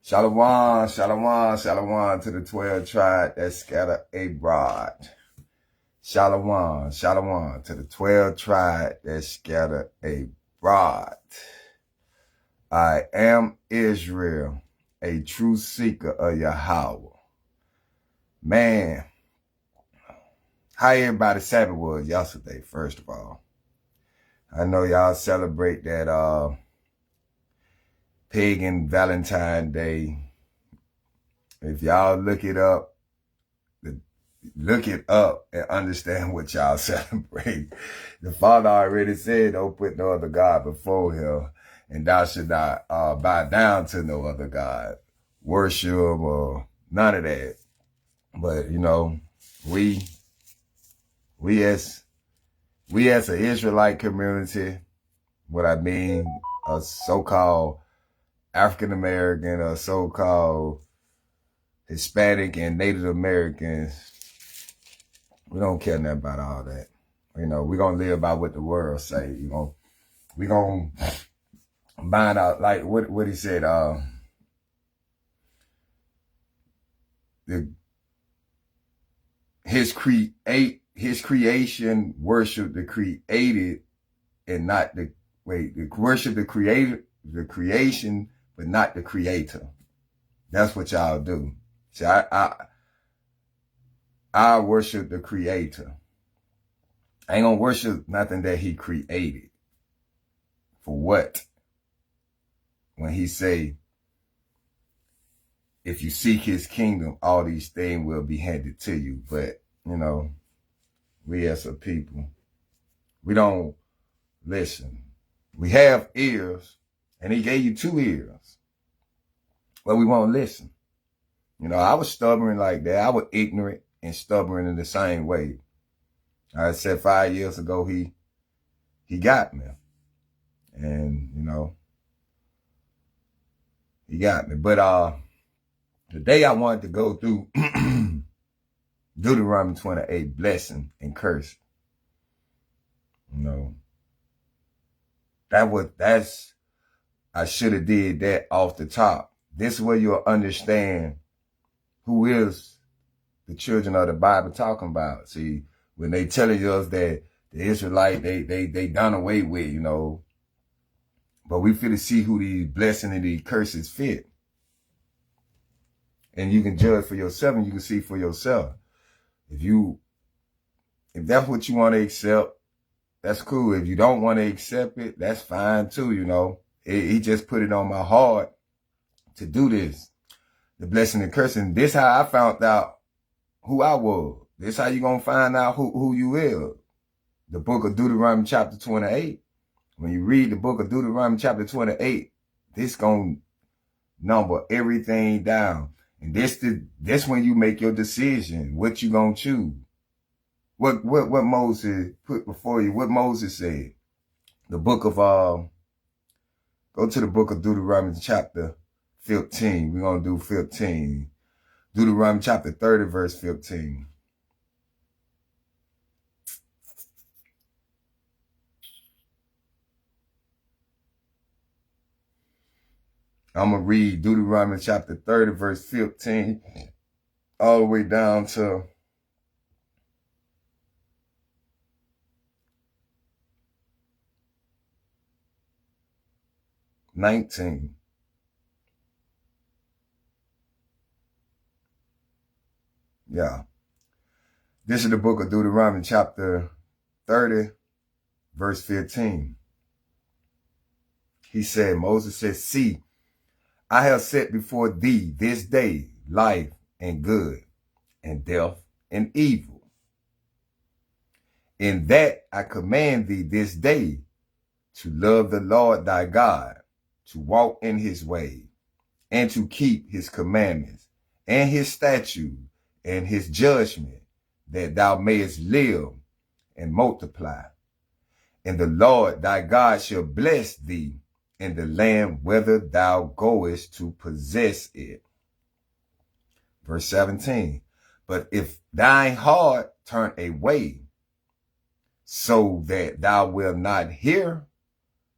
Shalom, shalom, shalom to the 12 tribe that scatter abroad. Shalom, shalom to the 12 tribe that scatter abroad. I am Israel, a true seeker of Yahweh. Man, how everybody Sabbath was yesterday, first of all. I know y'all celebrate that pagan Valentine Day. If y'all look it up and understand what y'all celebrate. The Father already said, don't put no other God before him, and thou should not bow down to no other God, worship or none of that. But you know, we as an Israelite community, what I mean, a so-called African American or so-called Hispanic and Native Americans, we don't care nothing about all that. You know, we're going to live by what the world say. We're going to find out, like what he said, his creation worship the created and not worship the creation, but not the creator. That's what y'all do. See, I worship the creator. I ain't gonna worship nothing that he created. For what? When he say, if you seek his kingdom, all these things will be handed to you. But, you know, we as a people, we don't listen. We have ears, and he gave you 2 ears, but we won't listen. You know, I was stubborn like that. I was ignorant and stubborn in the same way. I said 5 years ago, he got me. And, you know, he got me. But today I wanted to go through Deuteronomy 28, blessing and curse. You know, I should have did that off the top. This is where you'll understand who is the children of the Bible talking about. See, when they telling us that the Israelite, they done away with, you know, but we feel to see who these blessings and these curses fit. And you can judge for yourself and you can see for yourself. If that's what you want to accept, that's cool. If you don't want to accept it, that's fine too, you know. He just put it on my heart to do this. The blessing and cursing. This how I found out who I was. This how you gonna find out who you is. The book of Deuteronomy chapter 28. When you read the book of Deuteronomy chapter 28, this gonna number everything down. And this when you make your decision, what you gonna choose. What Moses put before you, what Moses said. The book of go to the book of Deuteronomy chapter 15. We're gonna do 15. Deuteronomy chapter 30, verse 15. I'm going to read Deuteronomy chapter 30, verse 15, all the way down to 19. Yeah. This is the book of Deuteronomy chapter 30, verse 15. He said, Moses said, see, I have set before thee this day life and good, and death and evil. In that I command thee this day to love the Lord thy God, to walk in his way, and to keep his commandments, and his statutes, and his judgment, that thou mayest live and multiply. And the Lord thy God shall bless thee in the land whither thou goest to possess it. Verse 17. But if thine heart turn away, so that thou wilt not hear,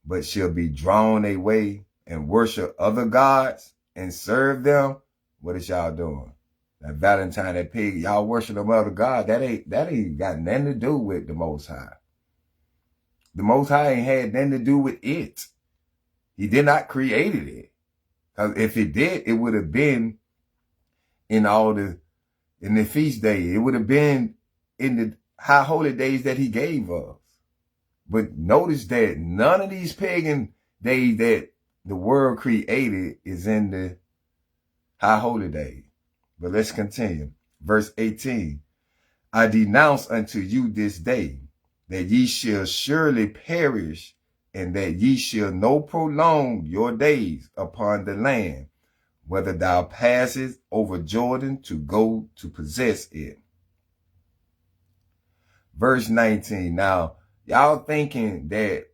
but shall be drawn away and worship other gods, and serve them, what is y'all doing? That Valentine, that pig, y'all worship the mother God, that ain't got nothing to do with the Most High. The Most High ain't had nothing to do with it. He did not create it. Because if it did, it would have been in the feast day. It would have been in the high holy days that he gave us. But notice that none of these pagan days that the world created is in the high holy days. But let's continue. Verse 18. I denounce unto you this day that ye shall surely perish, and that ye shall no prolong your days upon the land, whether thou passest over Jordan to go to possess it. Verse 19. Now, y'all thinking that,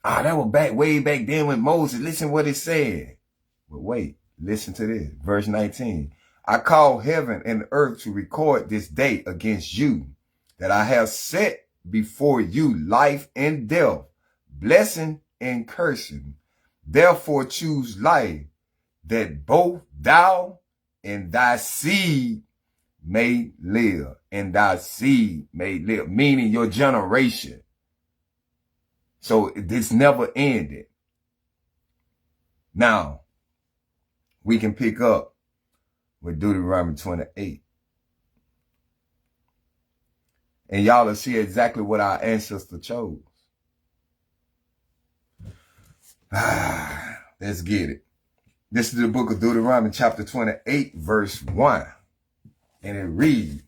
that was way back then with Moses. Listen what it said. But wait, listen to this. Verse 19. I call heaven and earth to record this day against you, that I have set before you life and death, blessing and cursing. Therefore choose life, that both thou and thy seed may live. And thy seed may live, meaning your generation. So this never ended. Now, we can pick up with Deuteronomy 28. And y'all will see exactly what our ancestor chose. Let's get it. This is the book of Deuteronomy chapter 28, verse 1. And it reads,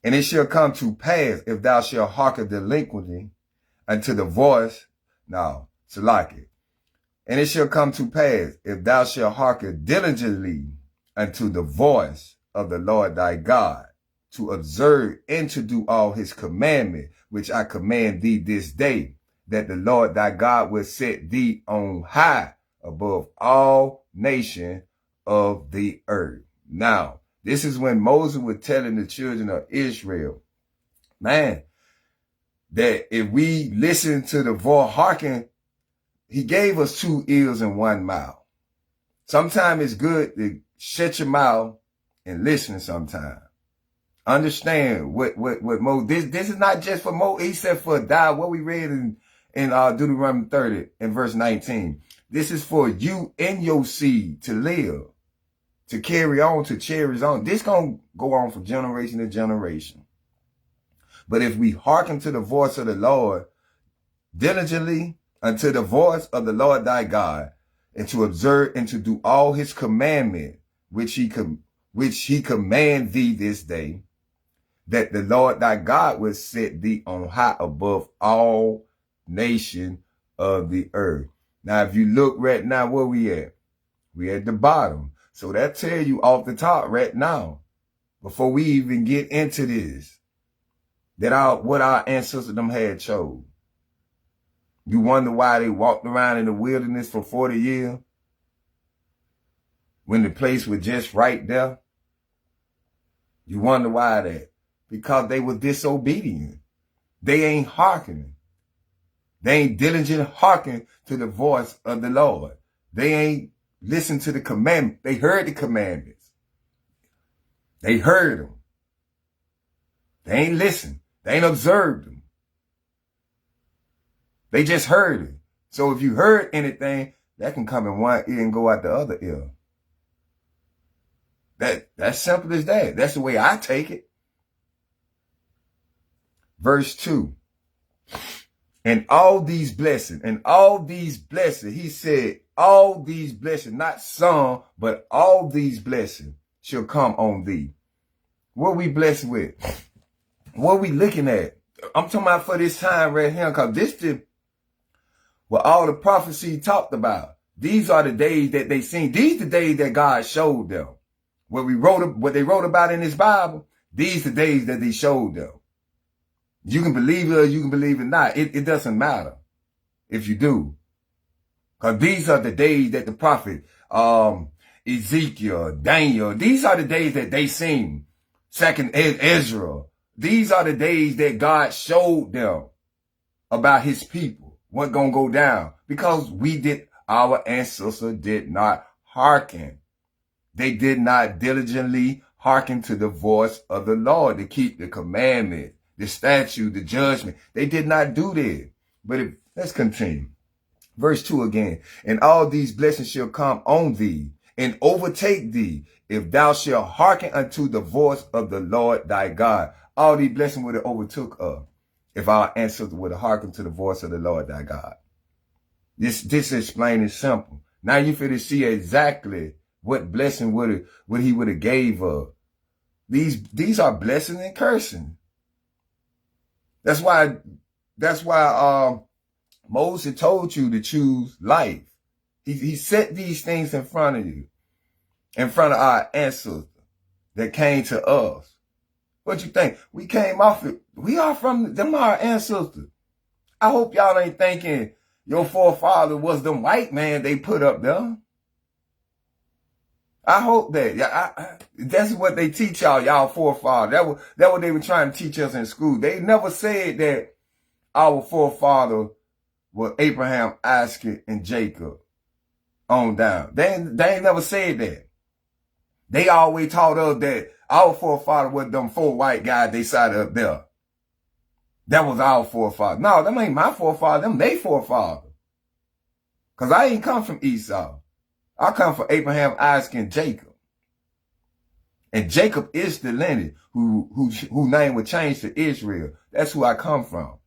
and it shall come to pass, if thou shalt hearken diligently unto the voice, and it shall come to pass, if thou shalt hearken diligently unto the voice of the Lord thy God, to observe and to do all his commandments, which I command thee this day, that the Lord thy God will set thee on high above all nations of the earth. Now, this is when Moses was telling the children of Israel, man, that if we listen to the voice, hearken, he gave us 2 ears and 1 mouth. Sometimes it's good to shut your mouth and listen sometimes. Understand what Moses, this is not just for Moses, he said for thou, what we read in Deuteronomy 30 and verse 19. This is for you and your seed to live, to carry on, to cherish on. This gonna go on from generation to generation. But if we hearken to the voice of the Lord diligently unto the voice of the Lord thy God, and to observe and to do all his commandments, which he command thee this day, that the Lord thy God will set thee on high above all nations of the earth. Now, if you look right now, where we at? We at the bottom. So that tell you off the top right now, before we even get into this, that what our ancestors them had chose. You wonder why they walked around in the wilderness for 40 years when the place was just right there? You wonder why that? Because they were disobedient. They ain't hearkening. They ain't diligent hearkening to the voice of the Lord. They ain't listened to the commandment. They heard the commandments. They heard them. They ain't listened. They ain't observed them. They just heard it. So if you heard anything, that can come in one ear and go out the other ear. That's simple as that. That's the way I take it. Verse 2. And all these blessings, he said, all these blessings, not some, but all these blessings shall come on thee. What we blessed with? What we looking at? I'm talking about for this time right here, because this is what all the prophecy talked about. These are the days that they seen. These are the days that God showed them. What they wrote about in this Bible, these are the days that they showed them. You can believe it or you can believe it not. It doesn't matter if you do. Because these are the days that the prophet, Ezekiel, Daniel, these are the days that they seen. Second Ezra. These are the days that God showed them about his people. What's going to go down. Because our ancestors did not hearken. They did not diligently hearken to the voice of the Lord to keep the commandment, the statute, the judgment. They did not do that. But let's continue. Verse 2 again. And all these blessings shall come on thee and overtake thee if thou shalt hearken unto the voice of the Lord thy God. All these blessings would have overtook us if our ancestors would have hearkened to the voice of the Lord thy God. This is plain and simple. Now you finna see exactly what blessing he would have gave us. These are blessings and cursing. That's why Moses told you to choose life. He set these things in front of you, in front of our ancestors that came to us. What you think? We came off it. We are from them, our ancestors. I hope y'all ain't thinking your forefather was them white man they put up there. I hope that. That's what they teach y'all forefather. That what they were trying to teach us in school. They never said that our forefather was Abraham, Isaac, and Jacob on down. They ain't never said that. They always taught us that our forefather was them 4 white guys they sighted up there. That was our forefather. No, them ain't my forefather. Them they forefather. Because I ain't come from Esau. I come from Abraham, Isaac, and Jacob. And Jacob is the lineage whose name was changed to Israel. That's who I come from.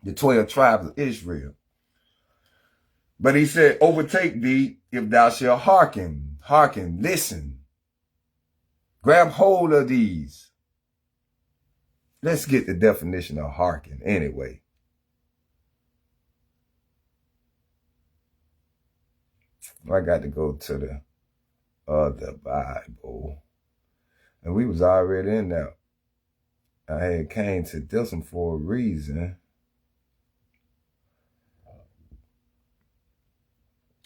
The 12 tribes of Israel. But he said, overtake thee if thou shalt hearken. Hearken, listen. Grab hold of these. Let's get the definition of hearken anyway. I got to go to the other Bible. And we was already in there. I had came to this one for a reason.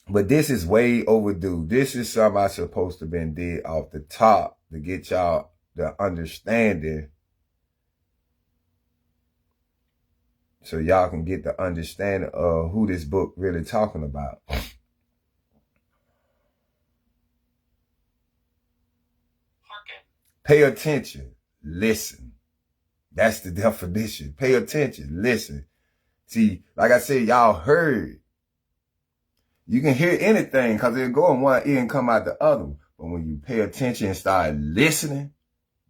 But this is way overdue. This is something I supposed to been did off the top to get y'all the understanding. So y'all can get the understanding of who this book really talking about. Pay attention. Listen. That's the definition. Pay attention. Listen. See, like I said, y'all heard. You can hear anything because it'll go in one ear and come out the other. But when you pay attention and start listening,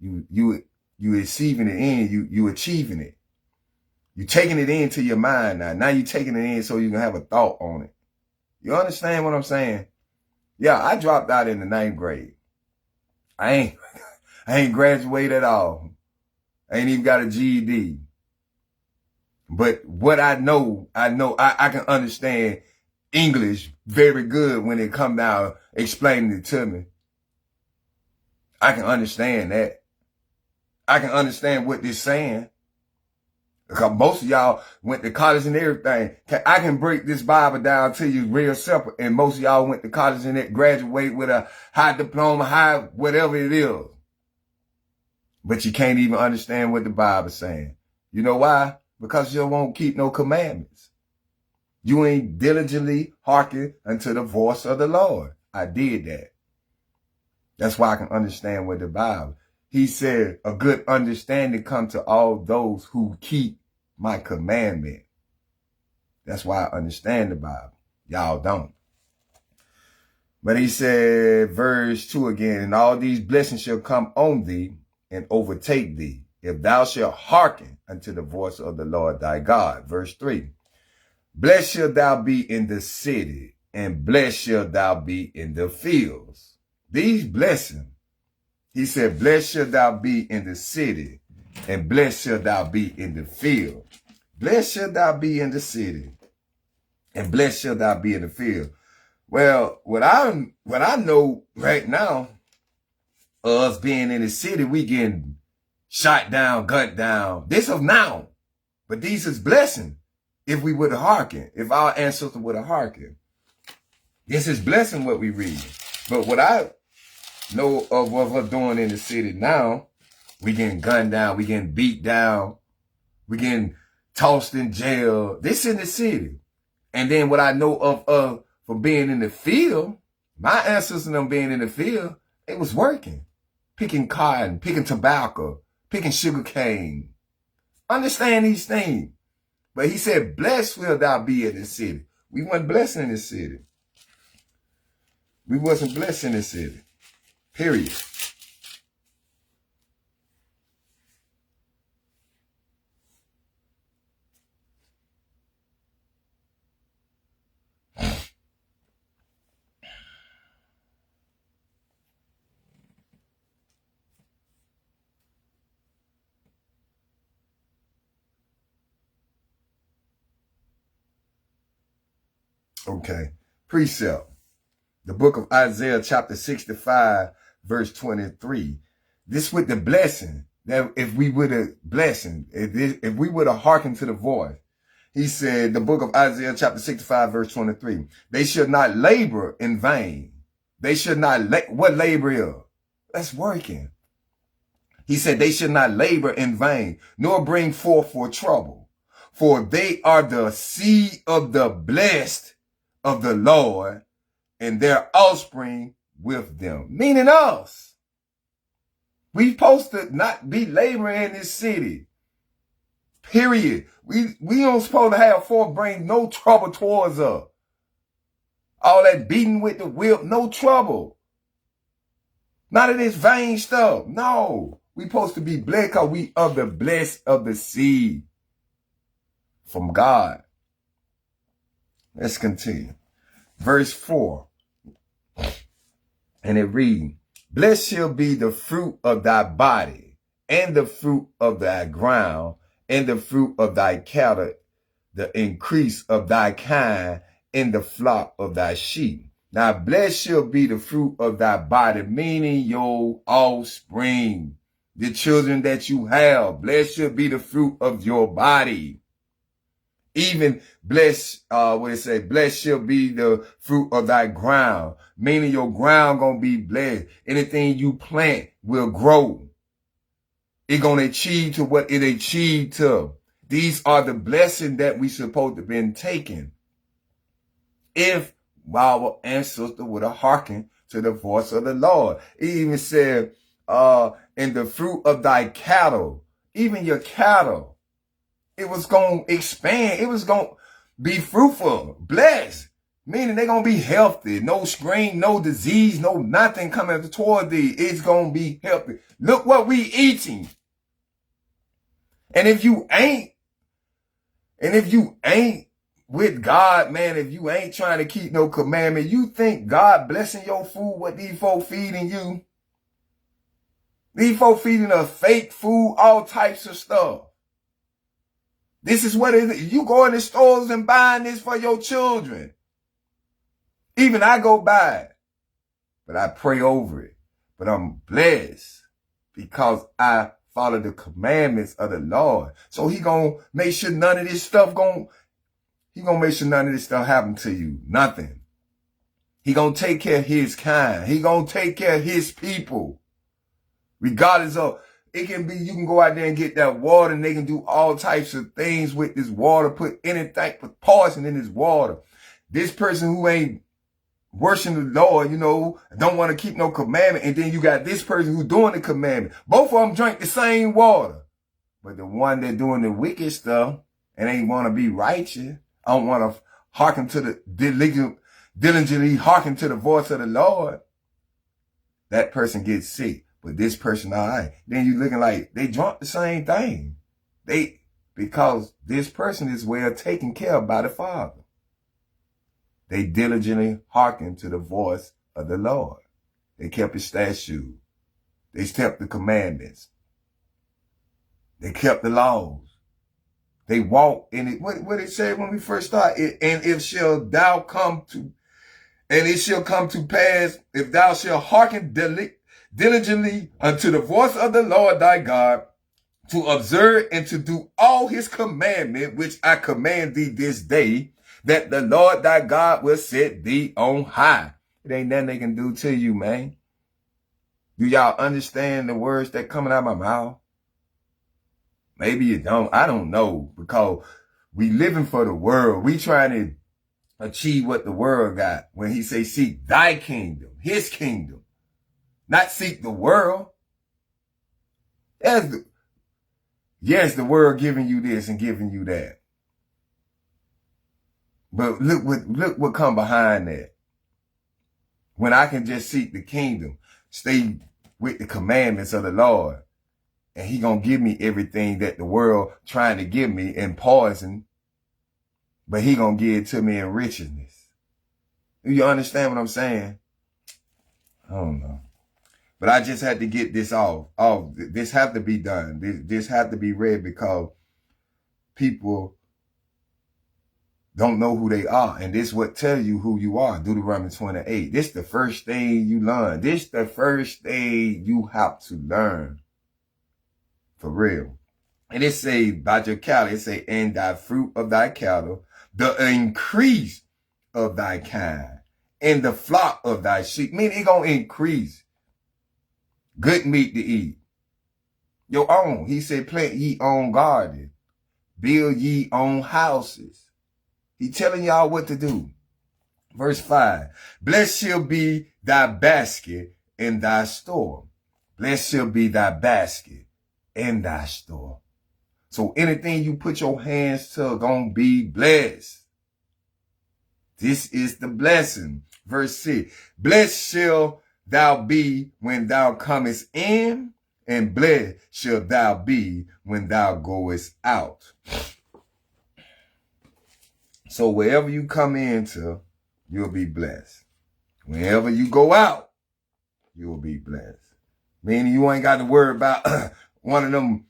you receiving it in, you achieving it. You taking it into your mind now. Now you taking it in so you can have a thought on it. You understand what I'm saying? Yeah, I dropped out in the 9th grade. I ain't graduated at all. I ain't even got a GED. But what I know I can understand English very good when it come down explaining it to me. I can understand that. I can understand what they're saying. Because most of y'all went to college and everything. I can break this Bible down to you real simple. And most of y'all went to college and graduate with a high diploma, high whatever it is. But you can't even understand what the Bible's saying. You know why? Because you won't keep no commandments. You ain't diligently hearken unto the voice of the Lord. I did that. That's why I can understand what the Bible. He said, a good understanding come to all those who keep my commandment. That's why I understand the Bible. Y'all don't. But he said, verse 2 again, and all these blessings shall come on thee and overtake thee, if thou shalt hearken unto the voice of the Lord thy God. Verse 3. Blessed shalt thou be in the city, and blessed shalt thou be in the fields. These blessings, he said, blessed shalt thou be in the city, and blessed shalt thou be in the field. Blessed shalt thou be in the city, and blessed shalt thou be in the field. Well, what I know right now, us being in the city, we getting shot down, gunned down. This is now. But these is blessing if we would have hearkened, if our ancestors would have hearkened. This is blessing what we read. But what I know of what we're doing in the city now, we getting gunned down, we getting beat down, we getting tossed in jail. This in the city. And then what I know of for being in the field. My ancestors and them being in the field, they was working. Picking cotton, picking tobacco, picking sugar cane. Understand these things. But he said, blessed will thou be in the city. We weren't blessed in the city. We wasn't blessed in the city. Period. Okay. Precept. The book of Isaiah chapter 65 verse 23. This with the blessing. That if we would have blessing, if we would have hearkened to the voice. He said, the book of Isaiah chapter 65 verse 23. They should not labor in vain. They should not, what labor is? That's working. He said they should not labor in vain, nor bring forth for trouble. For they are the seed of the blessed of the Lord, and their offspring with them. Meaning us. We supposed to not be laboring in this city. Period. We don't supposed to have forth bring no trouble towards us. All that beating with the whip, no trouble. None of this vain stuff. No. We supposed to be blessed because we are the blessed of the seed from God. Let's continue. Verse 4. And it reads, blessed shall be the fruit of thy body, and the fruit of thy ground, and the fruit of thy cattle, the increase of thy kind, and the flock of thy sheep. Now blessed shall be the fruit of thy body, meaning your offspring, the children that you have. Blessed shall be the fruit of your body. Even blessed, blessed shall be the fruit of thy ground, meaning your ground gonna be blessed. Anything you plant will grow. It gonna achieve to what it achieved to. These are the blessings that we supposed to been taking. If our ancestor would have hearkened to the voice of the Lord. It even said, in the fruit of thy cattle, even your cattle, it was going to expand. It was going to be fruitful, blessed, meaning they're going to be healthy. No strain, no disease, no nothing coming toward thee. It's going to be healthy. Look what we eating. And if you ain't with God, man, if you ain't trying to keep no commandment, you think God blessing your food, what these folk feeding you? These folk feeding us fake food, all types of stuff. This is what it is. You go in the stores and buying this for your children. Even I go buy it, but I pray over it. But I'm blessed because I follow the commandments of the Lord. So he gonna make sure none of this stuff happen to you. Nothing. He gonna take care of his kind. He gonna take care of his people. Regardless of, it can be, you can go out there and get that water and they can do all types of things with this water, put anything, put poison in this water. This person who ain't worshiping the Lord, don't want to keep no commandment. And then you got this person who's doing the commandment. Both of them drink the same water. But the one that doing the wicked stuff and ain't want to be righteous, I don't want to hearken to diligently hearken to the voice of the Lord, that person gets sick. But this person, all right. Then you looking like they drunk the same thing. Because this person is well taken care of by the Father. They diligently hearkened to the voice of the Lord. They kept his statutes. They kept the commandments. They kept the laws. They walked in it. What it said when we first started? And it shall come to pass, if thou shalt hearken diligently unto the voice of the Lord thy God, to observe and to do all his commandment, which I command thee this day, that the Lord thy God will set thee on high. It ain't nothing they can do to you, man. Do y'all understand the words that coming out of my mouth? Maybe you don't. I don't know, because we living for the world. We trying to achieve what the world got when he say seek thy kingdom, his kingdom, not seek the world. Yes, the world giving you this and giving you that. But look what come behind that. When I can just seek the kingdom, stay with the commandments of the Lord, and he gonna give me everything that the world trying to give me in poison, but he gonna give it to me in richness. Do you understand what I'm saying? I don't know. But I just had to get this off. This have to be done. This have to be read because people don't know who they are. And this what tell you who you are. Deuteronomy 28. This the first thing you learn. This the first thing you have to learn. For real. And it say about your cattle, it say, and thy fruit of thy cattle, the increase of thy kind, and the flock of thy sheep. Meaning it gonna increase. Good meat to eat. Your own. He said, plant ye own garden. Build ye own houses. He telling y'all what to do. Verse 5. Blessed shall be thy basket and thy store. Blessed shall be thy basket and thy store. So anything you put your hands to gonna be blessed. This is the blessing. Verse 6. Blessed shall thou be when thou comest in, and blessed shall thou be when thou goest out. So wherever you come into, you'll be blessed. Whenever you go out, you'll be blessed. Meaning you ain't got to worry about one of them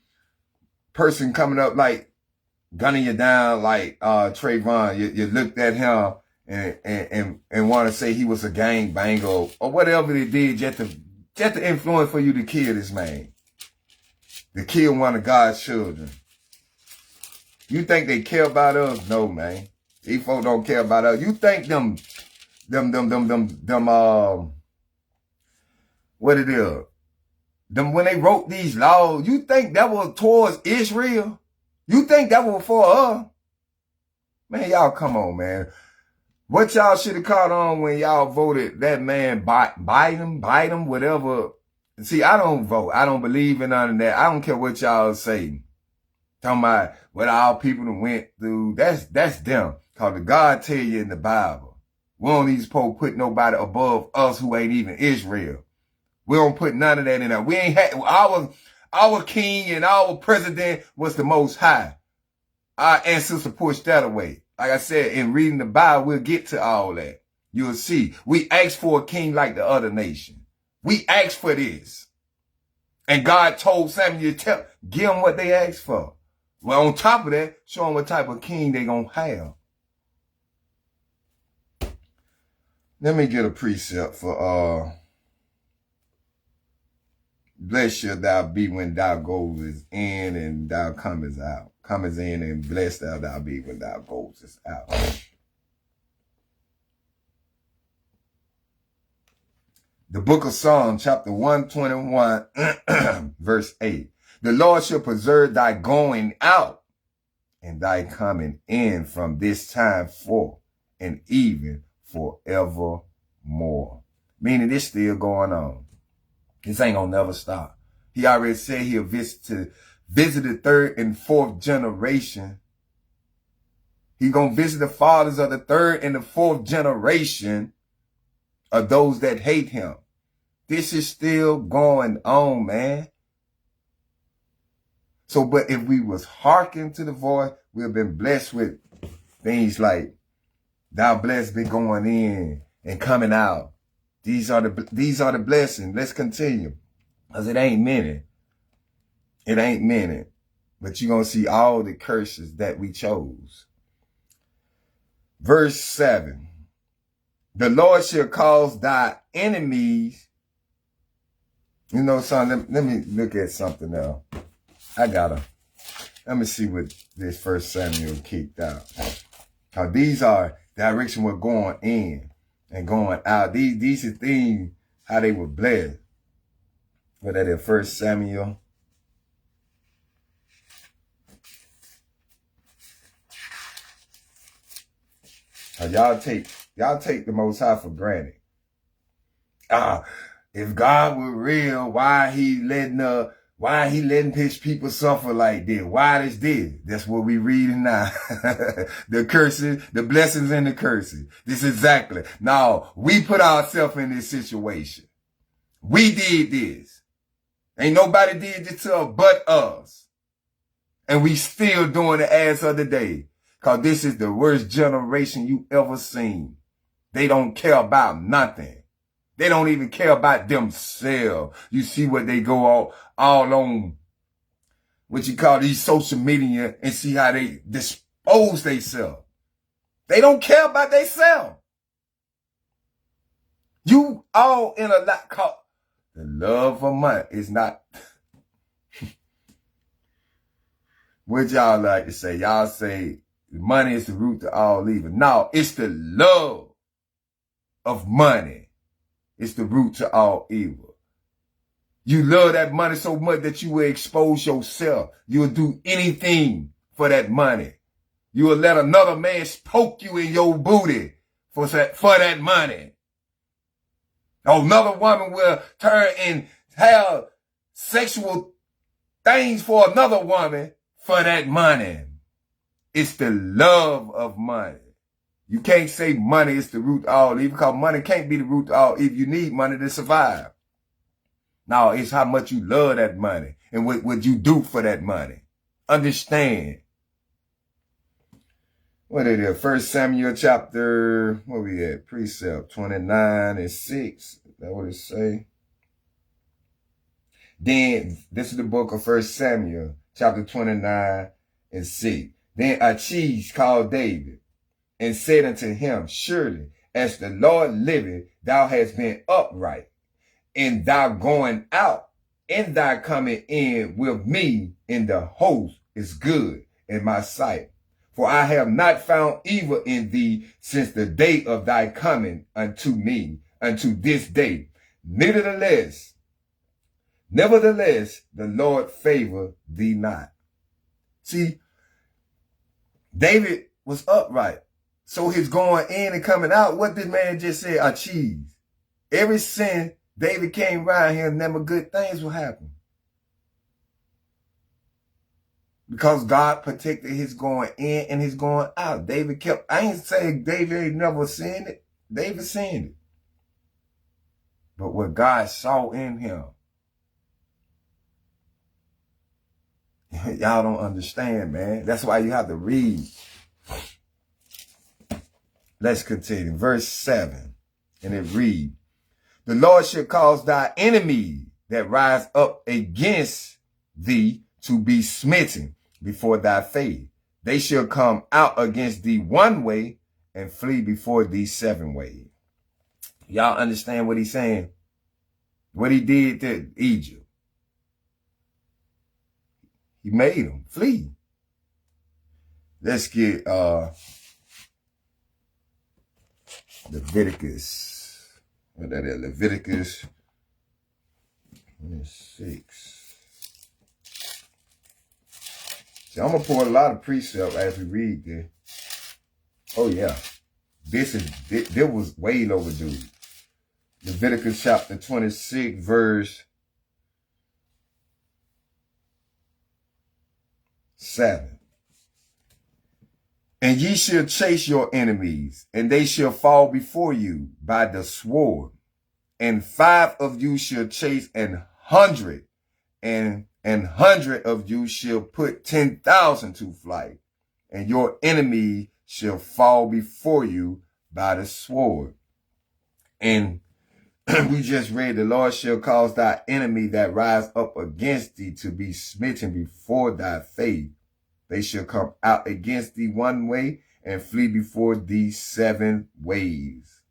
person coming up like gunning you down like Trayvon. You looked at him and want to say he was a gangbanger or whatever they did just to influence for you to kill this man. To kill one of God's children. You think they care about us? No, man. These folks don't care about us. You think them, what it is? Them, when they wrote these laws, you think that was towards Israel? You think that was for us? Man, y'all come on, man. What y'all should have caught on when y'all voted that man Biden, whatever. See, I don't vote. I don't believe in none of that. I don't care what y'all say. Talking about what all people that went through. That's them. Cause the God tell you in the Bible, we don't need to put nobody above us who ain't even Israel. We don't put none of that in there. We ain't had our king and our president was the Most High. Our ancestors pushed that away. Like I said, in reading the Bible, we'll get to all that. You'll see. We asked for a king like the other nation. We asked for this. And God told Samuel, give them what they asked for. Well, on top of that, show them what type of king they gonna have. Let me get a precept for, blessed shall thou be when thou goest in and thou comest out. Comest in and blessed shall thou be when thou goest out. The book of Psalms, chapter 121, verse 8. The Lord shall preserve thy going out and thy coming in from this time forth and even forevermore. Meaning it's still going on. This ain't gonna never stop. He already said he'll visit the third and fourth generation. He gonna visit the fathers of the third and the fourth generation of those that hate him. This is still going on, man. So, but if we was hearkening to the voice, we've been blessed with things like thou blessed be going in and coming out. These are the blessings. Let's continue. Because it ain't many. It ain't many. But you're going to see all the curses that we chose. Verse 7. The Lord shall cause thy enemies. You know, son, let me look at something now. Let me see what this 1 Samuel kicked out. Now, these are direction we're going in and going out. These are things, how they were blessed. What that in 1 Samuel? Y'all take the Most High for granted. If God were real, why he letting his people suffer like this? Why is this? That's what we reading now. The curses, the blessings and the curses. This exactly. Now, we put ourselves in this situation. We did this. Ain't nobody did this to us but us. And we still doing it as of the day. Cause this is the worst generation you ever seen. They don't care about nothing. They don't even care about themselves. You see what they go all on, what you call these social media, and see how they dispose themselves. They don't care about themselves. You all in a lot called the love for money is not. What y'all like to say? Y'all say money is the root to all evil. No, it's the love of money. It's the root to all evil. You love that money so much that you will expose yourself. You will do anything for that money. You will let another man poke you in your booty for that money. Another woman will turn and have sexual things for another woman for that money. It's the love of money. You can't say money is the root of all evil, because money can't be the root of all evil. You need money to survive. No, it's how much you love that money and what you do for that money. Understand. What is it? 1 Samuel chapter, where we at? Precept 29 and 6. Is that what it say? Then, this is the book of 1 Samuel chapter 29 and 6. Then Achish called David and said unto him, surely, as the Lord liveth, thou hast been upright, and thou going out, and thy coming in with me in the host is good in my sight. For I have not found evil in thee since the day of thy coming unto me, unto this day. Nevertheless, the Lord favor thee not. See, David was upright. So his going in and coming out, what this man just said, achieved. Every sin David came around here, never good things will happen. Because God protected his going in and his going out. David kept, I ain't saying David ain't never sinned it. David sinned it. But what God saw in him, y'all don't understand, man. That's why you have to read. Let's continue. Verse 7. And it reads, the Lord shall cause thy enemy that rise up against thee to be smitten before thy face. They shall come out against thee one way and flee before thee 7 ways. Y'all understand what he's saying? What he did to Egypt. He made them flee. Let's get Leviticus. What that is? Leviticus 6. See, I'm gonna pour a lot of precept as we read this. Oh yeah, this was way overdue. Leviticus chapter 26, verse 7. And ye shall chase your enemies, and they shall fall before you by the sword. And 5 of you shall chase 100, and 100 of you shall put 10,000 to flight. And your enemy shall fall before you by the sword. And we just read, the Lord shall cause thy enemy that rise up against thee to be smitten before thy face. They shall come out against thee one way and flee before thee 7 ways.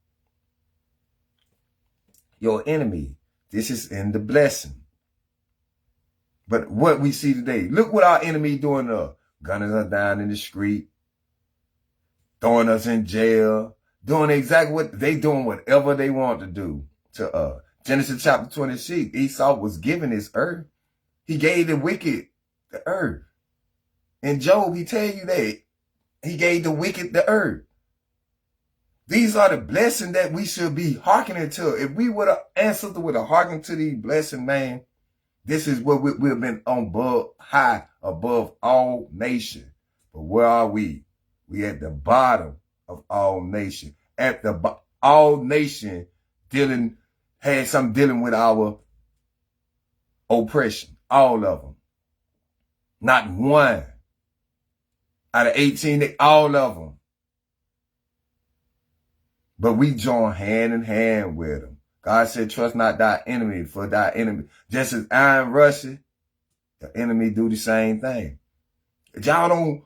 Your enemy, this is in the blessing. But what we see today, look what our enemy doing up. Gunning us down in the street, throwing us in jail, doing exactly what they doing, whatever they want to do to us. Genesis chapter 26, Esau was given his earth. He gave the wicked the earth. In Job, he tell you that he gave the wicked the earth. These are the blessings that we should be hearkening to. If we would have ancestors would have hearkened to these blessings, man, this is what we've been on high above all nations. But where are we? We at the bottom of all nations. At the all nation had something dealing with our oppression. All of them. Not one. Out of 18, all of them. But we join hand in hand with them. God said, trust not thy enemy, for thy enemy. Just as iron rushes, the enemy do the same thing. Y'all don't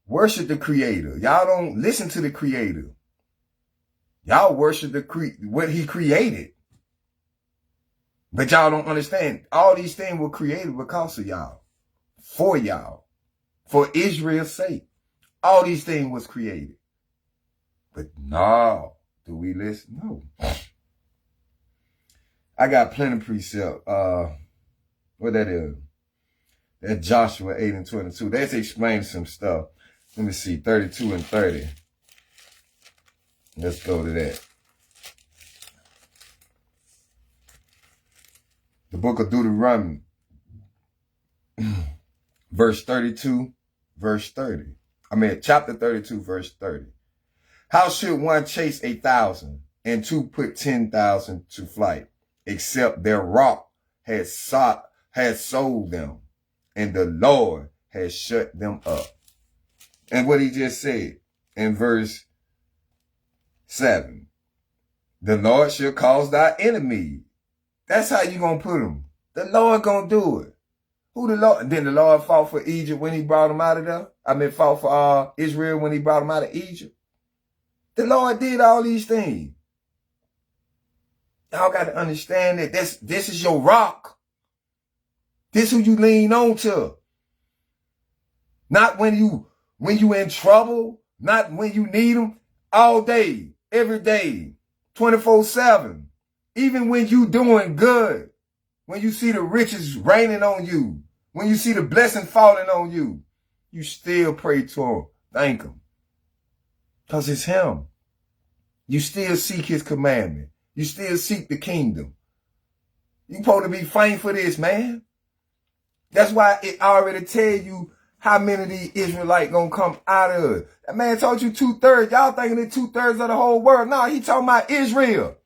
worship the Creator. Y'all don't listen to the Creator. Y'all worship what he created. But y'all don't understand. All these things were created because of y'all. For y'all. For Israel's sake. All these things was created. But no. Do we listen? No. I got plenty of precept. What that is? That's Joshua 8 and 22. That's explaining some stuff. Let me see. 32 and 30. Let's go to that. The book of Deuteronomy. Verse 32, verse 30. Chapter 32, verse 30. How should one chase 1,000 and two put 10,000 to flight, except their rock has sold them, and the Lord has shut them up? And what he just said in verse 7, the Lord shall cause thy enemy. That's how you gonna put them. The Lord gonna do it. Who the Lord? And then the Lord fought for Egypt when he brought them out of there. Fought for Israel when he brought them out of Egypt. The Lord did all these things. Y'all got to understand that this is your rock. This who you lean on to. Not when you in trouble, not when you need them, all day, every day, 24/7. Even when you doing good, when you see the riches raining on you, when you see the blessing falling on you, you still pray to him, thank him. Because it's him. You still seek his commandment. You still seek the kingdom. You supposed to be thankful for this, man. That's why it already tell you how many of these Israelites gonna come out of it. That man told you 2/3. Y'all thinking it's 2/3 of the whole world. No, he talking about Israel.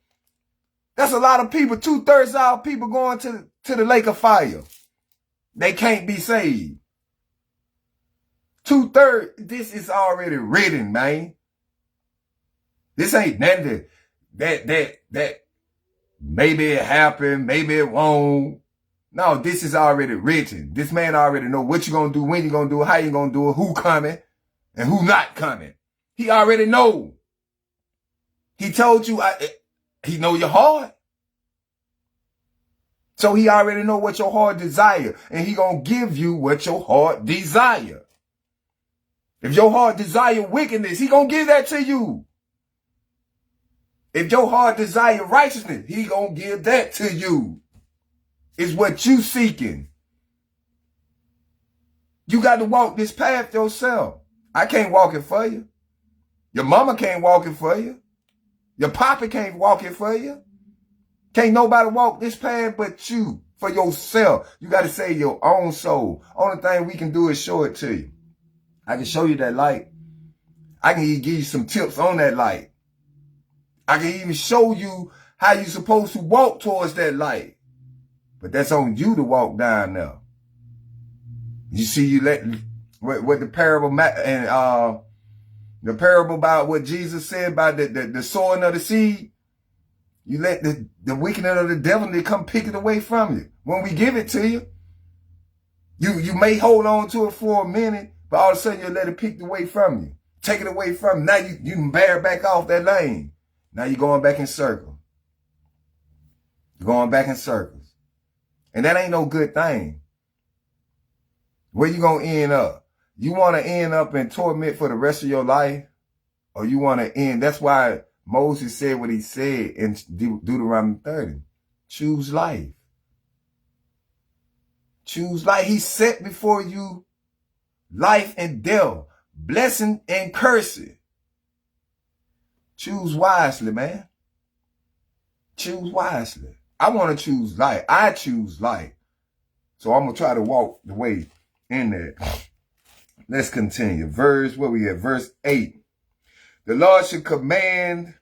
That's a lot of people. 2/3 of our people going to the lake of fire. They can't be saved. 2/3. This is already written, man. This ain't nothing that maybe it happened, maybe it won't. No, this is already written. This man already know what you're going to do, when you're going to do it, how you're going to do it, who coming and who not coming. He already know. He told you, he know your heart. So he already know what your heart desire. And he going to give you what your heart desire. If your heart desire wickedness, he going to give that to you. If your heart desire righteousness, he going to give that to you. It's what you seeking. You got to walk this path yourself. I can't walk it for you. Your mama can't walk it for you. Your papa can't walk it for you. Can't nobody walk this path but you, for yourself. You got to save your own soul. Only thing we can do is show it to you. I can show you that light. I can even give you some tips on that light. I can even show you how you're supposed to walk towards that light. But that's on you to walk down there. You see, you let what the parable and the parable about what Jesus said about the sowing of the seed. You let the wickedness of the devil, they come pick it away from you. When we give it to you, you may hold on to it for a minute, but all of a sudden you let it pick it away from you. Take it away from you. Now you can bear back off that lane. Now you're going back in circles. You're going back in circles. And that ain't no good thing. Where you going to end up? You want to end up in torment for the rest of your life? Or you want to end? That's why Moses said what he said in Deuteronomy 30. Choose life. Choose life. He set before you life and death, blessing and cursing. Choose wisely, man. Choose wisely. I want to choose life. I choose life. So I'm going to try to walk the way in there. Let's continue. Verse 8. The Lord shall command.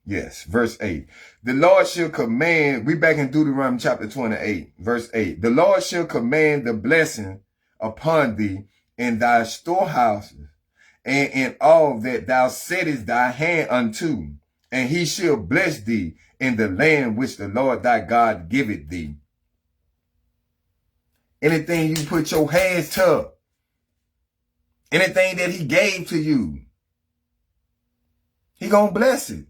Yes, verse 8. The Lord shall command. We back in Deuteronomy chapter 28, verse 8. The Lord shall command the blessing upon thee in thy storehouses and in all that thou settest thy hand unto. And he shall bless thee in the land which the Lord thy God giveth thee. Anything you put your hands to, anything that he gave to you, he gonna bless it.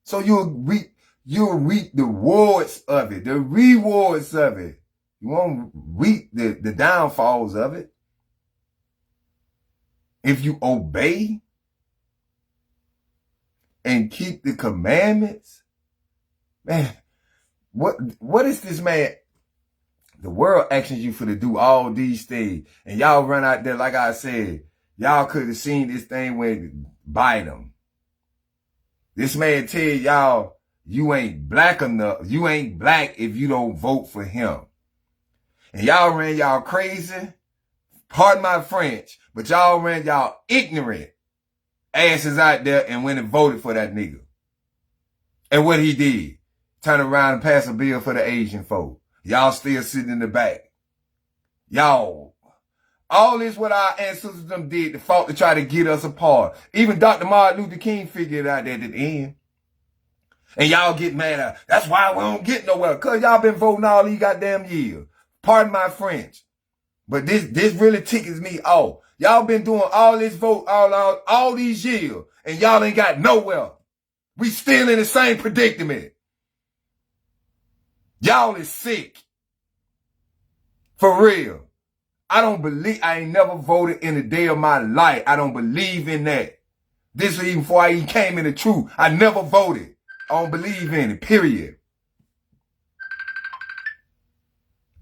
So you'll reap the rewards of it, the rewards of it. You won't reap the downfalls of it. If you obey and keep the commandments, man, what is this, man? The world asking you for to do all these things, and y'all run out there, like I said, y'all could have seen this thing when Biden. This man tell y'all, you ain't black enough. You ain't black if you don't vote for him. And y'all ran y'all crazy. Pardon my French, but y'all ran y'all ignorant asses out there and went and voted for that nigga. And what he did, turn around and pass a bill for the Asian folk. Y'all still sitting in the back. Y'all, all this what our ancestors them did, the fought to try to get us apart. Even Dr. Martin Luther King figured it out at the end. And y'all get mad at, that's why we don't get nowhere, cause y'all been voting all these goddamn years. Pardon my French. But this really tickets me off. Y'all been doing all this vote all these years, and y'all ain't got nowhere. We still in the same predicament. Y'all is sick. For real. I ain't never voted in a day of my life. I don't believe in that. This was even before I even came into truth. I never voted. I don't believe in it, period.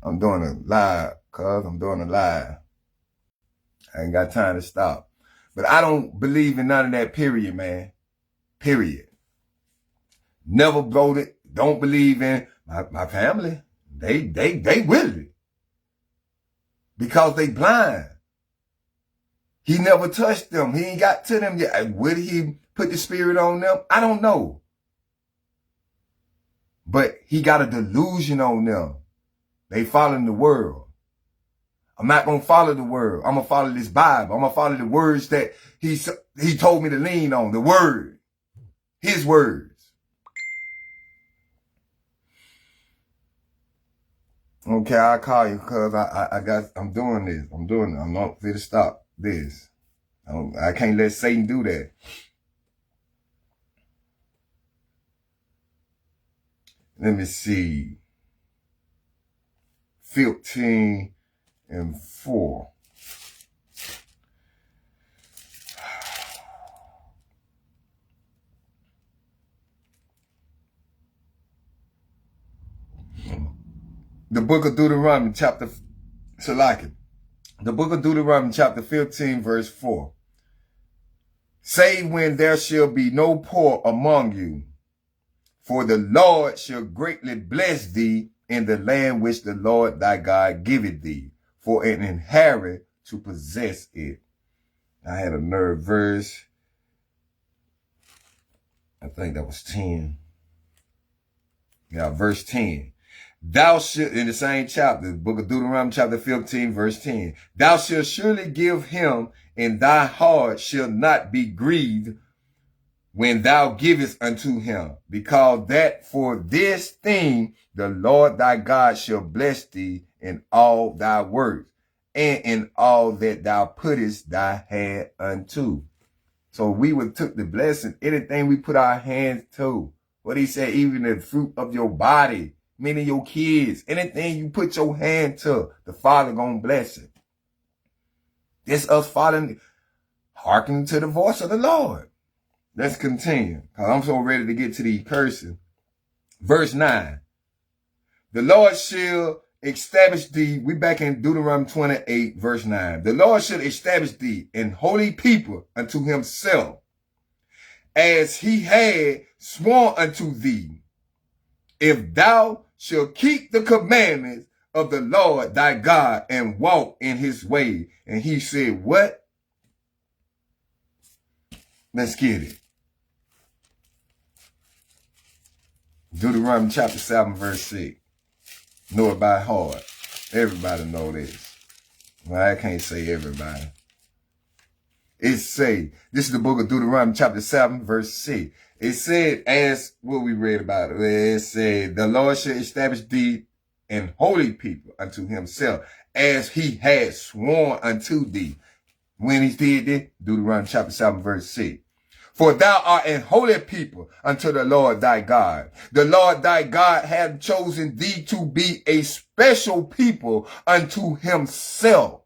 I'm doing a live, cuz I'm doing a live. I ain't got time to stop. But I don't believe in none of that, period, man. Period. Never voted. Don't believe in my family. They with it. Because they blind. He never touched them. He ain't got to them yet. Would he put the spirit on them? I don't know. But he got a delusion on them. They following the world. I'm not going to follow the world. I'm going to follow this Bible. I'm going to follow the words that he told me to lean on. The word. His words. Okay, I'll call you because I'm doing this. I'm not fit to stop this. I can't let Satan do that. Let me see. 15 and 4. The book of Deuteronomy chapter 15 verse 4. Say when there shall be no poor among you, for the Lord shall greatly bless thee in the land which the Lord thy God giveth thee, for an inherit to possess it. I had another verse. I think that was 10. Yeah, verse 10. Thou shalt, in the same chapter, the book of Deuteronomy chapter 15, verse 10. Thou shalt surely give him, and thy heart shall not be grieved when thou givest unto him, because that for this thing the Lord thy God shall bless thee in all thy works, and in all that thou puttest thy hand unto. So we would took the blessing, anything we put our hands to. What he said, even the fruit of your body, meaning your kids, anything you put your hand to, the Father gonna bless it. This us following, hearkening to the voice of the Lord. Let's continue, because I'm so ready to get to the cursing. Verse 9. The Lord shall establish thee, we back in Deuteronomy 28, verse 9. The Lord shall establish thee in holy people unto himself, as he had sworn unto thee, if thou shalt keep the commandments of the Lord thy God and walk in his way. And he said, what? Let's get it. Deuteronomy chapter 7, verse 6. Know it by heart. Everybody know this. Well, I can't say everybody. It say, this is the book of Deuteronomy chapter 7, verse 6. It said, as what we read about it, it said, the Lord shall establish thee an holy people unto himself, as he had sworn unto thee. When he did this, Deuteronomy chapter 7, verse 6. For thou art an holy people unto the Lord thy God. The Lord thy God hath chosen thee to be a special people unto himself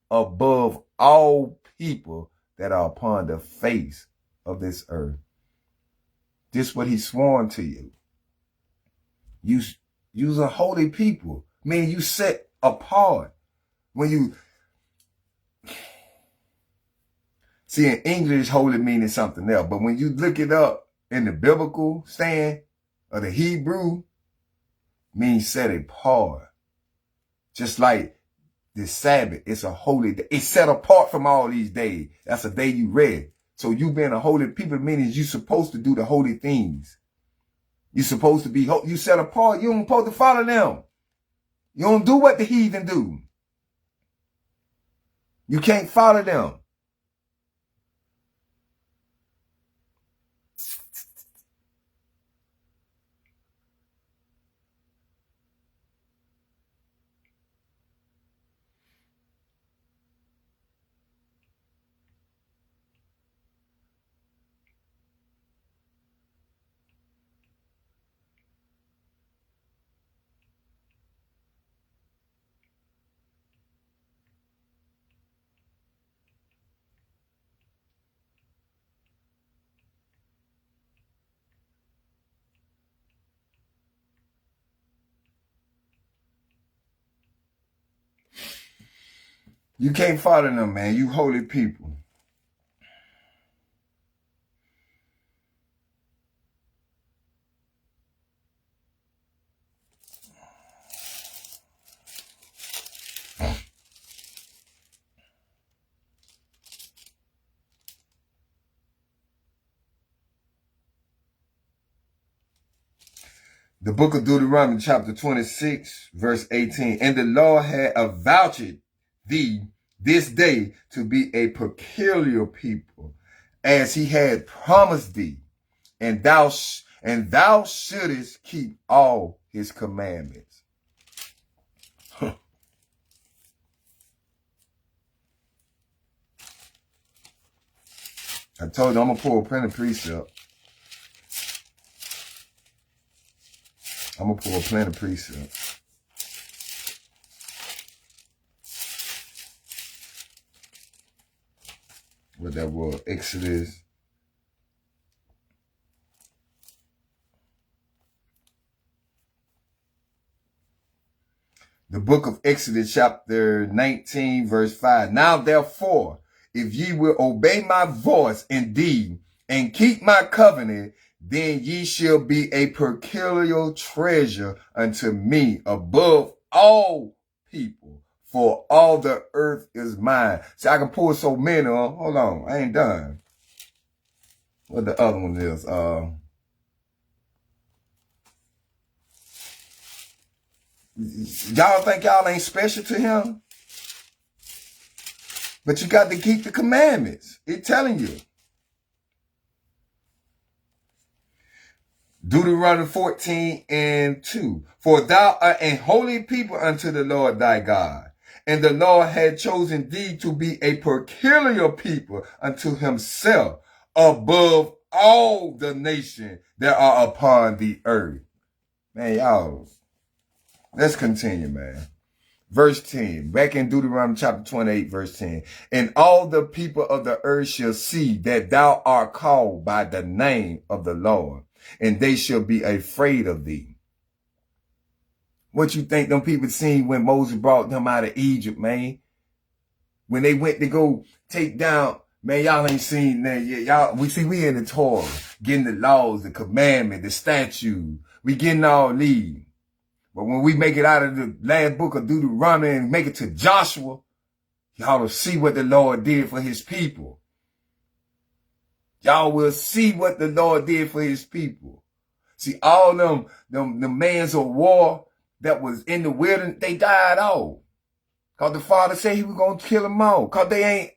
above all people that are upon the face of this earth. This is what he sworn to you. You's a holy people. Meaning you set apart. When you see, in English, holy meaning something else. But when you look it up in the biblical stand or the Hebrew, means set apart. Just like the Sabbath, it's a holy day. It's set apart from all these days. That's a day you read. So you being a holy people means you're supposed to do the holy things. You're supposed to be, you set apart. You don't supposed to follow them. You don't do what the heathen do. You can't follow them. You can't follow them, man. You holy people. The book of Deuteronomy chapter 26, verse 18. And the Lord had avouched thee this day to be a peculiar people, as he had promised thee, and thou shouldest keep all his commandments. I told you I'm gonna pull a plenty precept. I'm gonna pull a plenty precept. What that was, Exodus. The book of Exodus chapter 19 verse 5. Now therefore, if ye will obey my voice indeed and keep my covenant, then ye shall be a peculiar treasure unto me above all people, for all the earth is mine. See, I can pull so many on. Hold on, I ain't done. What the other one is? Y'all think y'all ain't special to him? But you got to keep the commandments. It's telling you. Deuteronomy 14 and 2. For thou art a holy people unto the Lord thy God. And the Lord had chosen thee to be a peculiar people unto himself above all the nations that are upon the earth. Man, y'all, let's continue, man. Verse 10, back in Deuteronomy chapter 28, verse 10. And all the people of the earth shall see that thou art called by the name of the Lord, and they shall be afraid of thee. What you think them people seen when Moses brought them out of Egypt, man? When they went to go take down Man, y'all ain't seen that yet. We in the Torah, getting the laws, the commandment, the statute. We getting all these. But when we make it out of the last book of Deuteronomy and make it to Joshua, y'all will see what the Lord did for his people. Y'all will see what the Lord did for his people. See, all them mans of war that was in the wilderness, they died off. Because the Father said he was going to kill them all. Because they ain't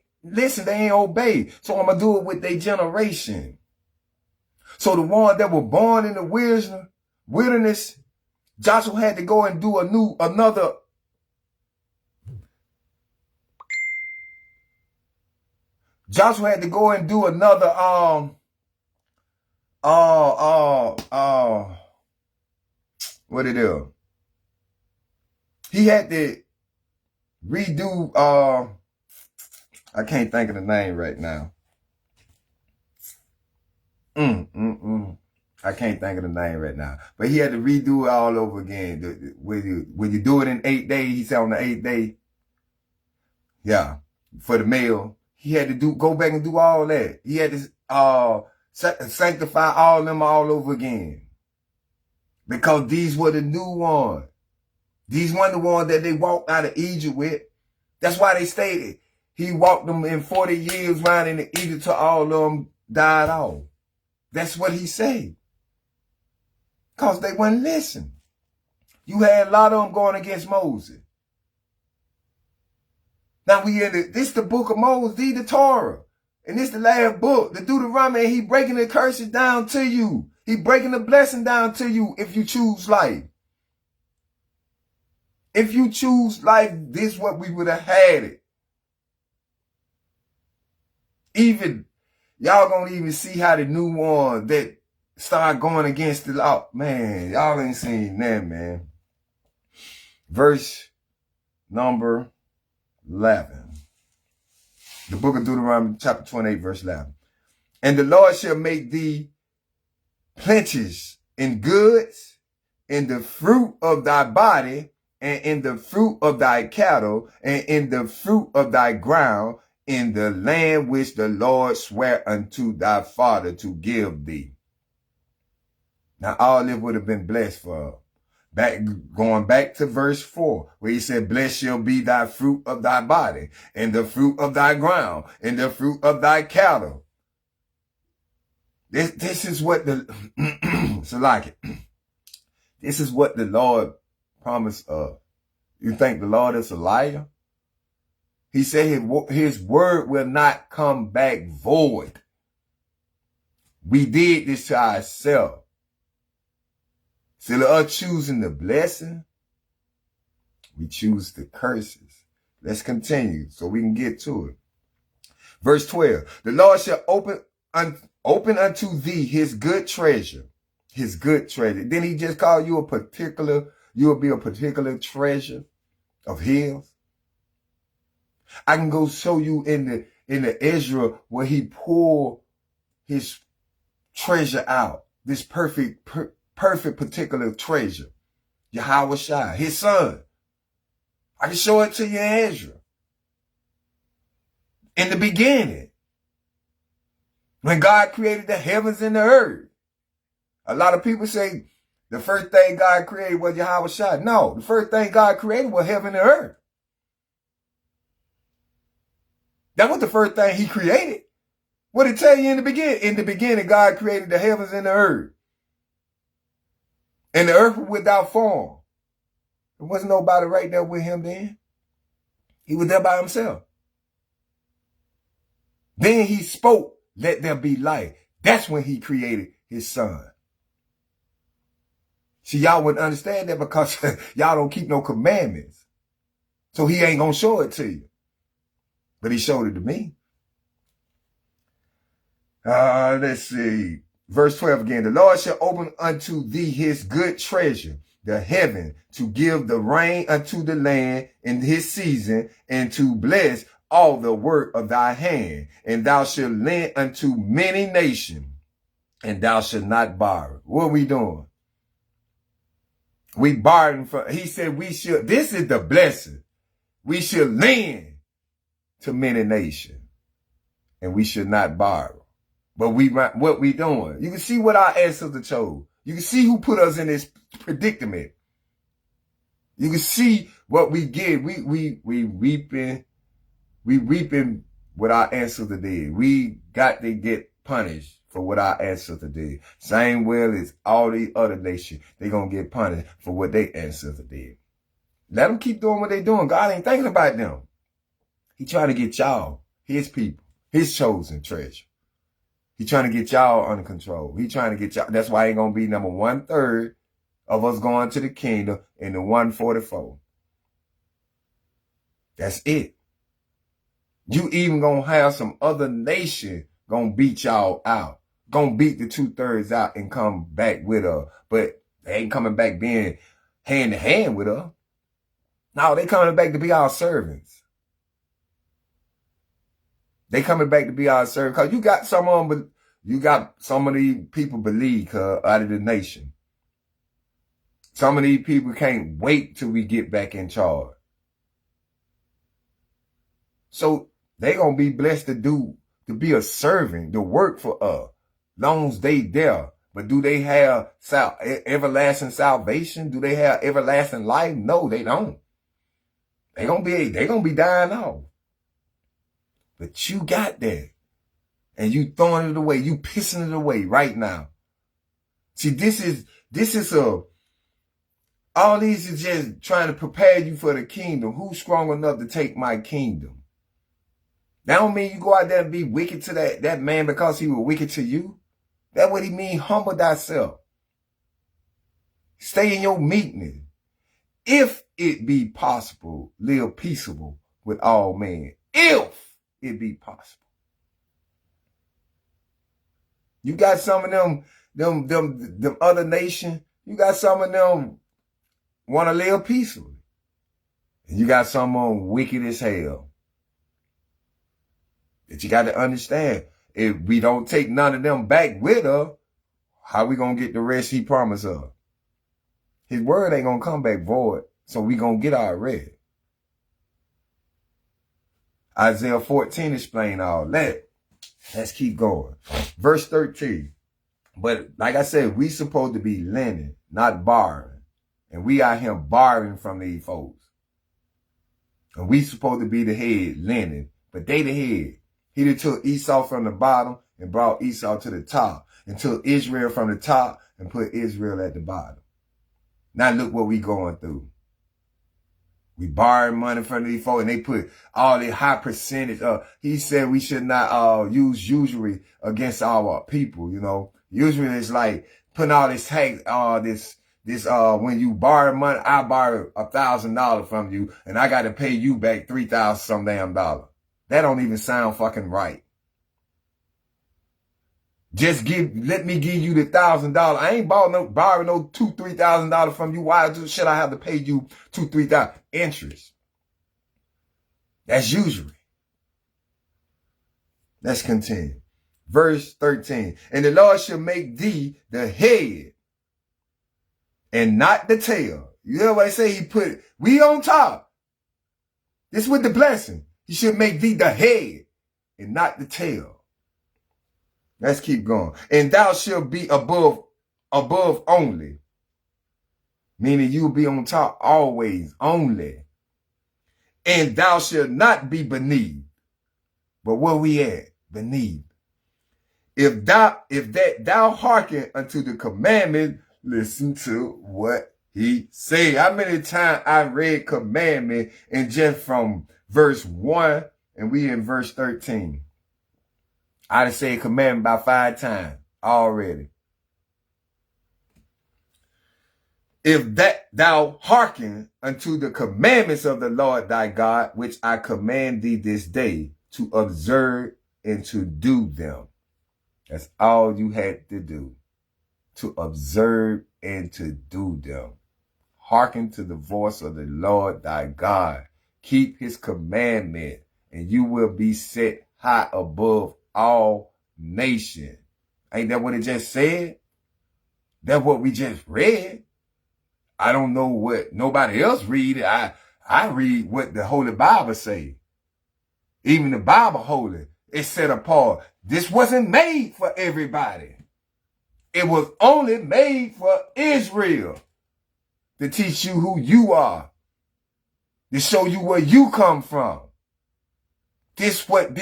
obey. So I'm going to do it with their generation. So the ones that were born in the wilderness, Joshua had to go and do another. Joshua had to go and do another, what it is? He had to redo, I can't think of the name right now. I can't think of the name right now. But he had to redo it all over again. When you do it in 8 days, he said on the 8th day, yeah, for the male, he had to go back and do all that. He had to sanctify all them all over again. Because these were the new ones. These weren't the ones that they walked out of Egypt with. That's why they stayed. He walked them in 40 years around in Egypt till all of them died off. That's what he said. Because they wouldn't listen. You had a lot of them going against Moses. Now this the book of Moses, the Torah. And this the last book, the Deuteronomy. He breaking the curses down to you. He breaking the blessing down to you if you choose life. If you choose life, this is what we would have had it. Even, y'all gonna even see how the new one that start going against the law. Man, y'all ain't seen that, man. Verse number 11. The book of Deuteronomy, chapter 28, verse 11. And the Lord shall make thee plenteous in goods, in the fruit of thy body, and in the fruit of thy cattle, and in the fruit of thy ground, in the land which the Lord sware unto thy father to give thee. Now all this would have been blessed for going back to verse 4, where he said, blessed shall be thy fruit of thy body, and the fruit of thy ground, and the fruit of thy cattle. This is what this is what the Lord promised us. You think the Lord is a liar? He said his word will not come back void. We did this to ourselves. Instead of us choosing the blessing, we choose the curses. Let's continue so we can get to it. Verse 12, the Lord shall open unto thee his good treasure. His good treasure. Then he just call you you'll be a particular treasure of his. I can go show you in the Ezra where he pulled his treasure out. This perfect particular treasure. Yahweh Shai, his son. I can show it to you in Ezra. In the beginning, when God created the heavens and the earth. A lot of people say the first thing God created was Yahweh Shai. No, the first thing God created was heaven and earth. That was the first thing he created. What did it tell you in the beginning? In the beginning, God created the heavens and the earth. And the earth was without form. There wasn't nobody right there with him then. He was there by himself. Then he spoke, let there be light. That's when he created his son. See, y'all wouldn't understand that because y'all don't keep no commandments. So he ain't going to show it to you. But he showed it to me. Let's see. Verse 12 again. The Lord shall open unto thee his good treasure, the heaven, to give the rain unto the land in his season, and to bless all the work of thy hand. And thou shalt lend unto many nations, and thou shalt not borrow. What are we doing? We borrowing from, he said we should, this is the blessing. We should lend to many nations. and we should not borrow. But what we doing? You can see what our ancestors chose. You can see who put us in this predicament. You can see what we get. We reaping what our ancestors did. We got to get punished for what our ancestors did. Same way as all these other nations, they gonna get punished for what their ancestors did. Let them keep doing what they doing. God ain't thinking about them. He trying to get y'all, his people, his chosen treasure. He trying to get y'all under control. He trying to get y'all. That's why ain't gonna be number 1/3 of us going to the kingdom in the 144. That's it. You even gonna have some other nation gonna beat y'all out. Gonna beat the 2/3 out and come back with her. But they ain't coming back being hand to hand with her. No, they coming back to be our servants. They coming back to be our servants. Cause you got some of these people believe out of the nation. Some of these people can't wait till we get back in charge. So they gonna be blessed to be a servant, to work for us, long as they there. But do they have everlasting salvation? Do they have everlasting life? No, they don't. They gonna be dying off. But you got that. And you throwing it away. You pissing it away right now. See, all these is just trying to prepare you for the kingdom. Who's strong enough to take my kingdom? That don't mean you go out there and be wicked to that man because he was wicked to you. That's what he mean, humble thyself. Stay in your meekness. If it be possible, live peaceable with all men. If it be possible. You got some of them other nation, you got some of them want to live peacefully. And you got some of them wicked as hell. That you got to understand. If we don't take none of them back with us, how we going to get the rest he promised us? His word ain't going to come back void. So we going to get our rest. Isaiah 14 explain all that. Let's keep going. Verse 13. But like I said, we supposed to be lending, not borrowing. And we out here borrowing from these folks. And we supposed to be the head, lending. But they the head. He done took Esau from the bottom and brought Esau to the top. And took Israel from the top and put Israel at the bottom. Now look what we going through. We borrowed money from these folks and they put all the high percentage. He said we should not use usury against our people, you know. Usury is like putting all this tax, when you borrow money, I borrow $1,000 from you and I got to pay you back 3,000 some damn dollars. That don't even sound fucking right. Let me give you the $1,000. I ain't borrowing no $2,000, $3,000 from you. Why should I have to pay you $2,000, $3,000 interest? That's usury. Let's continue. Verse 13. And the Lord shall make thee the head and not the tail. You know what I say? He put we on top. This with the blessing. He should make thee the head and not the tail. Let's keep going. And thou shalt be above only. Meaning you'll be on top always, only. And thou shalt not be beneath. But where we at? Beneath. If thou hearken unto the commandment, listen to what he said. How many times I read commandment and just from verse 1 and we in verse 13. I done said commandment about 5 times already. If that thou hearken unto the commandments of the Lord thy God, which I command thee this day, to observe and to do them. That's all you had to do. To observe and to do them. Hearken to the voice of the Lord thy God. Keep his commandment, and you will be set high above all nations. Ain't that what it just said? That's what we just read. I don't know what nobody else read. I read what the Holy Bible say. Even the Bible holy. is set apart. This wasn't made for everybody. It was only made for Israel to teach you who you are, to show you where you come from. This would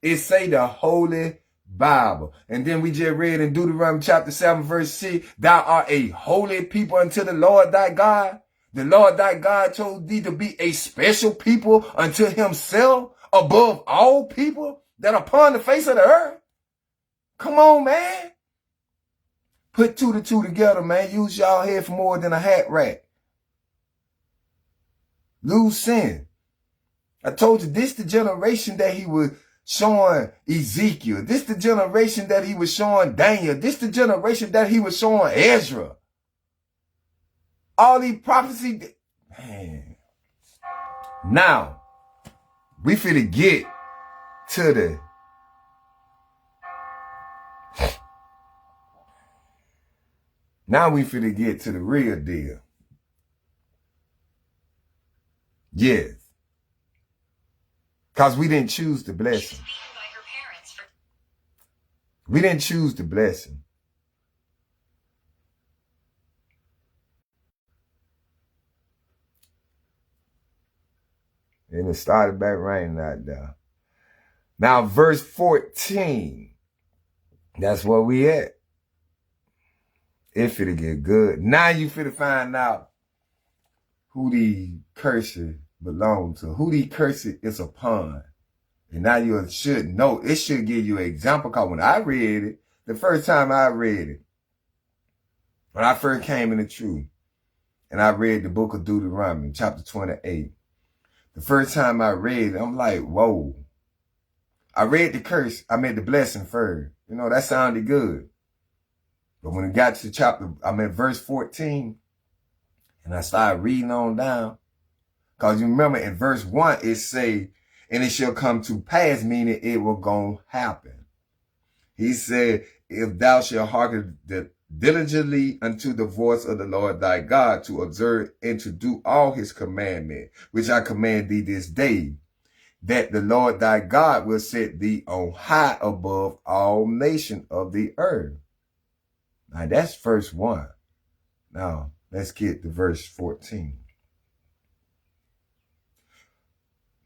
it say, the Holy Bible. And then we just read in Deuteronomy chapter 7 verse 6, thou art a holy people unto the Lord thy God. The Lord thy God told thee to be a special people unto himself above all people that are upon the face of the earth. Come on, man. Put 2 to 2 together, man. Use y'all head for more than a hat rack. Lose sin. I told you, this the generation that he was showing Ezekiel. This the generation that he was showing Daniel. This the generation that he was showing Ezra. All these prophecies. Man. Now, we finna get to the real deal. Yes. Because we didn't choose the blessing. We didn't choose the blessing. And it started back raining out there. Now, verse 14. That's where we at. It finna get good. Now you finna find out who the curses belong to, who the curse is upon. And now you should know. It should give you an example. Because when I read it, the first time I read it, when I first came in the truth, and I read the book of Deuteronomy, chapter 28, the first time I read it, I'm like, whoa. I read the curse, I meant the blessing first. You know, that sounded good. But when it got to verse 14, and I started reading on down, because you remember in verse 1, it say, and it shall come to pass, meaning it will going to happen. He said, if thou shalt hearken diligently unto the voice of the Lord thy God, to observe and to do all his commandments, which I command thee this day, that the Lord thy God will set thee on high above all nations of the earth. Now that's verse 1. Now let's get to verse 14.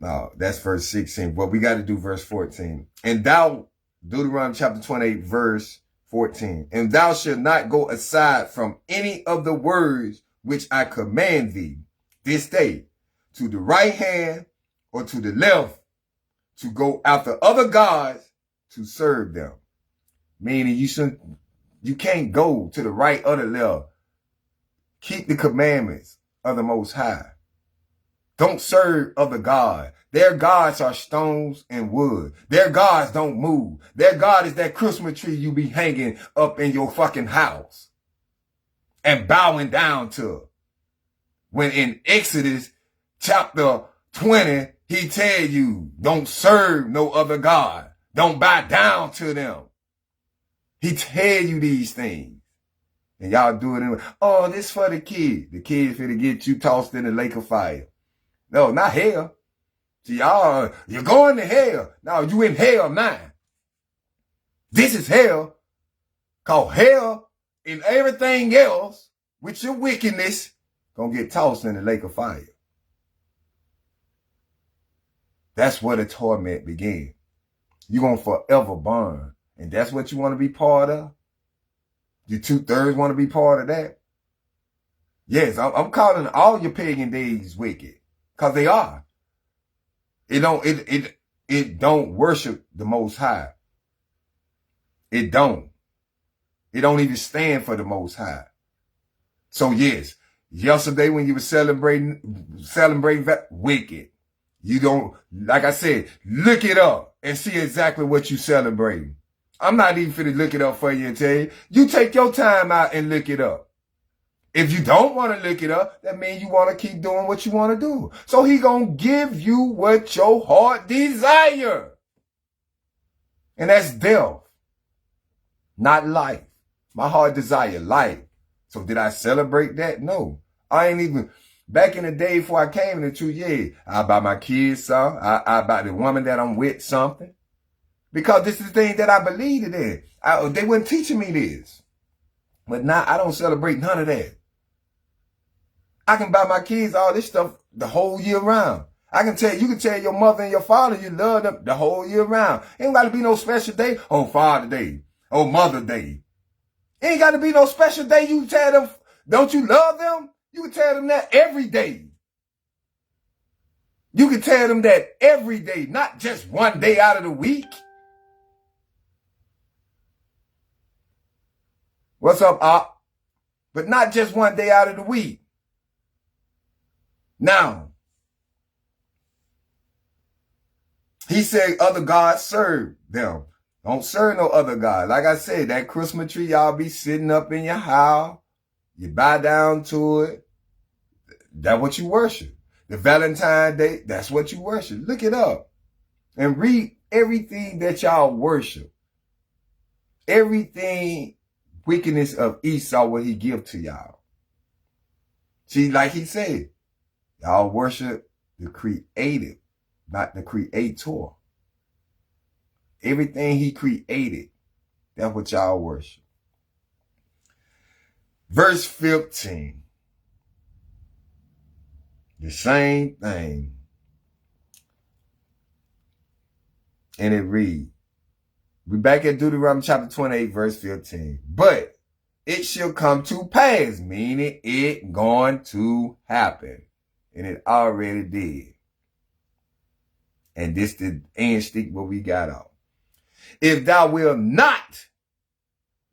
Now that's verse 16. But we got to do verse 14. And thou, Deuteronomy chapter 28, verse 14. And thou shalt not go aside from any of the words which I command thee this day, to the right hand or to the left, to go after other gods to serve them. Meaning you can't go to the right or the left. Keep the commandments of the Most High. Don't serve other gods. Their gods are stones and wood. Their gods don't move. Their God is that Christmas tree you be hanging up in your fucking house and bowing down to. When in Exodus chapter 20, he tell you, don't serve no other God. Don't bow down to them. He tell you these things. And y'all do it anyway. Oh, this for the kid. The kid's finna get you tossed in the lake of fire. No, not hell. See, y'all, you're going to hell. No, you in hell now. This is hell. Cause hell and everything else with your wickedness gonna get tossed in the lake of fire. That's where the torment began. You're gonna forever burn. And that's what you want to be part of? You 2/3 want to be part of that? Yes, I'm calling all your pagan days wicked. Cause they are. It don't worship the Most High. It don't. It don't even stand for the Most High. So yes, yesterday when you were celebrating that, wicked. You don't, like I said, look it up and see exactly what you celebrating. I'm not even finna look it up for you and tell you. You take your time out and look it up. If you don't want to look it up, that means you want to keep doing what you want to do. So he gonna give you what your heart desire. And that's death, not life. My heart desire life. So did I celebrate that? No. I ain't even, back in the day before I came into, yeah, I buy my kids something. I buy the woman that I'm with something. Because this is the thing that I believed in. They weren't teaching me this. But now I don't celebrate none of that. I can buy my kids all this stuff the whole year round. You can tell your mother and your father you love them the whole year round. Ain't got to be no special day. Oh, Father Day. Oh, Mother Day. Ain't got to be no special day. You tell them, don't you love them? You can tell them that every day. You can tell them that every day, not just one day out of the week. What's up, Op? But not just one day out of the week. Now, he said other gods serve them. Don't serve no other God. Like I said, that Christmas tree y'all be sitting up in your house. You bow down to it. That's what you worship. The Valentine's Day, that's what you worship. Look it up and read everything that y'all worship. Everything wickedness of Esau what he give to y'all. See, like he said, y'all worship the creative, not the creator. Everything he created, that's what y'all worship. Verse 15. The same thing. And it reads, we back at Deuteronomy chapter 28, verse 15. But it shall come to pass, meaning it going to happen. And it already did. And this the end stick what we got out. If thou will not,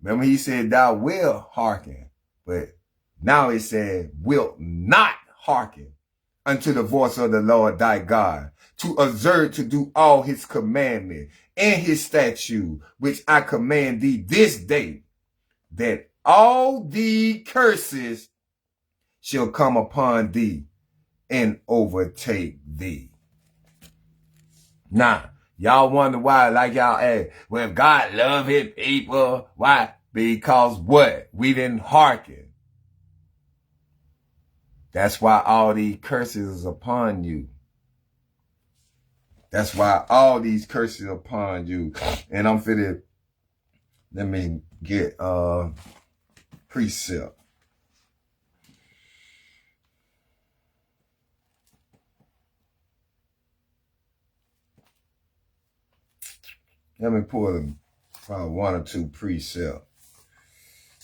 remember he said thou will hearken, but now it said will not hearken unto the voice of the Lord thy God, to observe to do all his commandments and his statute, which I command thee this day, that all the curses shall come upon thee and overtake thee. Now, y'all wonder why, like y'all ask, well, if God love his people, why? Because what? We didn't hearken. That's why all these curses is upon you. That's why all these curses upon you. And I'm finna, let me get precept. Let me pull them probably one or two precept.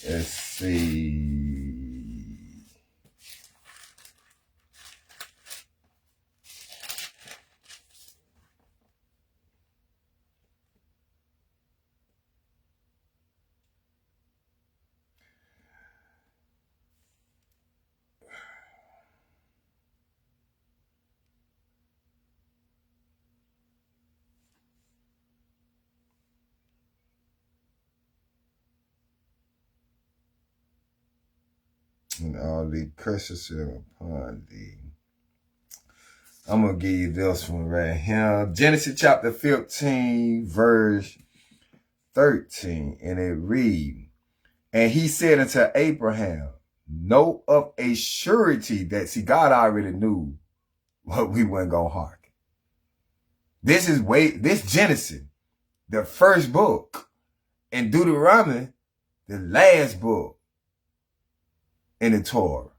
Let's see. And all the curses are upon thee. I'm going to give you this one right here. Genesis chapter 15, verse 13. And it reads, and he said unto Abraham, know of a surety that, see, God already knew what we weren't going to hearken. This Genesis, the first book, and Deuteronomy, the last book in the Torah.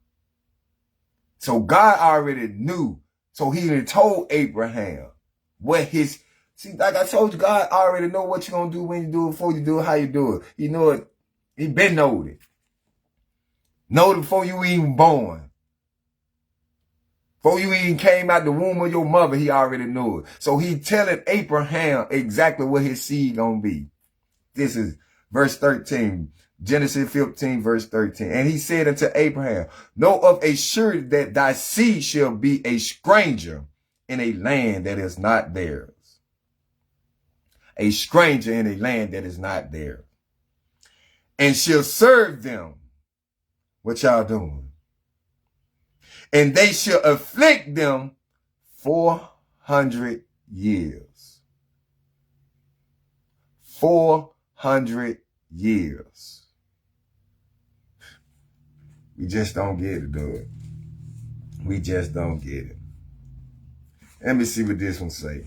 So God already knew. So he had told Abraham what his, see, like I told you, God already know what you're going to do, when you do it, before you do it, how you do it. He know it. He been knowed it. Know it before you even born. Before you even came out the womb of your mother, he already knew it. So he telling Abraham exactly what his seed going to be. This is verse 13. Genesis 15, verse 13. And he said unto Abraham, know of a surety that thy seed shall be a stranger in a land that is not theirs. A stranger in a land that is not theirs. And shall serve them. What y'all doing? And they shall afflict them 400 years. 400 years. We just don't get it, dude. We just don't get it. Let me see what this one say.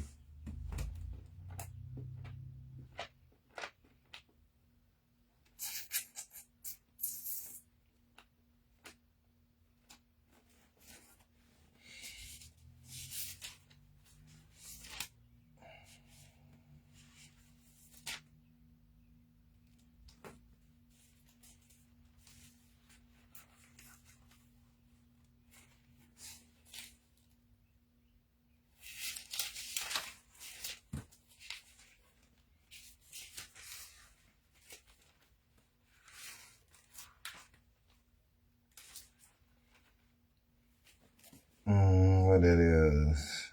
what it is.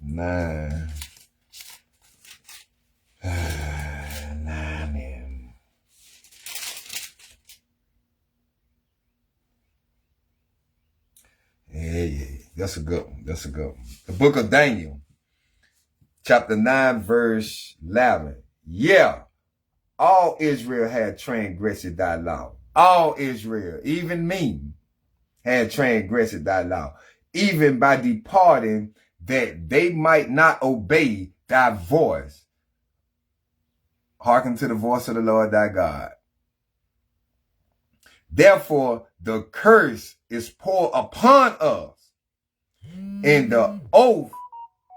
9. 9 and yeah. That's a good one. That's a good one. The book of Daniel, chapter 9, verse 11. Yeah, all Israel had transgressed thy law. All Israel, even me, had transgressed thy law, even by departing, that they might not obey thy voice. Hearken to the voice of the Lord thy God. Therefore, the curse is poured upon us, and the oath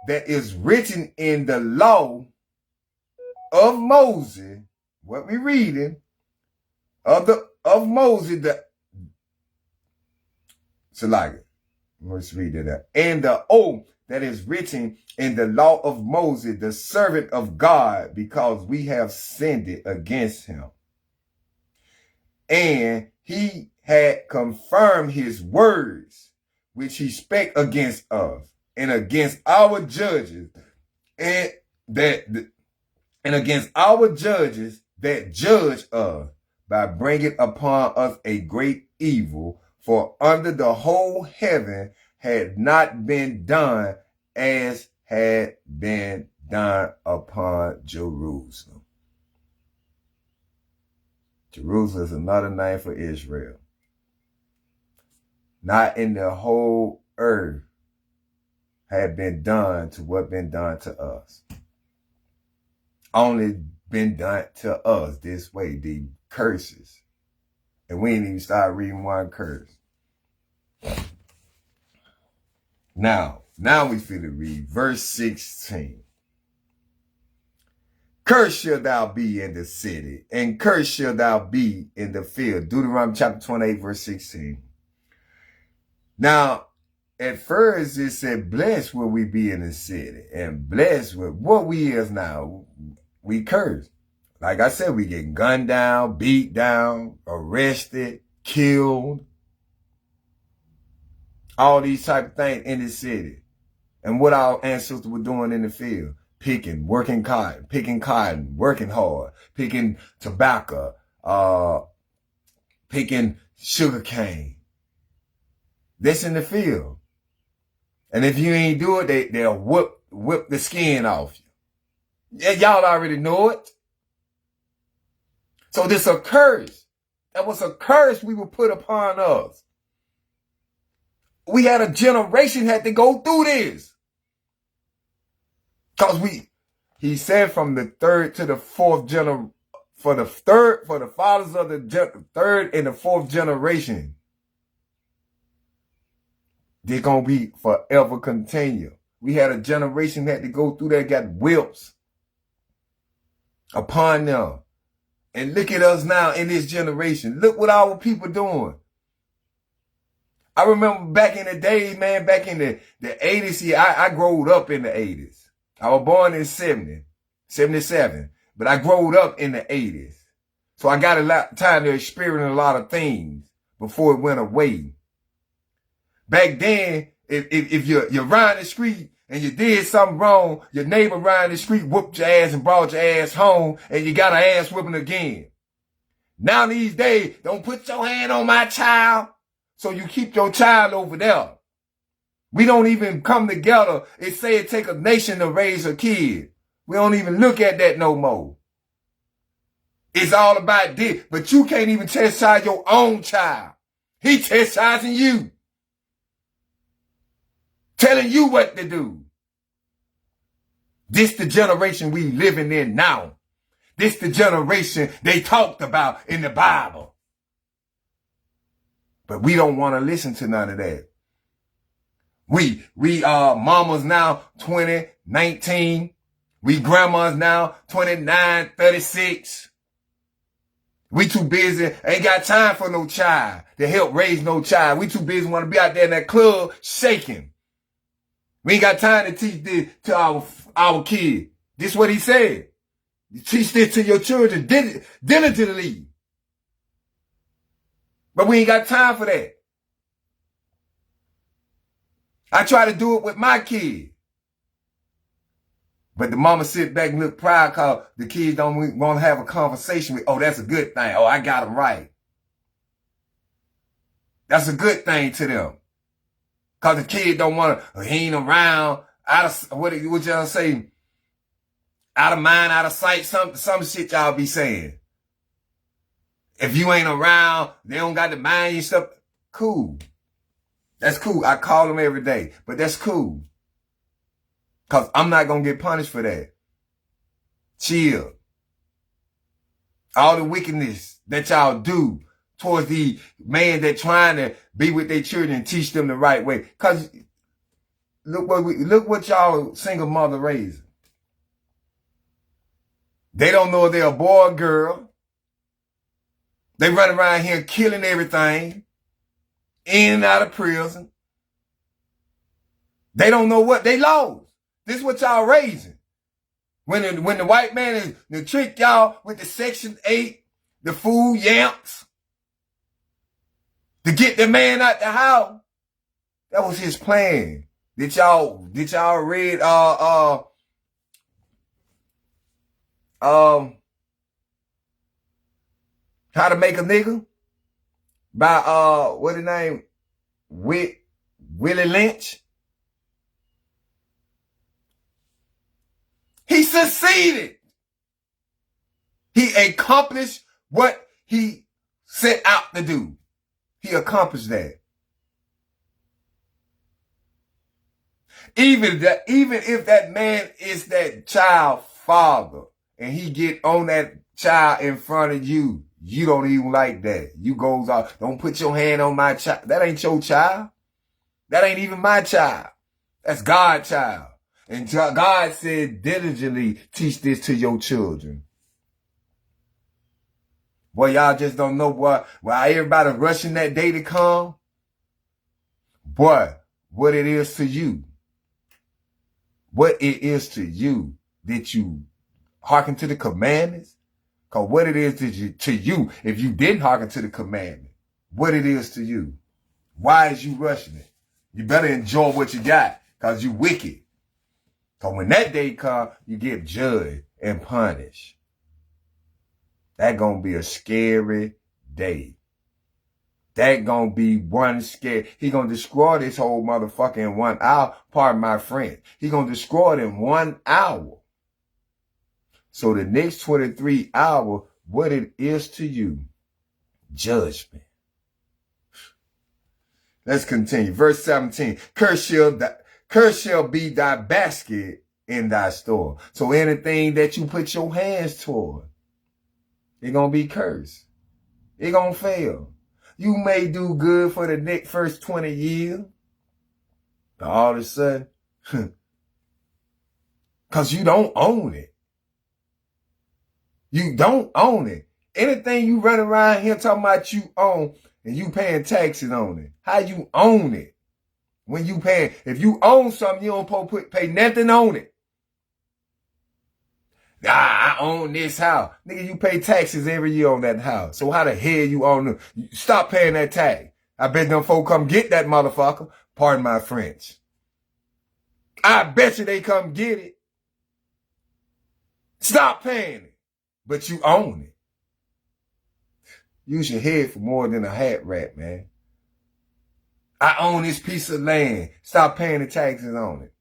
that is written in the law of Moses, what we reading, of Moses, let's read it out. And the oath that is written in the law of Moses, the servant of God, because we have sinned against him. And he had confirmed his words, which he spake against us, and against our judges, and against our judges that judge us, by bringing upon us a great evil. For under the whole heaven had not been done as had been done upon Jerusalem. Jerusalem is another name for Israel. Not in the whole earth had been done to what been done to us. Only been done to us this way, the curses. And we ain't even start reading one curse. Now we finna read verse 16. Cursed shalt thou be in the city, and cursed shalt thou be in the field. Deuteronomy chapter 28, verse 16. Now, at first it said, blessed will we be in the city, and blessed with what we is now. We curse. Like I said, we get gunned down, beat down, arrested, killed. All these type of things in the city. And what our ancestors were doing in the field. Picking cotton, working hard, picking tobacco, picking sugar cane. That's in the field. And if you ain't do it, they'll whip the skin off you. Yeah, y'all already know it. So this a curse. That was a curse we were put upon us. We had a generation had to go through this. Because he said from the third to the fourth generation, for the fathers of the third and the fourth generation, they're going to be forever continue. We had a generation that had to go through that, got whips upon them. And look at us now in this generation. Look what our people doing. I remember back in the day, man, back in the 80s, see, I growed up in the 80s. I was born in 77, but I growed up in the 80s. So I got a lot of time to experience a lot of things before it went away. Back then, if you're riding the street and you did something wrong, your neighbor riding the street whooped your ass and brought your ass home, and you got an ass whooping again. Now these days, don't put your hand on my child, so you keep your child over there. We don't even come together and say it take a nation to raise a kid. We don't even look at that no more. It's all about this, but you can't even chastise your own child. He chastising you. Telling you what to do. This the generation we living in now. This the generation they talked about in the Bible. But we don't want to listen to none of that. We mamas now 20, 19. We grandmas now 29, 36. We too busy, ain't got time for no child to help raise no child. We too busy want to be out there in that club shaking. We ain't got time to teach this to our kids. This is what he said. You teach this to your children diligently. But we ain't got time for that. I try to do it with my kid. But the mama sit back and look proud because the kids don't want to have a conversation with, oh, that's a good thing. Oh, I got them right. That's a good thing to them. Because the kid don't want to, he ain't around, out of, what y'all say, out of mind, out of sight, some shit y'all be saying. If you ain't around, they don't got to mind you stuff. Cool. That's cool. I call them every day, but that's cool. Because I'm not going to get punished for that. Chill. All the wickedness that y'all do towards the man that trying to be with their children and teach them the right way. Because look what y'all single mother raising. They don't know if they're a boy or girl. They run around here killing everything. In and out of prison. They don't know what they lost. This is what y'all raising. When the white man is to trick y'all with the Section 8, the food yamps, to get the man out the house, that was his plan. Did y'all read How to Make a Nigga by what his name? Willie Lynch? He succeeded. He accomplished what he set out to do. He accomplished that. Even if that man is that child father and he get on that child in front of you, you don't even like that. You goes off, don't put your hand on my child. That ain't your child. That ain't even my child. That's God's child. And God said, diligently teach this to your children. Boy, y'all just don't know why everybody rushing that day to come. Boy, what it is to you. What it is to you that you hearken to the commandments. Because what it is to you, if you didn't hearken to the commandment, what it is to you. Why is you rushing it? You better enjoy what you got because you wicked. So when that day comes, you get judged and punished. That gonna be a scary day. That gonna be one scary. He gonna destroy this whole motherfucker in 1 hour. Pardon my friend. He gonna destroy it in 1 hour. So the next 23 hours, what it is to you, judgment. Let's continue. Verse 17. Cursed shall be thy basket in thy store. So anything that you put your hands toward, it's going to be cursed. It's going to fail. You may do good for the next first 20 years. But all of a sudden, because you don't own it. You don't own it. Anything you run around here talking about you own and you paying taxes on it. How you own it? When you pay, if you own something, you don't pay nothing on it. I own this house. Nigga, you pay taxes every year on that house. So how the hell you own it? Stop paying that tax. I bet them folk come get that motherfucker. Pardon my French. I bet you they come get it. Stop paying it. But you own it. Use your head for more than a hat rack, man. I own this piece of land. Stop paying the taxes on it.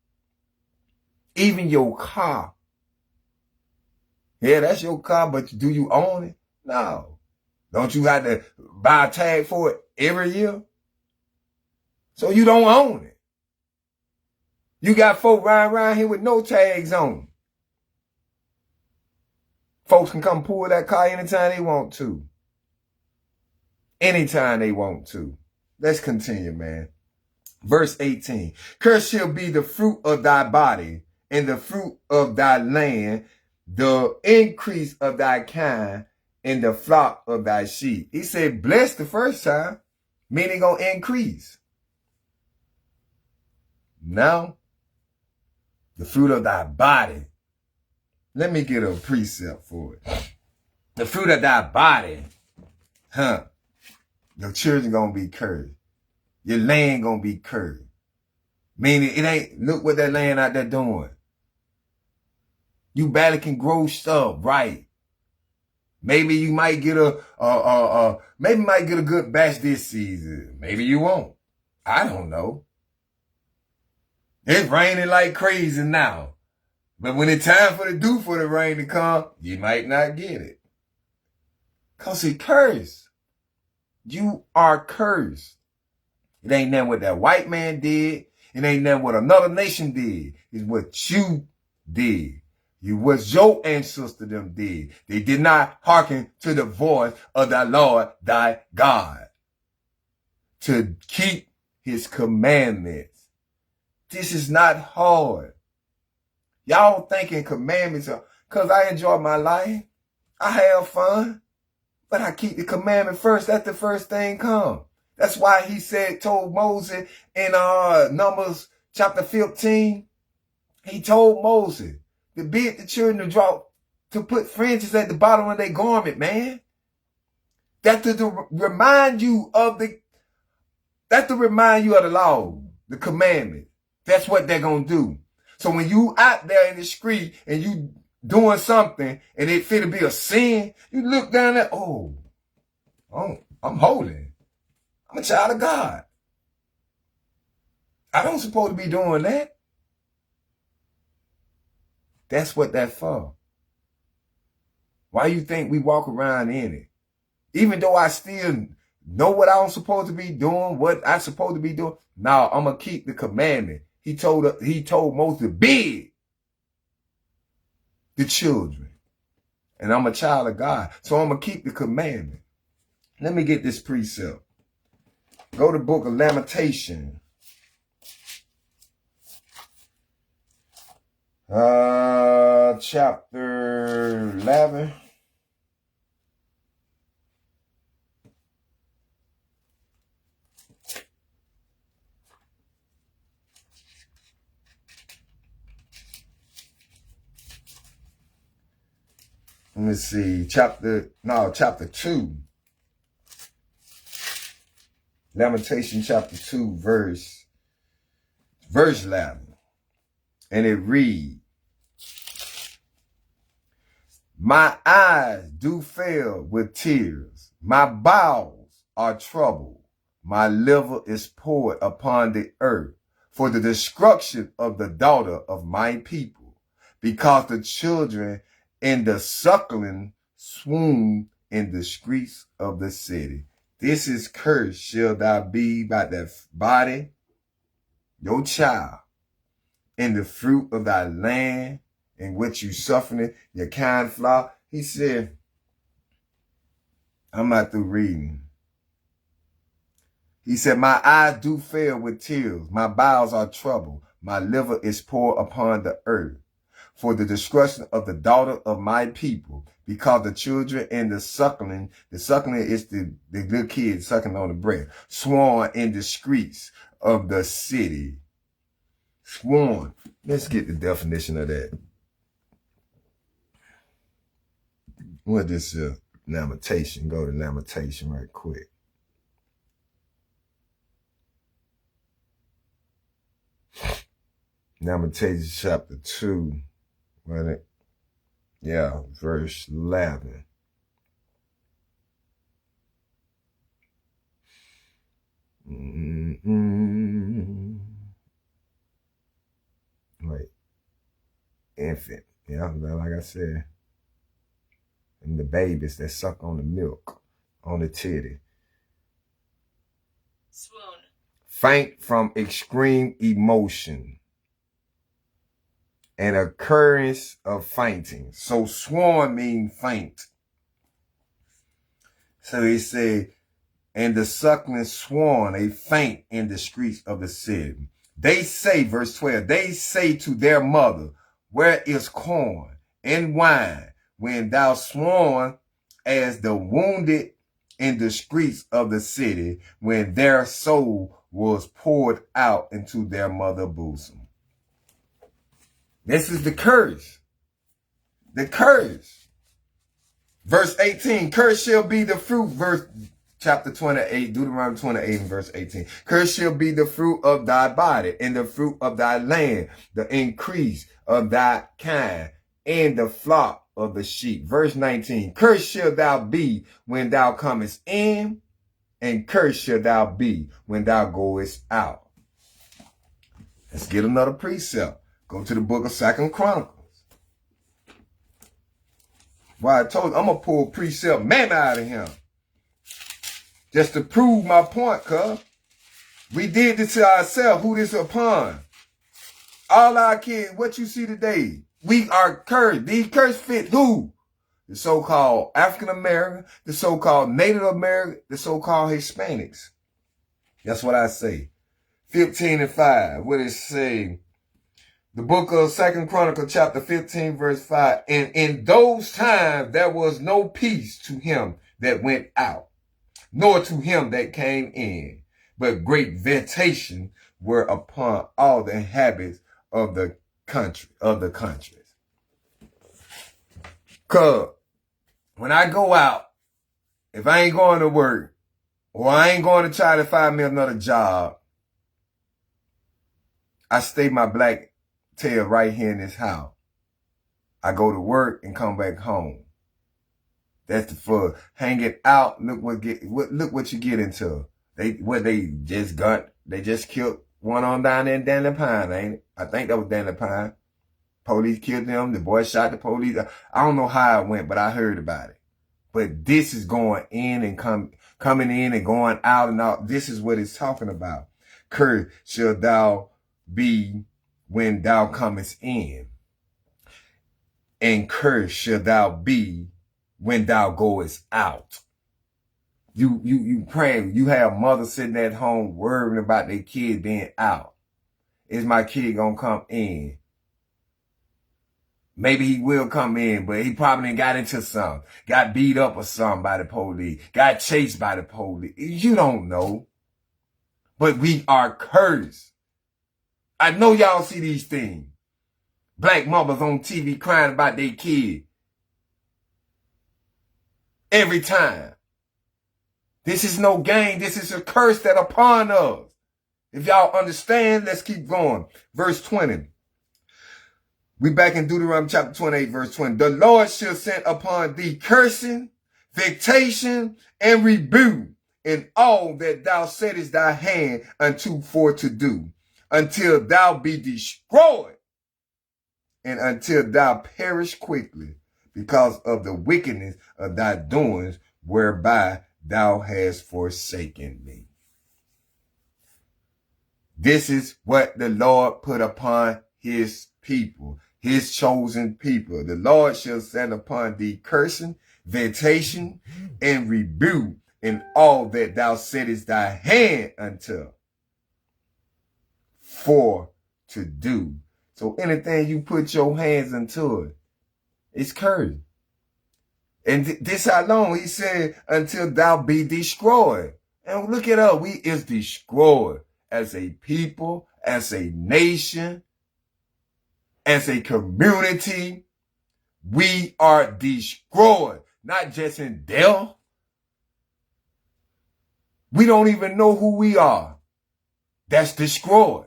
Even your car. Yeah, that's your car, but do you own it? No. Don't you have to buy a tag for it every year? So you don't own it. You got folk riding around here with no tags on. Folks can come pull that car anytime they want to. Anytime they want to. Let's continue, man. Verse 18. Cursed shall be the fruit of thy body, and the fruit of thy land, the increase of thy kind, and the flock of thy sheep. He said, bless the first time, meaning gonna increase. Now, the fruit of thy body. Let me get a precept for it. The fruit of thy body, your children gonna be cursed. Your land gonna be cursed. Meaning it ain't, look what that land out there doing. You barely can grow stuff, right? Maybe you might get maybe might get a good batch this season. Maybe you won't. I don't know. It's raining like crazy now. But when it's time for the rain to come, you might not get it. Cause it cursed. You are cursed. It ain't nothing what that white man did. It ain't nothing what another nation did. It's what you did. What your ancestor them did. They did not hearken to the voice of thy Lord, thy God, to keep his commandments. This is not hard. Y'all thinking commandments are, cause I enjoy my life. I have fun, but I keep the commandment first. That's the first thing come. That's why he told Moses in Numbers chapter 15, he told Moses to bid the children to put fringes at the bottom of their garment, man. That's to remind you of the law, the commandment. That's what they're going to do. So when you out there in the street and you doing something and it fit to be a sin, you look down there, oh, I'm holy. I'm a child of God. I don't supposed to be doing that. That's what that's for. Why you think we walk around in it? Even though I still know what I'm supposed to be doing, what I supposed to be doing, now I'm going to keep the commandment. He told Moses to bid the children. And I'm a child of God. So I'm going to keep the commandment. Let me get this precept. Go to the book of Lamentation. Chapter 11. Let me see. Chapter 2. Lamentation chapter 2, verse 11. And it reads, my eyes do fail with tears. My bowels are troubled. My liver is poured upon the earth for the destruction of the daughter of my people, because the children in the suckling swoon in the streets of the city. This is cursed shall thou be by that body, your child, in the fruit of thy land, in which you suffering your kind flock. He said, I'm not through reading. He said, my eyes do fail with tears. My bowels are troubled. My liver is poured upon the earth for the destruction of the daughter of my people, because the children and the suckling is the little kids sucking on the breast, sworn in the streets of the city. Sworn. Let's get the definition of that. What this Lamentation? Go to Lamentation right quick. Lamentation chapter 2. Verse 11. Wait. Infant. Yeah, like I said. And the babies that suck on the milk, on the titty. Swoon. Faint from extreme emotion. An occurrence of fainting. So swoon mean faint. So he said, and the suckling sworn, they faint in the streets of the city. They say, verse 12, they say to their mother, where is corn and wine, when thou sworn as the wounded in the streets of the city, when their soul was poured out into their mother bosom. This is the curse. The curse. Verse 18, curse shall be the fruit. Verse chapter 28, Deuteronomy 28 and verse 18. Cursed shall be the fruit of thy body, and the fruit of thy land, the increase of thy kind, and the flock of the sheep. Verse 19. Cursed shall thou be when thou comest in, and cursed shall thou be when thou goest out. Let's get another precept. Go to the book of 2 Chronicles. Why I told you, I'm going to pull precept man out of him. Just to prove my point, cuz. We did this to ourselves. Who this upon? All our kids, what you see today, we are cursed. These cursed fit who? The so-called African American, the so-called Native American, the so-called Hispanics. That's what I say. 15 and 5. What it say? The book of 2 Chronicles chapter 15 verse 5. And in those times there was no peace to him that went out, nor to him that came in, but great vexation were upon all the inhabitants of the countries. Cause when I go out, if I ain't going to work, or I ain't going to try to find me another job, I stay my black tail right here in this house. I go to work and come back home. That's the fun. Hang it out. Look what you get into. They just killed one on down there in Danley Pine, ain't it? I think that was Danley Pine. Police killed them. The boy shot the police. I don't know how it went, but I heard about it. But this is going in and coming in and going out and out. This is what it's talking about. Cursed shall thou be when thou comest in, and cursed shall thou be when thou goest out. You praying, you have mothers sitting at home worrying about their kid being out. Is my kid gonna come in? Maybe he will come in, but he probably got into something, got beat up or something by the police, got chased by the police. You don't know. But we are cursed. I know y'all see these things. Black mothers on TV crying about their kid. Every time. This is no game. This is a curse that upon us. If y'all understand, let's keep going. Verse 20. We back in Deuteronomy chapter 28, verse 20. The Lord shall send upon thee cursing, vexation, and rebuke in all that thou settest thy hand unto for to do, until thou be destroyed, and until thou perish quickly, because of the wickedness of thy doings, whereby thou hast forsaken me. This is what the Lord put upon his people, his chosen people. The Lord shall send upon thee cursing, vexation, and rebuke in all that thou settest thy hand unto for to do. So anything you put your hands into it, it's cursed. And this how long? He said, until thou be destroyed. And look it up. We is destroyed as a people, as a nation, as a community. We are destroyed. Not just in death. We don't even know who we are. That's destroyed.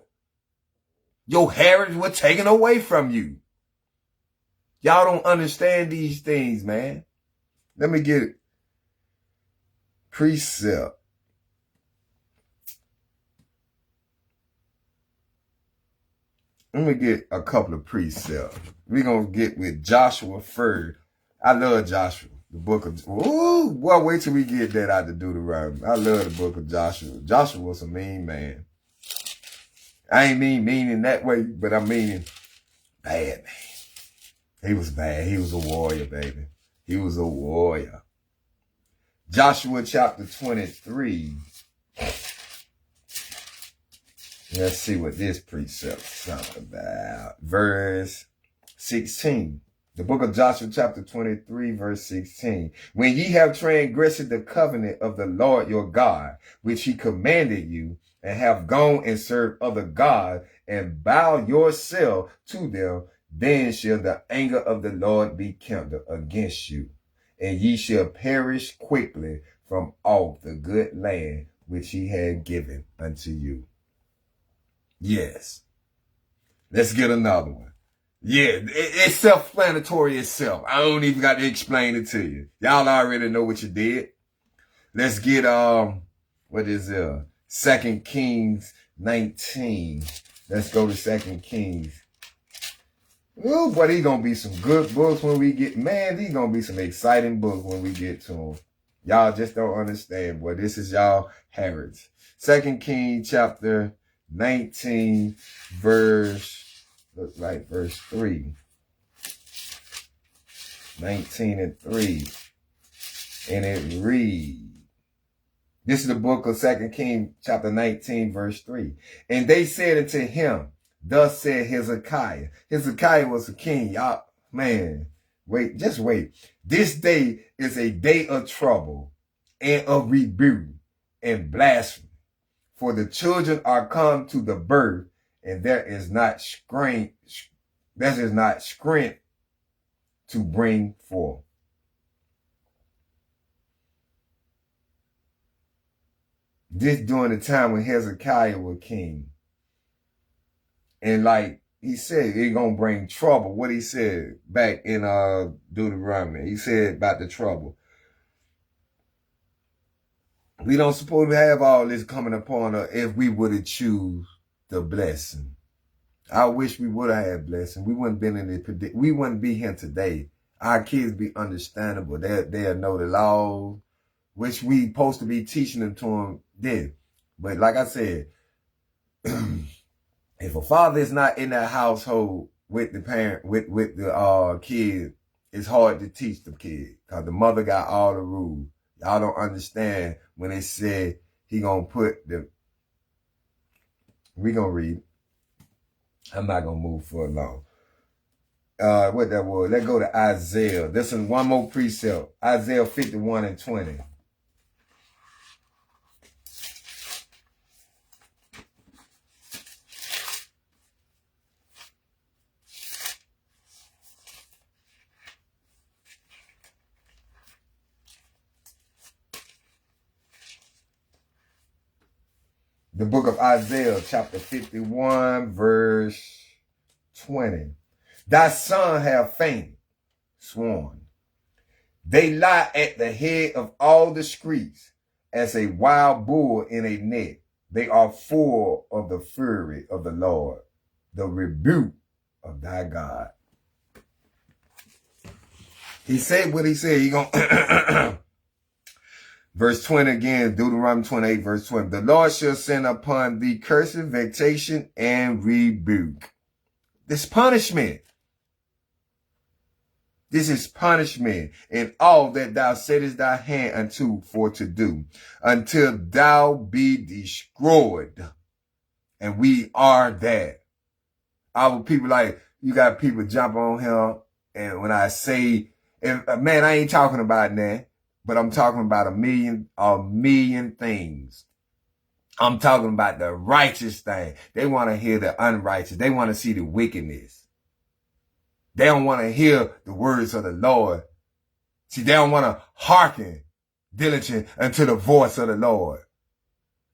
Your heritage was taken away from you. Y'all don't understand these things, man. Let me get it. Precept. Let me get a couple of precepts. We're going to get with Joshua first. I love Joshua. The book of... Ooh, well, wait till we get that out to Deuteronomy. I love the book of Joshua. Joshua was a mean man. I ain't mean in that way, but I'm meaning bad man. He was bad. He was a warrior, baby. He was a warrior. Joshua chapter 23. Let's see what this precept's talking about. Verse 16. The book of Joshua chapter 23, verse 16. When ye have transgressed the covenant of the Lord your God, which he commanded you, and have gone and served other gods, and bow yourself to them, then shall the anger of the Lord be kindled against you, and ye shall perish quickly from off the good land which he had given unto you. Yes. Let's get another one. Yeah, it's self-explanatory itself. I don't even got to explain it to you. Y'all already know what you did. Let's get, what is it? 2 Kings 19. Let's go to 2 Kings. Ooh, boy, these gonna be some good books when we get, man, these gonna be some exciting books when we get to them. Y'all just don't understand, boy. This is y'all heritage. 2 Kings chapter 19, verse, looks like verse 3. 19 and 3. And it reads, this is the book of 2 Kings chapter 19, verse 3. And they said unto him, thus said Hezekiah. Hezekiah was a king. Y'all, man, wait, just wait. This day is a day of trouble and of rebuke and blasphemy. For the children are come to the birth, and there is not strength to bring forth. This during the time when Hezekiah was king. And like he said, it's going to bring trouble. What he said back in Deuteronomy. He said about the trouble. We don't supposed to have all this coming upon us if we would have choose the blessing. I wish we would have had blessing. We wouldn't been in this. We wouldn't be here today. Our kids be understandable. They'll know the laws, which we supposed to be teaching them to them then. But like I said, if a father is not in that household with the parent, with the kid, it's hard to teach the kid because the mother got all the rules. Y'all don't understand when they said he gonna put the. We gonna read. I'm not gonna move for long. What that was? Let's go to Isaiah. This is one more precept. Isaiah 51 and 20. The book of Isaiah, chapter 51, verse 20. Thy son have fainted, sworn. They lie at the head of all the streets as a wild bull in a net. They are full of the fury of the Lord, the rebuke of thy God. He said what he said. He gonna verse 20 again, Deuteronomy 28, verse 20. The Lord shall send upon thee curse, vexation, and rebuke. This punishment. This is punishment in all that thou settest thy hand unto for to do, until thou be destroyed. And we are that. Our people, like, you got people jump on him, and when I say, man, I ain't talking about that. But I'm talking about a million things. I'm talking about the righteous thing. They want to hear the unrighteous. They want to see the wickedness. They don't want to hear the words of the Lord. See, they don't want to hearken diligent unto the voice of the Lord.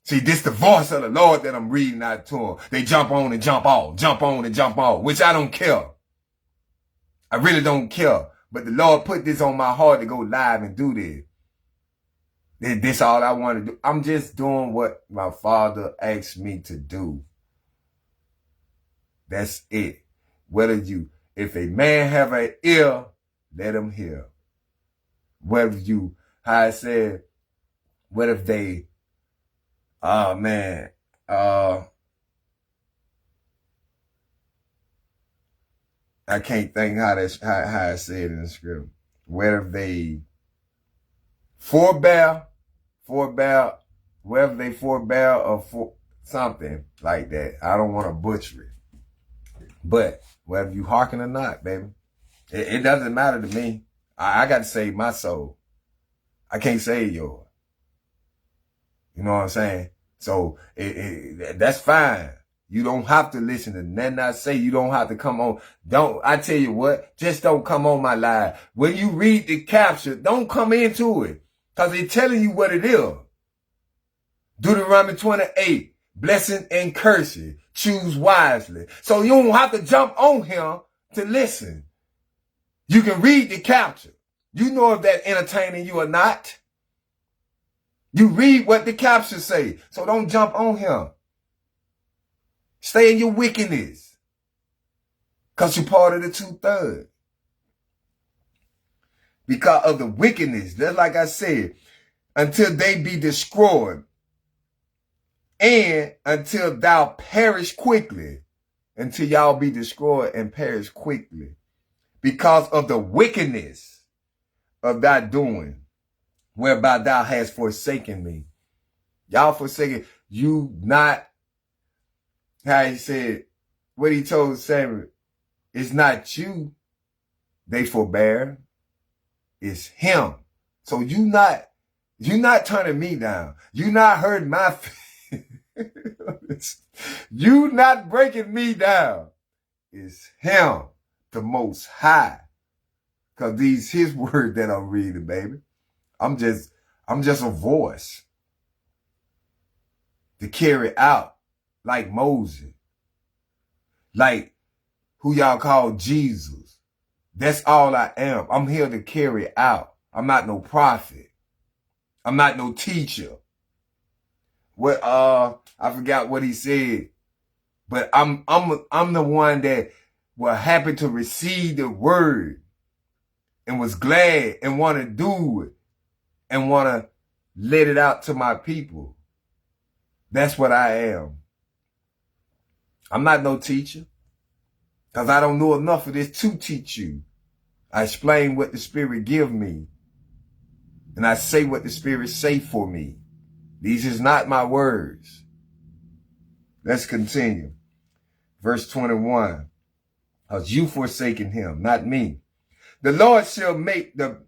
See, this the voice of the Lord that I'm reading out to them. They jump on and jump off, jump on and jump off, which I don't care. I really don't care. But the Lord put this on my heart to go live and do this. This all I want to do. I'm just doing what my Father asked me to do. That's it. If a man have an ear, let him hear. How I said, what if they, oh man, I can't think how I said it in the script. What if they forbear, whether they forbear or for something like that. I don't want to butcher it. But whether you hearken or not, baby, it doesn't matter to me. I got to save my soul. I can't save yours. You know what I'm saying? So that's fine. You don't have to listen to nothing I say. You don't have to come on. I tell you what, just don't come on my live. When you read the caption, don't come into it. Because they're telling you what it is. Deuteronomy 28, blessing and cursing, choose wisely. So you don't have to jump on him to listen. You can read the capture. You know if that's entertaining you or not. You read what the captions say. So don't jump on him. Stay in your wickedness. Because you're part of the 2/3. Because of the wickedness. Just like I said. Until they be destroyed. And until thou perish quickly. Until y'all be destroyed and perish quickly. Because of the wickedness of thy doing. Whereby thou hast forsaken me. Y'all forsaken. You not. How he said. What he told Samuel. It's not you they forbear. It's him. So you not turning me down. You not hurting my feelings. You not breaking me down. It's him, the Most High. Because these his word that I'm reading, baby. I'm just a voice to carry out like Moses. Like who y'all call Jesus. That's all I am. I'm here to carry out. I'm not no prophet. I'm not no teacher. What I forgot what he said. But I'm the one that was happy to receive the word and was glad and want to do it and want to let it out to my people. That's what I am. I'm not no teacher. Because I don't know enough of this to teach you. I explain what the Spirit give me. And I say what the Spirit say for me. These is not my words. Let's continue. Verse 21. Because you forsaken him, not me. The Lord shall make the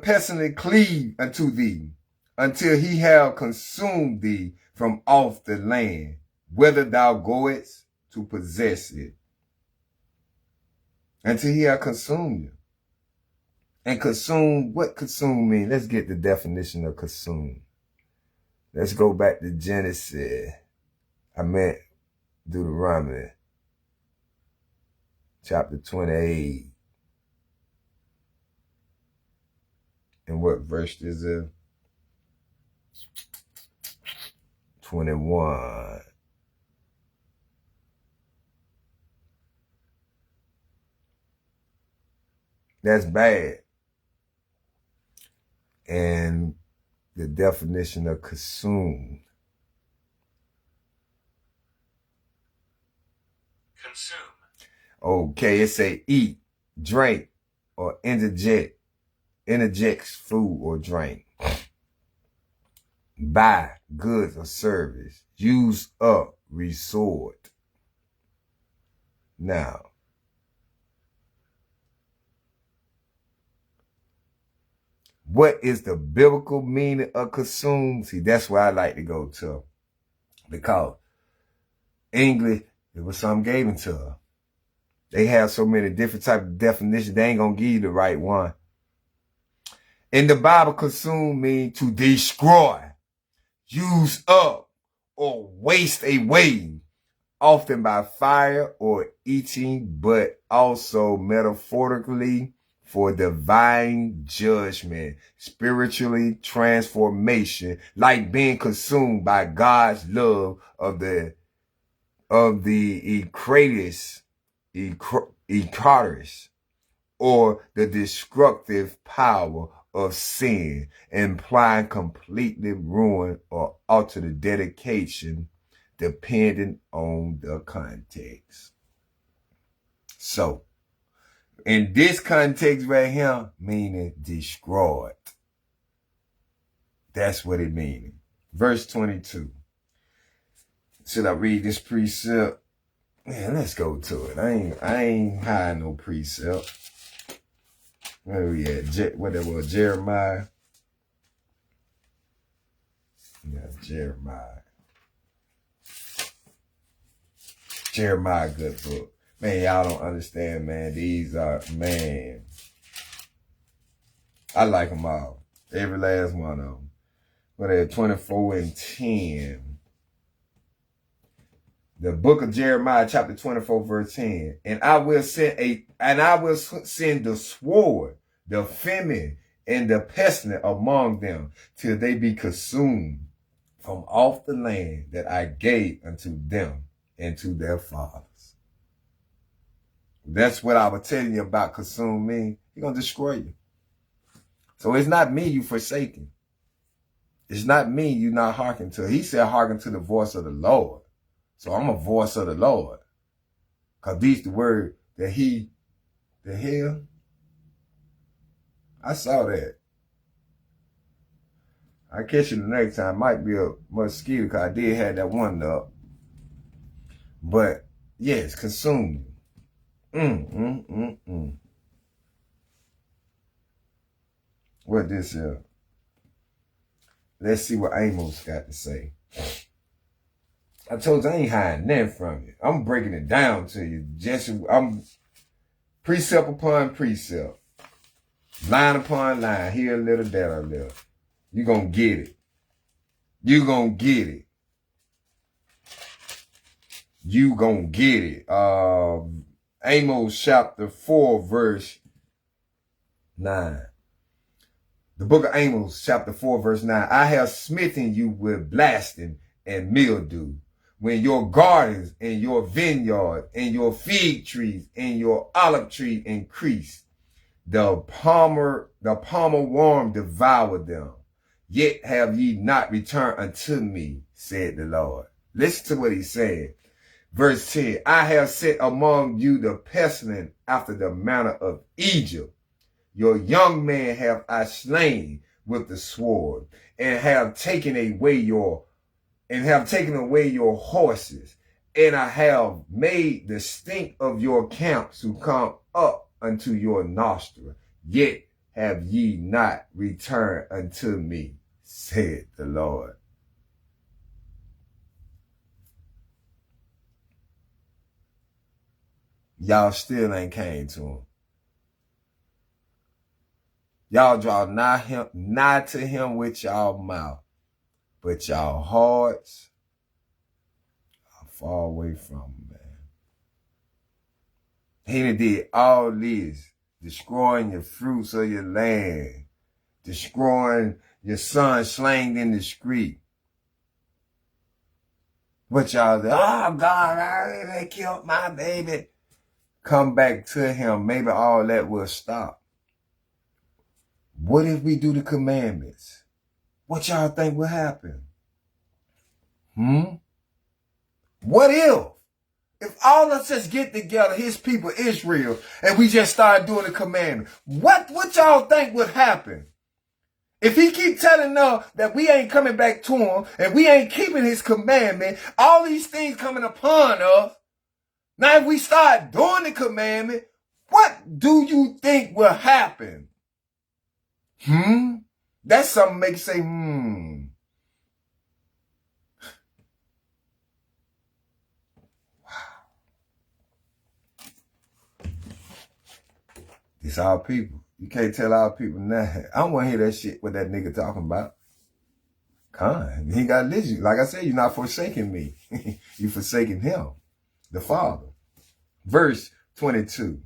pestilence cleave unto thee, until he have consumed thee from off the land, whither thou goest to possess it. Until he have consumed you. And consume, what consume mean? Let's get the definition of consume. Let's go back to Genesis. I meant Deuteronomy. Chapter 28. And what verse is it? 21. That's bad. And the definition of consume. Consume. Okay, it say eat, drink, or interjects food or drink. Buy goods or service. Use up, resort. Now, what is the biblical meaning of consume? See, that's where I like to go to. Because English, it was something given to her. They have so many different type of definitions, they ain't going to give you the right one. In the Bible, consume means to destroy, use up, or waste away, often by fire or eating, but also metaphorically for divine judgment, spiritually transformation, like being consumed by God's love of the Icarus, or the destructive power of sin, implying completely ruin or utter dedication, depending on the context. So, in this context right here, meaning destroyed. That's what it means. Verse 22. Should I read this precept? Man, let's go to it. I ain't hiding no precept. Where we at? What that was? Jeremiah. Yeah, Jeremiah. Jeremiah, good book. Man, y'all don't understand, man. These are, man. I like them all. Every last one of them. But at 24 and 10. The book of Jeremiah, chapter 24, verse 10. And I will send the sword, the famine, and the pestilence among them, till they be consumed from off the land that I gave unto them and to their fathers. That's what I was telling you about consume me. He's going to destroy you. So it's not me you forsaken. It's not me you not hearken to. He said hearken to the voice of the Lord. So I'm a voice of the Lord. Because these the word that the hell? I saw that. I catch you the next time. Might be a mosquito because I did have that one up. But yes, consume you. What this is? Let's see what Amos got to say. I told you I ain't hiding nothing from you. I'm breaking it down to you. I'm precept upon precept. Line upon line. Here a little, there a little. You gonna get it. You gonna get it. You gonna get it. Amos chapter 4, verse 9. The book of Amos chapter 4, verse 9. I have smitten you with blasting and mildew, when your gardens and your vineyard and your fig trees and your olive tree increase. The palmer worm devoured them. Yet have ye not returned unto me, said the Lord. Listen to what he said. Verse 10. I have set among you the pestilence after the manner of Egypt. Your young men have I slain with the sword, and have taken away your horses, and I have made the stink of your camps to come up unto your nostril. Yet have ye not returned unto me, said the Lord. Y'all still ain't came to him. Y'all draw nigh to him with y'all mouth, but y'all hearts are far away from him, man. He done did all this, destroying your fruits of your land, destroying your son slain in the street. But y'all say, oh God, they killed my baby. Come back to him. Maybe all that will stop. What if we do the commandments? What y'all think will happen? What if all of us just get together, his people, Israel, and we just start doing the commandment? What y'all think would happen? If he keep telling us that we ain't coming back to him and we ain't keeping his commandment, all these things coming upon us. Now, if we start doing the commandment, what do you think will happen? That's something make you say, Wow. It's our people. You can't tell our people nothing. I don't want to hear that shit what that nigga talking about. Con. He got listen. Like I said, you're not forsaking me. You forsaking him, the Father. Verse 22.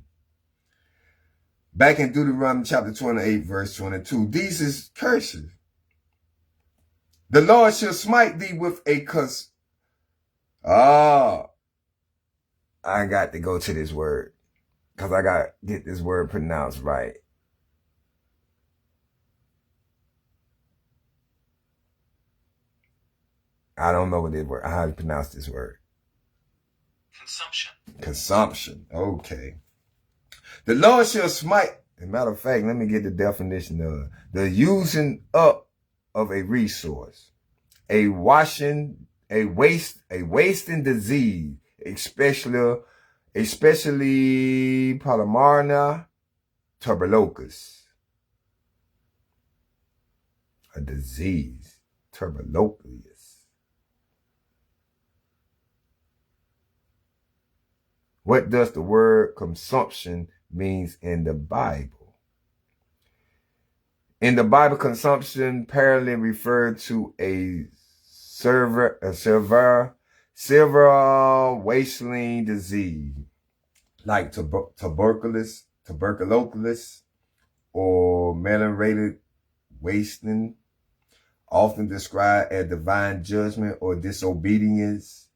Back in Deuteronomy chapter 28, verse 22. These is curses. The Lord shall smite thee with a curse. I got to go to this word, because I got to get this word pronounced right. I don't know what this word, how to pronounce this word. Consumption. Okay. The Lord shall smite. As a matter of fact, let me get the definition of the using up of a resource, a wasting disease, especially Polymarna tuberculosis. A disease, tuberculosis. What does the word consumption means in the Bible? In the Bible, consumption parallel referred to a severe wasteland disease like tuberculosis or meliorated wasting, often described as divine judgment or disobedience,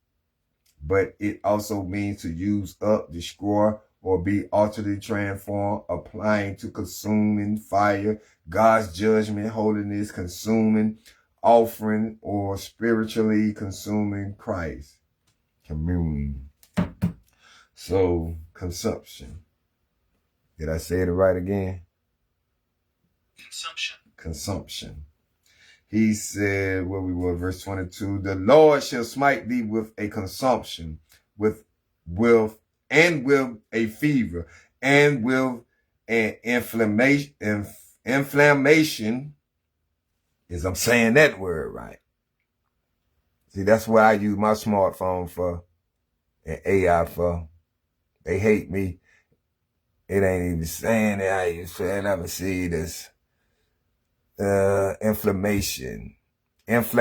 but it also means to use up, destroy, or be utterly transformed, applying to consuming fire, God's judgment, holiness, consuming offering, or spiritually consuming Christ. Communion. So, consumption. Did I say it right again? Consumption. He said, where we were, verse 22, the Lord shall smite thee with a consumption, with a fever, and with an inflammation, is I'm saying that word right. See, that's what I use my smartphone for and AI for. They hate me. It ain't even saying that I used to never see this. Inflammation is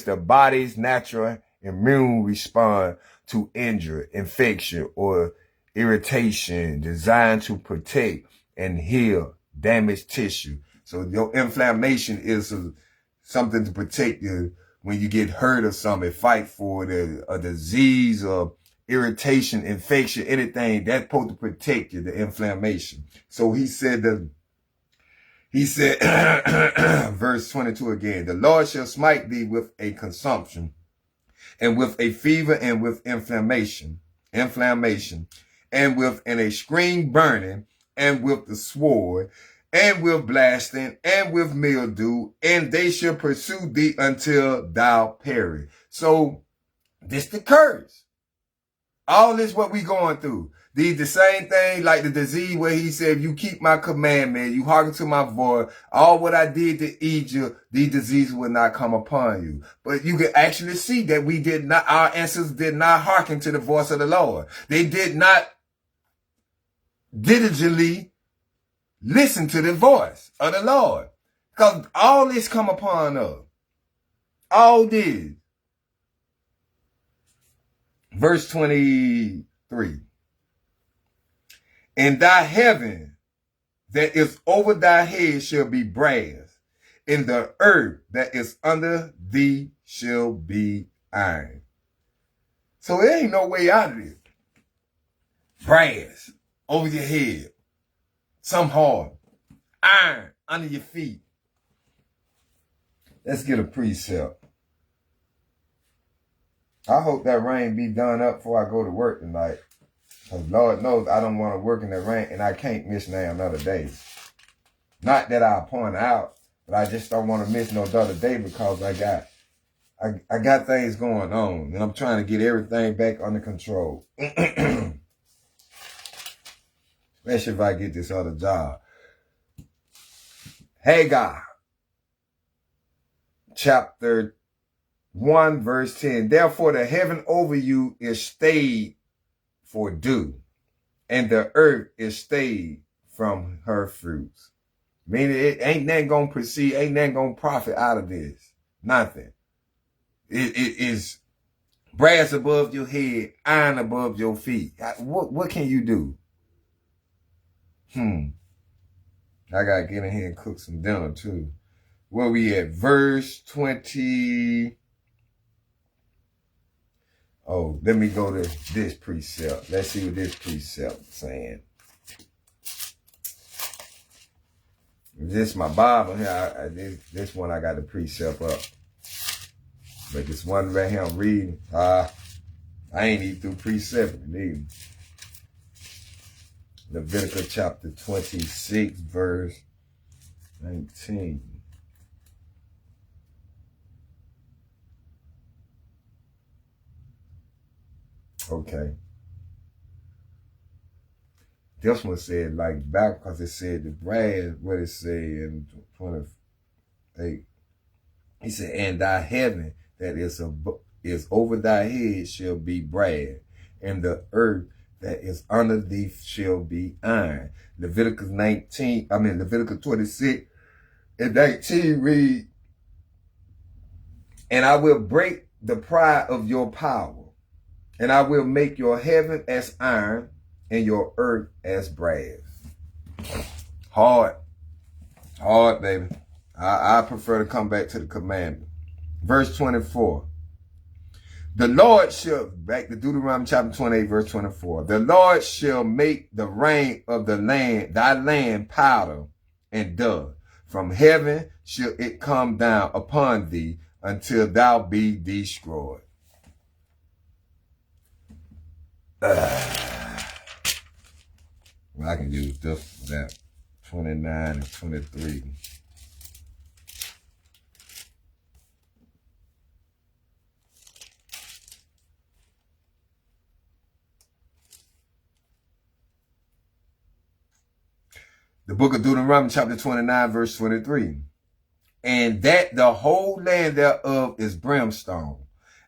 the body's natural immune response to injury, infection, or irritation designed to protect and heal damaged tissue. So your inflammation is something to protect you when you get hurt or something, fight for a disease or irritation, infection, anything that's supposed to protect you, the inflammation. So he said, verse 22 again, the Lord shall smite thee with a consumption, and with a fever, and with inflammation, and with an extreme burning, and with the sword, and with blasting, and with mildew, and they shall pursue thee until thou perish. So, this the curse. All this what we going through. The same thing like the disease where he said, if you keep my commandment, you hearken to my voice, all what I did to Egypt, these diseases will not come upon you. But you can actually see that our ancestors did not hearken to the voice of the Lord. They did not diligently listen to the voice of the Lord. Because all this come upon us. All this. Verse 23. And thy heaven that is over thy head shall be brass, and the earth that is under thee shall be iron. So there ain't no way out of this. Brass over your head. Some hard. Iron under your feet. Let's get a precept. I hope that rain be done up before I go to work tonight. Because Lord knows I don't want to work in the rain, and I can't miss now another day. Not that I point out, but I just don't want to miss no other day because I got things going on, and I'm trying to get everything back under control. Especially if I get this other job. Haggai, chapter 1, verse 10. Therefore the heaven over you is stayed for dew, and the earth is stayed from her fruits. Meaning it ain't nothing gonna proceed, ain't nothing gonna profit out of this. Nothing. It is brass above your head, iron above your feet. What can you do? I gotta get in here and cook some dinner too. Where we at? Verse 20. Oh, let me go to this precept. Let's see what this precept is saying. This is my Bible here. This one I got the precept up. But this one right here I'm reading, I ain't even through precept either. Leviticus chapter 26, verse 19. Okay. This one said like back because it said the brass, what it said in 28. He said, and thy heaven that is over thy head shall be brass, and the earth that is underneath shall be iron. Leviticus 26 and 19 read, and I will break the pride of your power, and I will make your heaven as iron and your earth as brass. Hard, baby. I prefer to come back to the commandment. Verse 24. The Lord shall, back to Deuteronomy chapter 28, verse 24. The Lord shall make the rain of the land, thy land, powder and dust. From heaven shall it come down upon thee until thou be destroyed. Well, I can use this for that. 29 and 23. The book of Deuteronomy chapter 29 verse 23. And that the whole land thereof is brimstone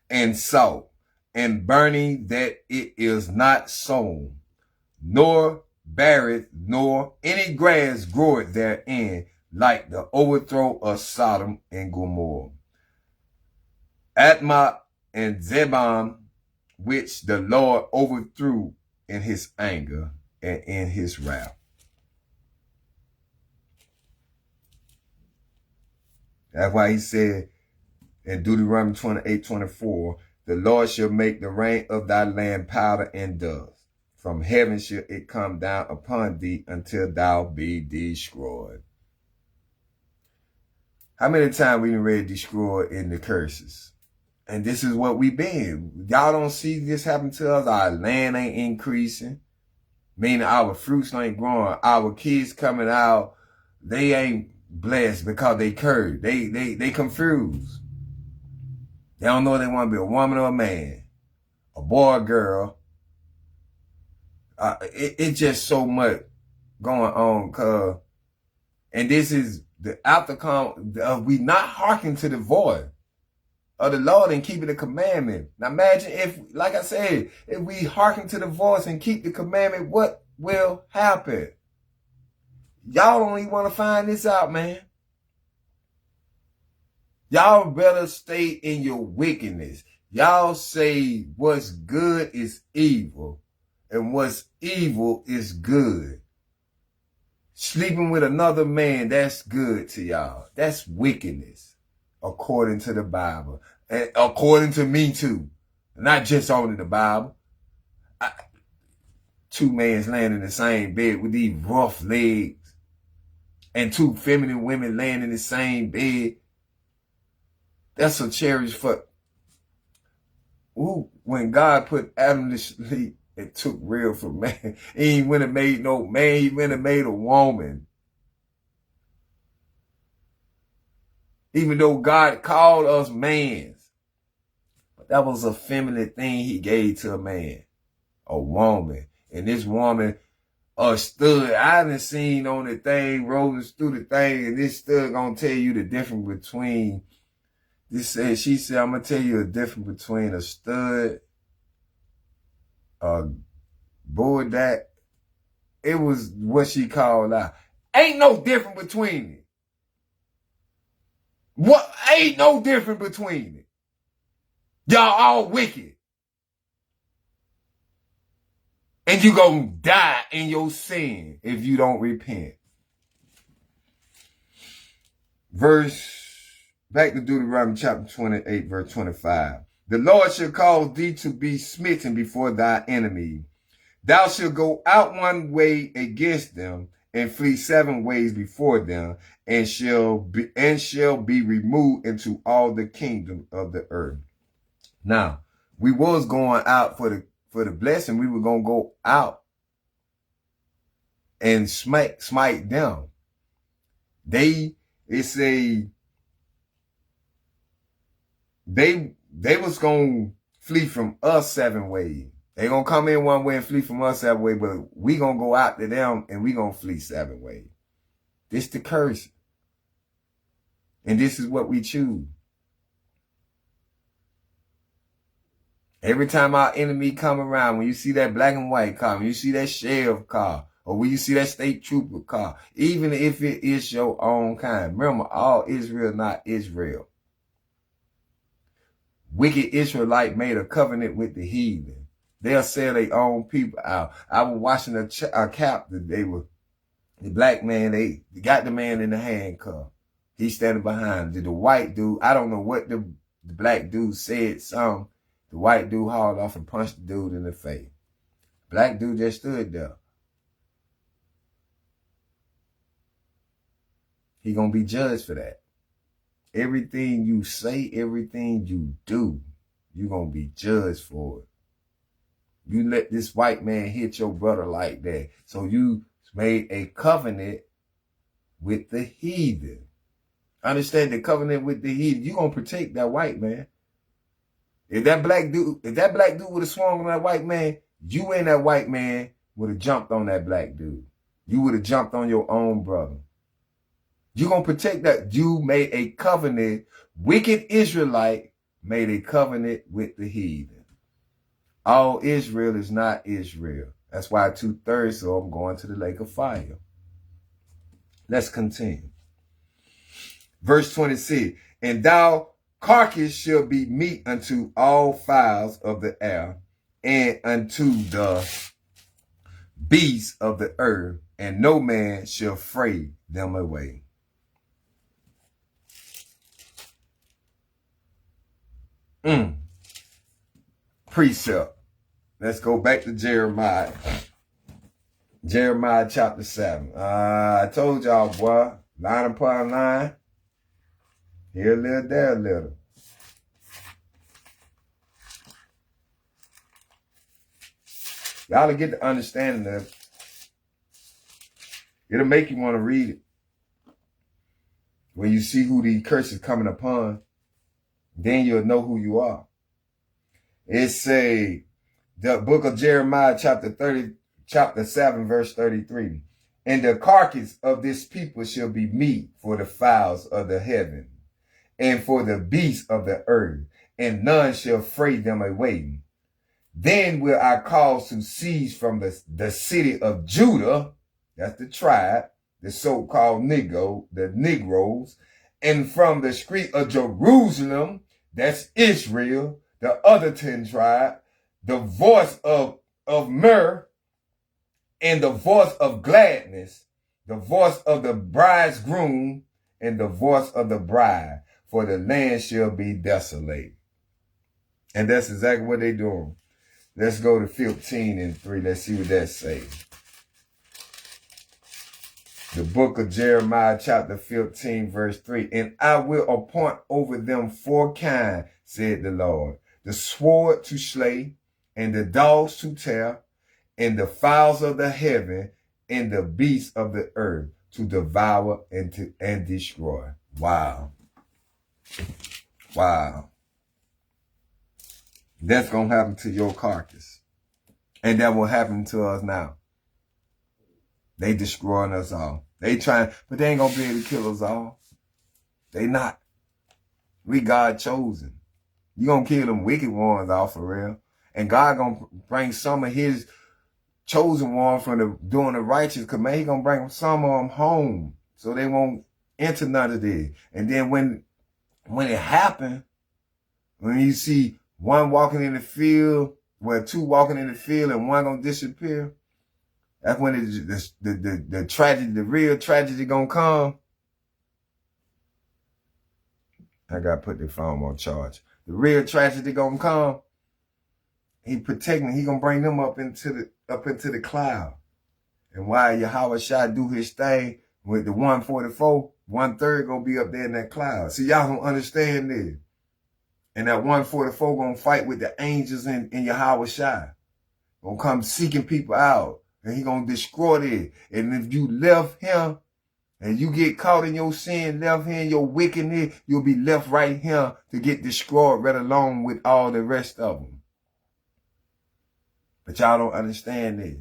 and salt and burning, that it is not sown, nor beareth, nor any grass groweth therein, like the overthrow of Sodom and Gomorrah. Admah and Zebon, which the Lord overthrew in his anger and in his wrath. That's why he said in Deuteronomy 28:24, the Lord shall make the rain of thy land powder and dust. From heaven shall it come down upon thee until thou be destroyed. How many times we read destroyed in the curses? And this is what we been. Y'all don't see this happen to us. Our land ain't increasing. Meaning our fruits ain't growing. Our kids coming out, they ain't blessed because they cursed. They confused. They don't know if they want to be a woman or a man, a boy or girl. It's just so much going on, and this is the outcome of we not hearkening to the voice of the Lord and keeping the commandment. Now imagine if, like I said, if we hearken to the voice and keep the commandment, what will happen? Y'all don't even want to find this out, man. Y'all better stay in your wickedness. Y'all say what's good is evil and what's evil is good. Sleeping with another man, that's good to y'all. That's wickedness, according to the Bible. And according to me too. Not just only the Bible. Two men laying in the same bed with these rough legs. And two feminine women laying in the same bed. That's a cherished for. Ooh, when God put Adam to sleep, it took real for man. He ain't went and made no man. He went and made a woman. Even though God called us mans. But that was a feminine thing he gave to a man. A woman. And this woman stood. I done seen on the thing, rolling through the thing, and this stud gonna tell you the difference between. She said, I'm gonna tell you the difference between a stud, a bulldog. It was what she called out. Ain't no difference between it. What? Ain't no difference between it. Y'all all wicked. And you gonna die in your sin if you don't repent. Back to Deuteronomy chapter 28, verse 25. The Lord shall cause thee to be smitten before thy enemy. Thou shalt go out one way against them, and flee 7 ways before them, and shall be removed into all the kingdom of the earth. Now, we was going out for the blessing. We were gonna go out and smite them. They was gonna flee from us 7 ways. They gonna come in one way and flee from us 7 ways, but we gonna go out to them and we gonna flee 7 ways. This the curse. And this is what we choose. Every time our enemy come around, when you see that black and white car, when you see that sheriff car, or when you see that state trooper car, even if it is your own kind, remember, all Israel, not Israel. Wicked Israelite made a covenant with the heathen. They'll sell their own people out. I was watching a cap that the black man, they got the man in the handcuff. He's standing behind. The white dude, I don't know what the black dude said, something. The white dude hauled off and punched the dude in the face. Black dude just stood there. He gonna be judged for that. Everything you say, everything you do, you gonna be judged for it. You let this white man hit your brother like that. So you made a covenant with the heathen. Understand the covenant with the heathen. You gonna protect that white man. If that black dude would have swung on that white man, you and that white man would have jumped on that black dude. You would have jumped on your own brother. You gonna protect that. You made a covenant. Wicked Israelite made a covenant with the heathen. All Israel is not Israel. That's why 2/3, so I'm going to the lake of fire. Let's continue. Verse 26, and thou carcass shall be meat unto all fowls of the air, and unto the beasts of the earth, and no man shall fray them away. Precept. Let's go back to Jeremiah. Jeremiah chapter 7. I told y'all, boy, line upon line. Here a little, there a little. Y'all will get the understanding of it. It'll make you want to read it. When you see who the curse is coming upon, then you'll know who you are. It's the book of Jeremiah, chapter 7, verse 33. And the carcass of this people shall be meat for the fowls of the heaven, and for the beasts of the earth, and none shall fray them away. Then will I cause to cease from the city of Judah, that's the tribe, the so-called the Negroes, and from the street of Jerusalem, that's Israel, the other 10 tribes, the voice of myrrh, and the voice of gladness, the voice of the bridegroom, and the voice of the bride, for the land shall be desolate. And that's exactly what they're doing. Let's go to 15:3. Let's see what that says. The book of Jeremiah, chapter 15, verse 3. And I will appoint over them 4 kinds, said the Lord. The sword to slay, and the dogs to tear, and the fowls of the heaven, and the beasts of the earth to devour and destroy. Wow. Wow. That's going to happen to your carcass. And that will happen to us now. They destroying us all. They trying, but they ain't going to be able to kill us all. They not. We God chosen. You going to kill them wicked ones off for real. And God going to bring some of his chosen ones from doing the righteous. Because man, he going to bring some of them home. So they won't enter none of this. And then when it happened, when you see one walking in the field, well, 2 walking in the field and one going to disappear, that's when the tragedy, the real tragedy going to come. I got to put the phone on charge. The real tragedy going to come. He protecting, he going to bring them up into the cloud. And while Yahweh Shai do his thing with the 144, 1/3 going to be up there in that cloud. See, y'all don't understand this. And that 144 going to fight with the angels in Yahweh Shai. Going to come seeking people out. And he going to destroy it. And if you left him, and you get caught in your sin, left here in your wickedness, you'll be left right here to get destroyed right along with all the rest of them. But y'all don't understand this.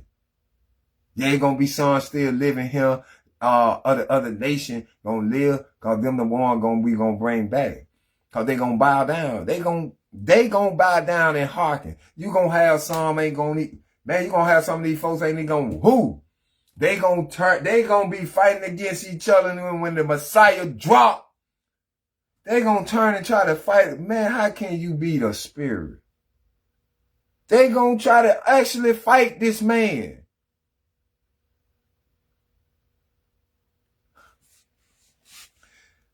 Yeah, ain't going to be some still living here. Other nation going to live, because them the one we going to bring back. Because they going to bow down. They going They gonna bow down and hearken. You gonna have some ain't gonna eat. Man, you gonna have some of these folks ain't gonna who? They gonna be fighting against each other, and when the Messiah drop, they gonna turn and try to fight. Man, how can you be the spirit? They gonna try to actually fight this man.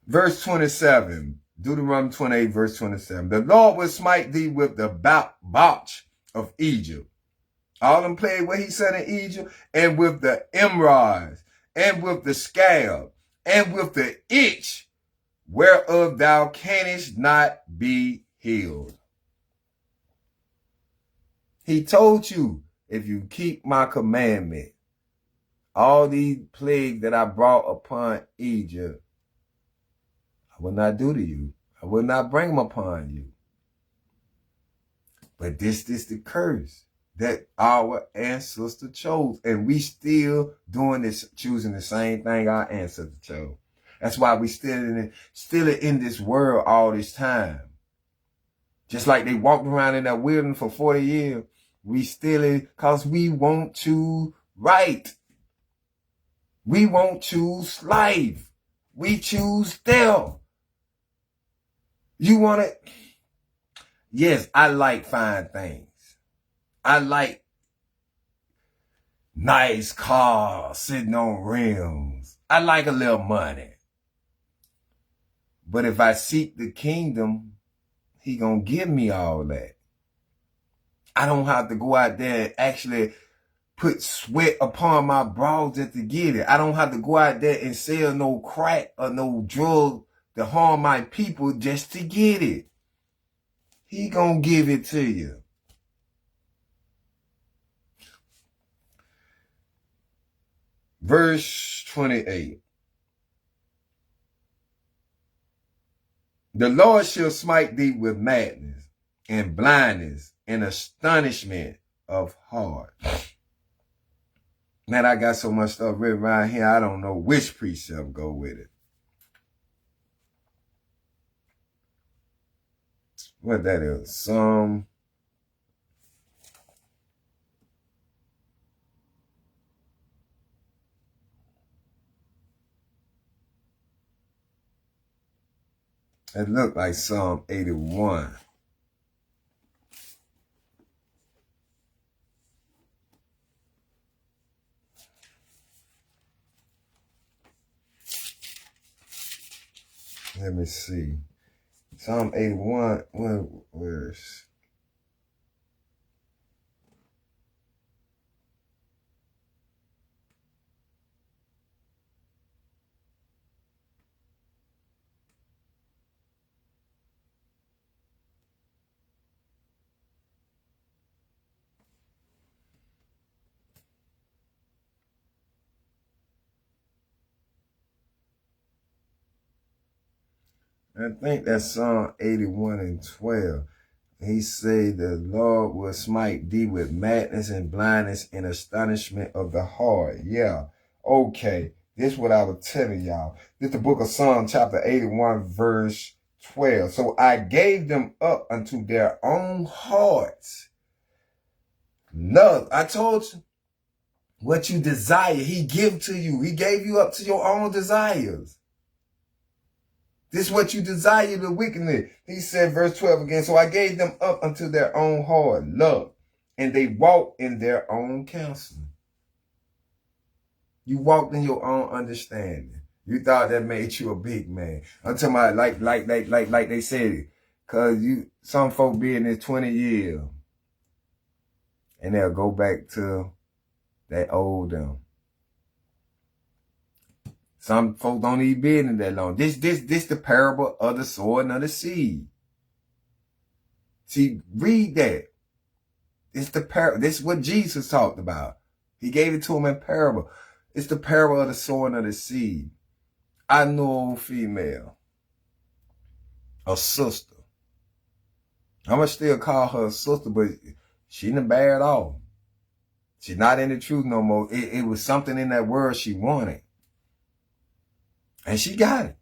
Verse 27, Deuteronomy 28, verse 27. The Lord will smite thee with the botch of Egypt. All them played what he said in Egypt, and with the emerods, and with the scab, and with the itch, whereof thou canst not be healed. He told you, if you keep my commandment, all these plagues that I brought upon Egypt, I will not do to you. I will not bring them upon you. But this is the curse that our ancestor chose. And we still doing this, choosing the same thing our ancestors chose. That's why we still in this world all this time. Just like they walked around in that wilderness for 40 years, we still because we won't choose right. We won't choose life. We choose death. You want it? Yes, I like fine things. I like nice cars sitting on rims. I like a little money. But if I seek the kingdom, he gonna give me all that. I don't have to go out there and actually put sweat upon my brow just to get it. I don't have to go out there and sell no crack or no drug to harm my people just to get it. He gonna give it to you. Verse 28. The Lord shall smite thee with madness and blindness and astonishment of heart. Man, I got so much stuff written around here, I don't know which precept go with it. What that is? It looked like Psalm 81. Let me see. Psalm 81, where's... I think that's Psalm 81 and 12. He said, the Lord will smite thee with madness and blindness and astonishment of the heart. Yeah, okay. This is what I was telling y'all. This is the book of Psalm chapter 81 verse 12. So I gave them up unto their own hearts. Love, I told you, what you desire, he give to you. He gave you up to your own desires. This is what you desire, the wickedness. He said, verse 12 again, so I gave them up unto their own heart, love, and they walked in their own counsel. You walked in your own understanding. You thought that made you a big man. I'm talking about like they said it. Cause some folk be in this 20 years and they'll go back to that old them. Some folks don't even be in it that long. This the parable of the sower and of the seed. See, read that. It's the parable. This is what Jesus talked about. He gave it to him in parable. It's the parable of the sower and of the seed. I know an old female, a sister. I'm gonna still call her a sister, but she done bad off. She's not in the truth no more. It was something in that world she wanted. And she got it.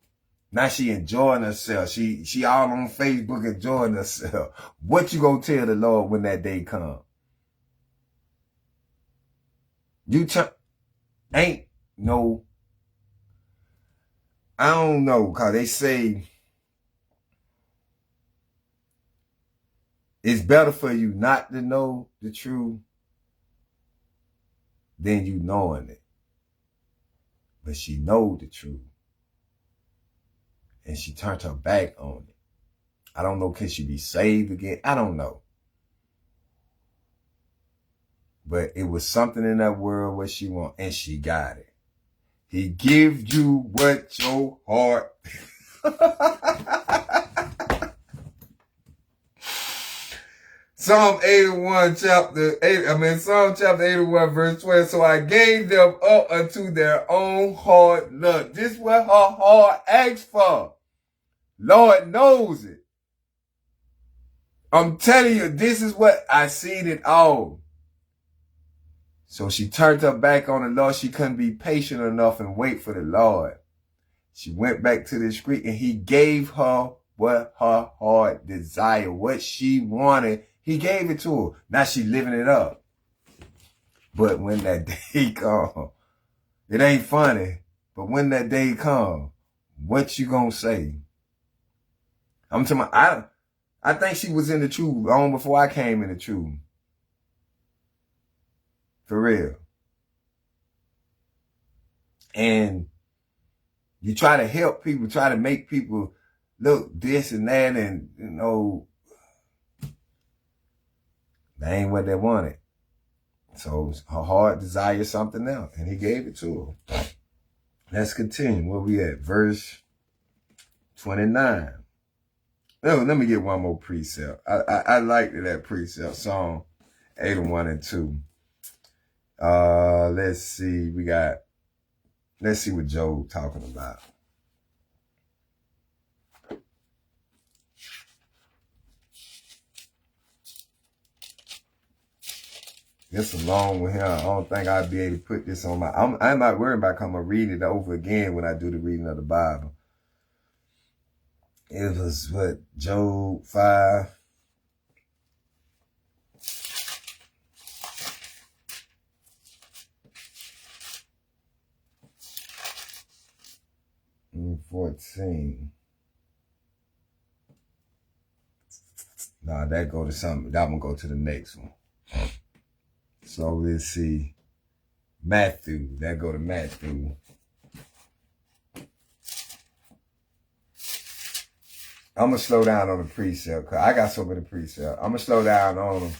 Now she enjoying herself. She all on Facebook enjoying herself. What you gonna tell the Lord when that day come? You ain't no, I don't know, cause they say it's better for you not to know the truth than you knowing it. But she know the truth. And she turned her back on it. I don't know, can she be saved again? I don't know. But it was something in that world what she want, and she got it. He gives you what your heart. Psalm 81, Psalm chapter 81, verse 12. So I gave them up unto their own hard luck. This is what her heart asks for. Lord knows it. I'm telling you, this is what I seen it all. So she turned her back on the Lord. She couldn't be patient enough and wait for the Lord. She went back to the street and he gave her what her heart desired, what she wanted. He gave it to her. Now she living it up. But when that day come, it ain't funny. But when that day come, what you gonna say? I'm talking about, I think she was in the truth long before I came in the truth. For real. And you try to help people, try to make people look this and that, and, you know, that ain't what they wanted. So her heart desired something else, and he gave it to her. Let's continue. Where we at? Verse 29. No, let me get one more precept. I liked that precept, Psalm 81 and 2. Let's see. Let's see what Job talking about. This along with him, I don't think I'd be able to put this on I'm not worried about I'm going to read it over again when I do the reading of the Bible. It was what, Job 5. And 14. Nah, that go to something. That one go to the next one. So let's see. Matthew. That go to Matthew. I'm going to slow down on the precept because I got so many precepts. I'm going to slow down on them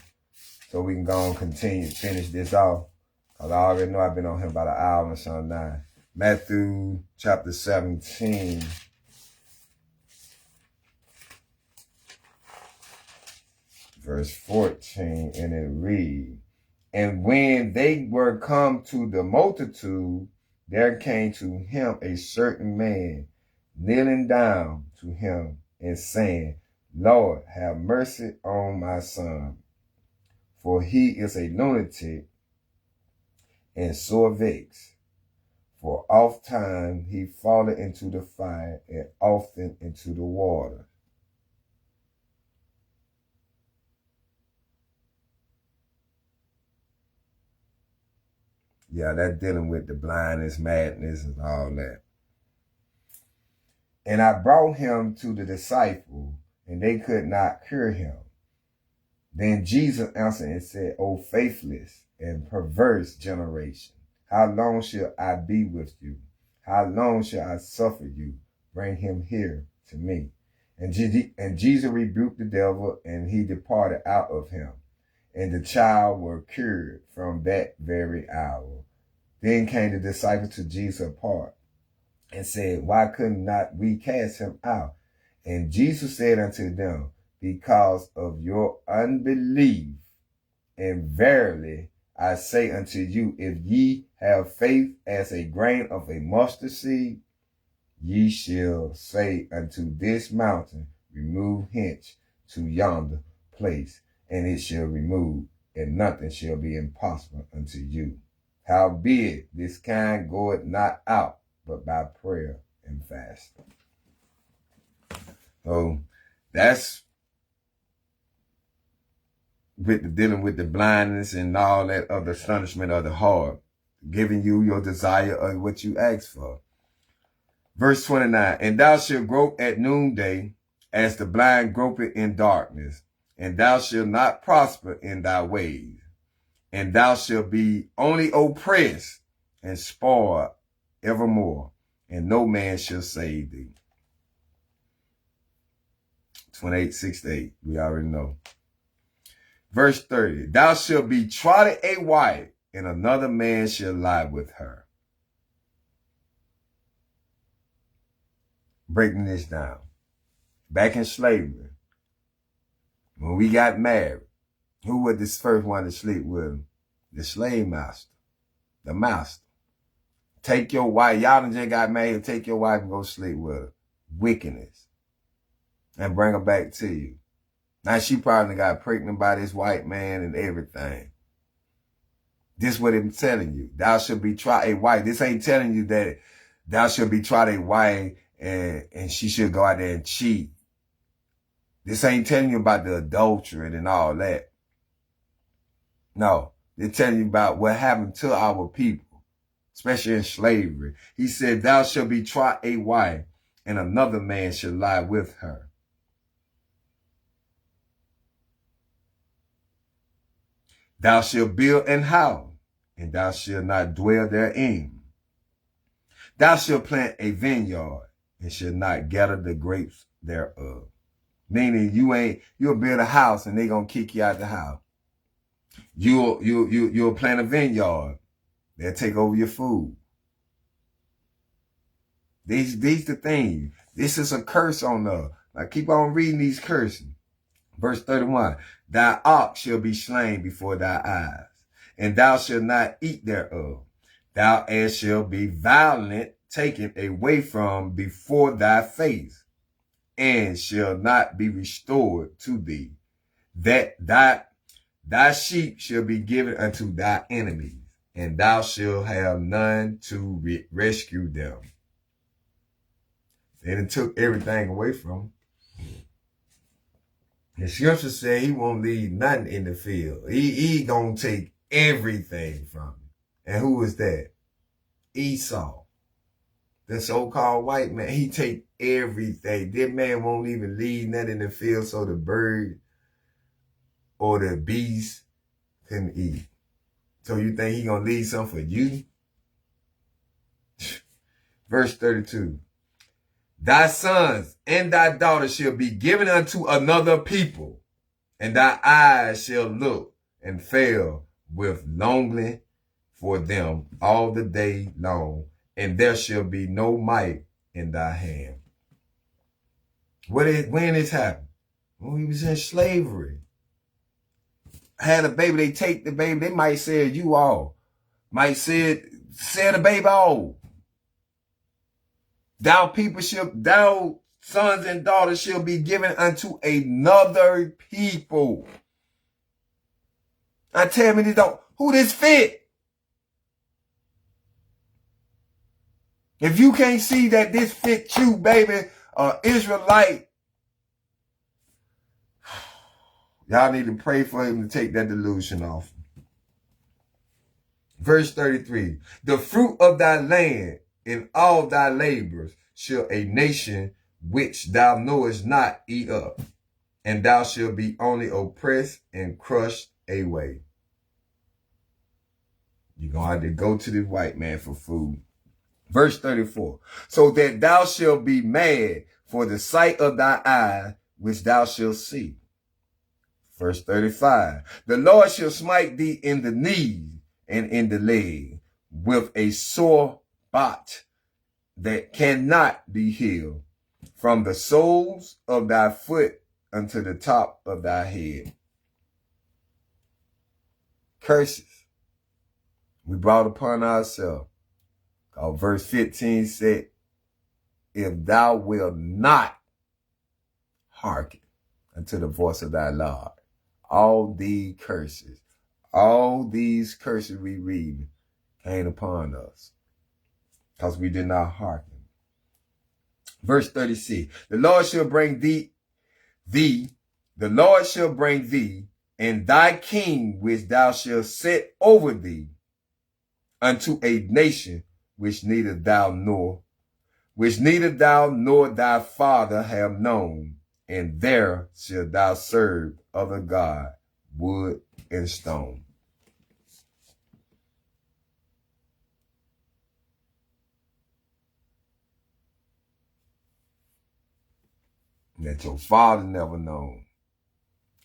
so we can go and finish this off. Because I already know I've been on here about an hour and some 9. Matthew chapter 17. Verse 14, and it reads, and when they were come to the multitude, there came to him a certain man, kneeling down to him and saying, Lord, have mercy on my son, for he is a lunatic and sore vexed. For oft time he falleth into the fire and often into the water. Yeah, that's dealing with the blindness, madness, and all that. And I brought him to the disciples, and they could not cure him. Then Jesus answered and said, O faithless and perverse generation, how long shall I be with you? How long shall I suffer you? Bring him here to me. And Jesus rebuked the devil, and he departed out of him. And the child were cured from that very hour. Then came the disciples to Jesus apart and said, why could not we cast him out? And Jesus said unto them, because of your unbelief. And verily I say unto you, if ye have faith as a grain of a mustard seed, ye shall say unto this mountain, remove hence to yonder place, and it shall remove, and nothing shall be impossible unto you. Howbeit, this kind goeth not out, but by prayer and fasting. So that's dealing with the blindness and all that of the astonishment of the heart, giving you your desire of what you ask for. Verse 29, and thou shalt grope at noonday as the blind gropeth in darkness, and thou shalt not prosper in thy ways, and thou shalt be only oppressed and spoiled evermore, and no man shall save thee. 28:6-8, we already know. Verse 30, thou shalt be trodden a wife, and another man shall lie with her. Breaking this down. Back in slavery, when we got married, who was this first one to sleep with him? The slave master, the master. Take your wife, y'all done just got married, take your wife and go sleep with her. Wickedness. And bring her back to you. Now she probably got pregnant by this white man and everything. This what I'm telling you. Thou shalt be tried a wife. This ain't telling you that thou shalt be tried a wife and she should go out there and cheat. This ain't telling you about the adultery and all that. No, they're telling you about what happened to our people, especially in slavery. He said, thou shalt be tried a wife, and another man shall lie with her. Thou shalt build an house, and thou shalt not dwell therein. Thou shalt plant a vineyard, and shalt not gather the grapes thereof. Meaning you'll build a house and they're gonna kick you out the house. You'll plant a vineyard. They'll take over your food. These the things. This is a curse on us. Now keep on reading these curses. Verse 31. Thy ox shall be slain before thy eyes, and thou shalt not eat thereof. Thou ass shall be violent taken away from before thy face, and shall not be restored to thee. That thy sheep shall be given unto thy enemies, and thou shalt have none to rescue them. And it took everything away from him. The scripture said he won't leave nothing in the field. He gonna take everything from him. And who is that? Esau. The so-called white man. He take everything. This man won't even leave nothing in the field so the bird or the beast can eat. So you think he gonna leave something for you? Verse 32. Thy sons and thy daughters shall be given unto another people, and thy eyes shall look and fail with longing for them all the day long, and there shall be no might in thy hand. When this happened? When we was in slavery. Had a baby, they take the baby, they might say you all. Might say the baby off. Thou sons and daughters shall be given unto another people. Now tell me who this fit? If you can't see that this fit you, baby, Israelite, y'all need to pray for him to take that delusion off. Verse 33, the fruit of thy land in all thy labors shall a nation which thou knowest not eat up, and thou shalt be only oppressed and crushed away. You're going to have to go to the white man for food. Verse 34, so that thou shalt be mad for the sight of thy eye, which thou shalt see. Verse 35, the Lord shall smite thee in the knee and in the leg with a sore spot that cannot be healed, from the soles of thy foot unto the top of thy head. Curses we brought upon ourselves. Verse 15 said, if thou wilt not hearken unto the voice of thy Lord, all these curses we read came upon us, because we did not hearken. Verse 36. The Lord shall bring the Lord shall bring thee and thy king which thou shalt set over thee unto a nation which neither thou nor thy father have known, and there shalt thou serve other God, wood and stone. That your father never known.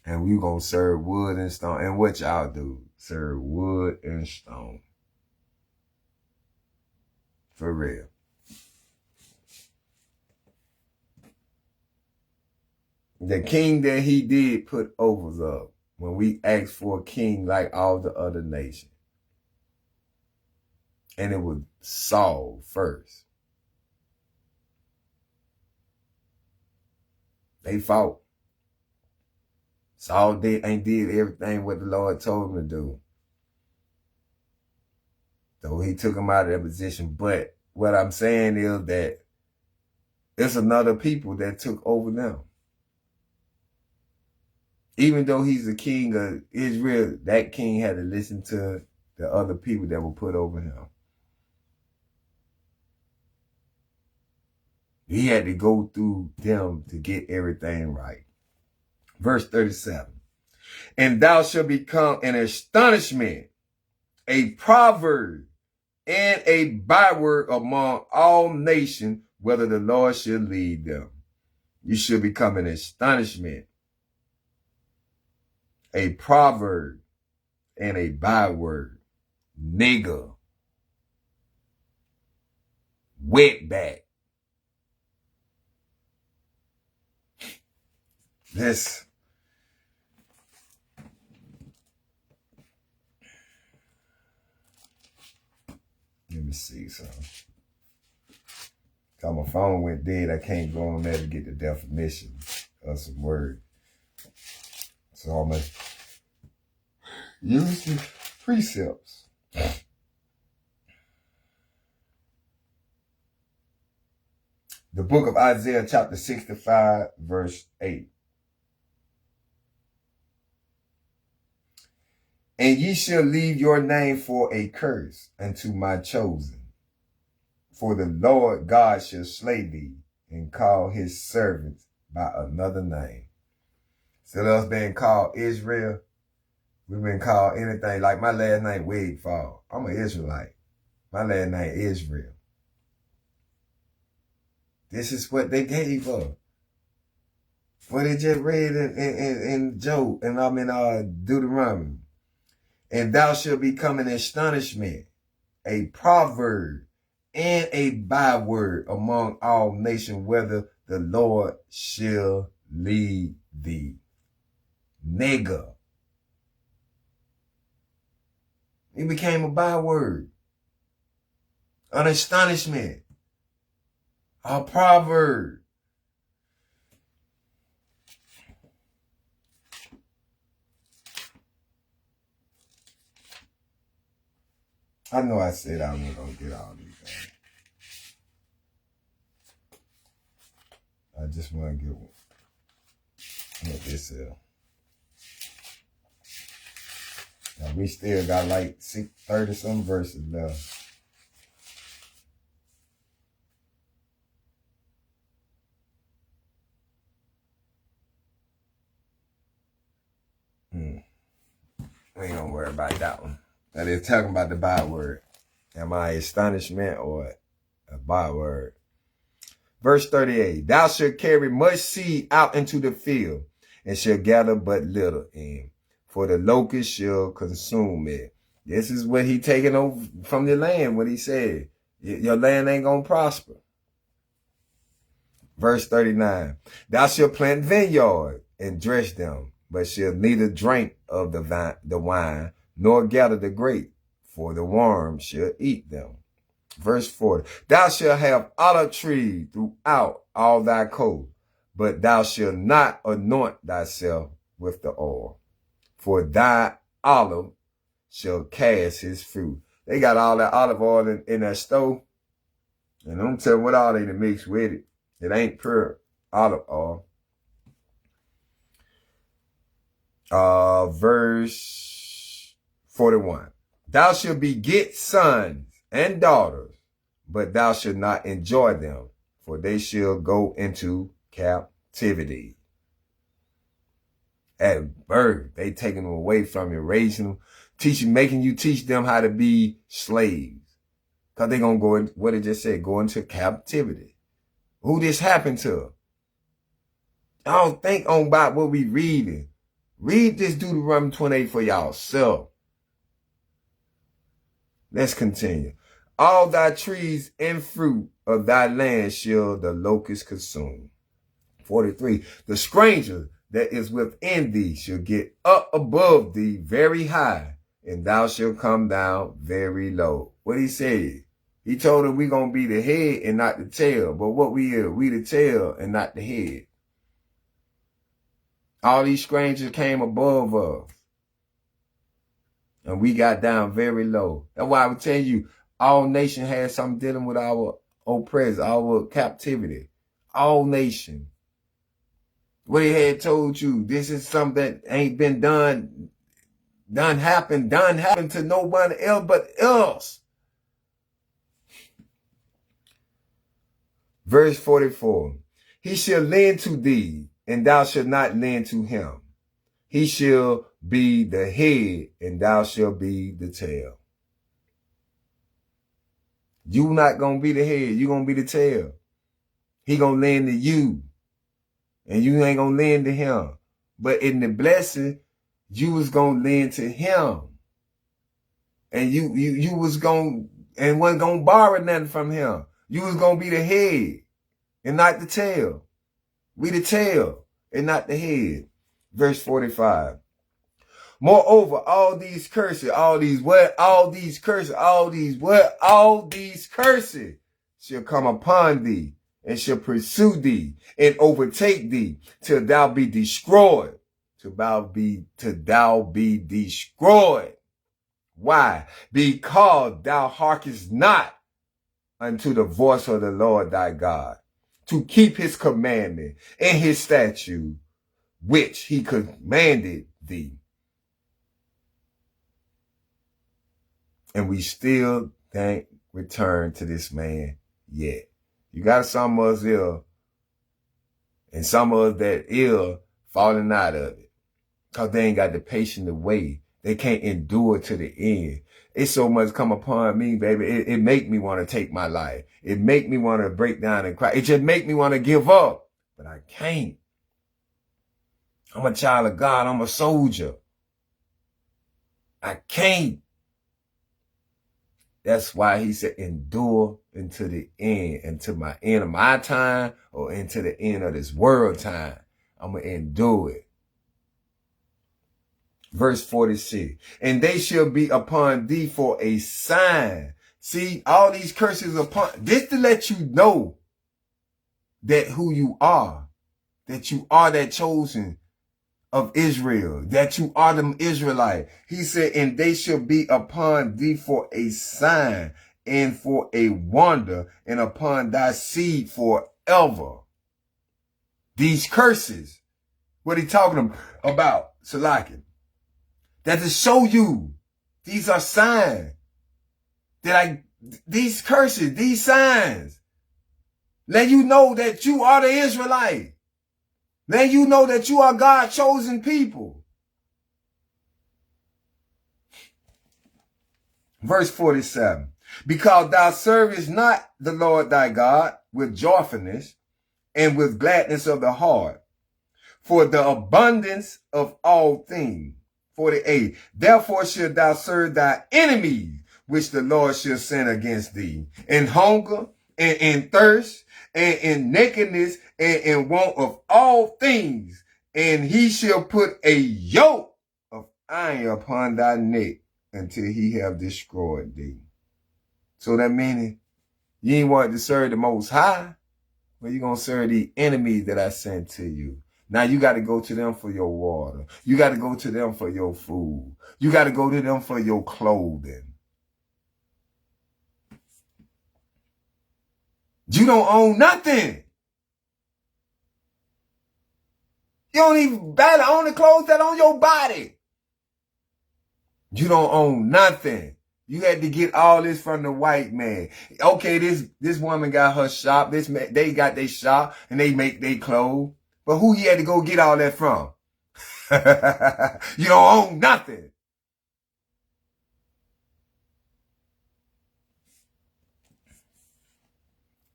And we gonna serve wood and stone. And what y'all do? Serve wood and stone. For real. The king that he did put overs up when we asked for a king like all the other nations. And it was Saul first. They fought. Saul ain't did everything what the Lord told him to do. So he took him out of that position. But what I'm saying is that it's another people that took over them. Even though he's the king of Israel, that king had to listen to the other people that were put over him. He had to go through them to get everything right. Verse 37. And thou shalt become an astonishment, a proverb, and a byword among all nations, whether the Lord shall lead them. You should become an astonishment, a proverb, and a byword. Nigger. Wetback. Let me see something. Cause my phone went dead. I can't go on there to get the definition of some word. So I'm going to use the precepts. The book of Isaiah chapter 65 verse 8. And ye shall leave your name for a curse unto my chosen. For the Lord God shall slay thee and call his servants by another name. So us being called Israel, we've been called anything. Like my last name, Wigfall. I'm an Israelite. My last name, Israel. This is what they gave us. What they just read in Job, and I'm in Deuteronomy. And thou shalt become an astonishment, a proverb, and a byword among all nations, whether the Lord shall lead thee. Nigger. It became a byword, an astonishment, a proverb. I know I said I wasn't going to get all these things. I just want to get one. Look this here. Now we still got like 30 some verses left. We ain't gonna worry about that one. Now they're talking about the byword. Am I astonishment or a byword? Verse 38. Thou shalt carry much seed out into the field, and shalt gather but little in, for the locust shall consume it. This is what he taking over from the land, what he said. Your land ain't gonna prosper. Verse 39. Thou shalt plant vineyards and dress them, but shalt neither drink of the wine, nor gather the grape, for the worm shall eat them. Verse 40. Thou shalt have olive trees throughout all thy coast, but thou shalt not anoint thyself with the oil, for thy olive shall cast his fruit. They got all that olive oil in that stove, and don't tell what all they mix with it. It ain't pure olive oil. Verse 41. Thou shalt beget sons and daughters, but thou shalt not enjoy them, for they shall go into captivity. At birth, they taking them away from you, raising them, making you teach them how to be slaves. Because they're going to go in, what it just said, go into captivity. Who this happened to? I don't think on about what we reading. Read this Deuteronomy 28 for y'allself. Let's continue. All thy trees and fruit of thy land shall the locust consume. 43. The stranger that is within thee shall get up above thee very high, and thou shalt come down very low. What he said? He told him we're going to be the head and not the tail. But what we are, we the tail and not the head. All these strangers came above us. And we got down very low. That's why I would tell you, all nation has something dealing with our oppressed, our captivity. All nation. What he had told you, this is something that ain't been done happened to nobody else but us. Verse 44. He shall lend to thee, and thou shalt not lend to him. He shall be the head, and thou shalt be the tail. You not going to be the head. You going to be the tail. He going to lend to you. And you ain't going to lend to him. But in the blessing, you was going to lend to him. And you was going and wasn't going to borrow nothing from him. You was going to be the head and not the tail. We the tail and not the head. Verse 45. Moreover, all these curses shall come upon thee and shall pursue thee and overtake thee till thou be destroyed. Till thou be destroyed. Why? Because thou hearkenest not unto the voice of the Lord thy God, to keep his commandment and his statute, which he commanded thee. And we still can't return to this man yet. You got some of us ill, and some of us that ill falling out of it. Because they ain't got the patience to wait. They can't endure to the end. It's so much come upon me, baby. It make me want to take my life. It make me want to break down and cry. It just make me want to give up. But I can't. I'm a child of God. I'm a soldier. I can't. That's why he said, endure until the end, until my end of my time or into the end of this world time. I'm going to endure it. Verse 46. And they shall be upon thee for a sign. See, all these curses upon, this to let you know that who you are, that you are that chosen of Israel, that you are them Israelite. He said, and they shall be upon thee for a sign and for a wonder, and upon thy seed forever. These curses, what he talking about, Salakin? That to show you, these are signs. These curses, these signs, let you know that you are the Israelite. Let you know that you are God's chosen people. Verse 47. Because thou servest not the Lord thy God with joyfulness and with gladness of the heart, for the abundance of all things. 48. Therefore shalt thou serve thy enemies, which the Lord shall send against thee, in hunger and in thirst and in nakedness and in want of all things. And he shall put a yoke of iron upon thy neck until he have destroyed thee. So that meaning you ain't want to serve the Most High, but you're going to serve the enemies that I sent to you. Now you got to go to them for your water. You got to go to them for your food. You got to go to them for your clothing. You don't own nothing. don't even barely own the clothes that on your body. You don't own nothing. You had to get all this from the white man. Okay, this woman got her shop. They got their shop and they make their clothes. But who he had to go get all that from? You don't own nothing.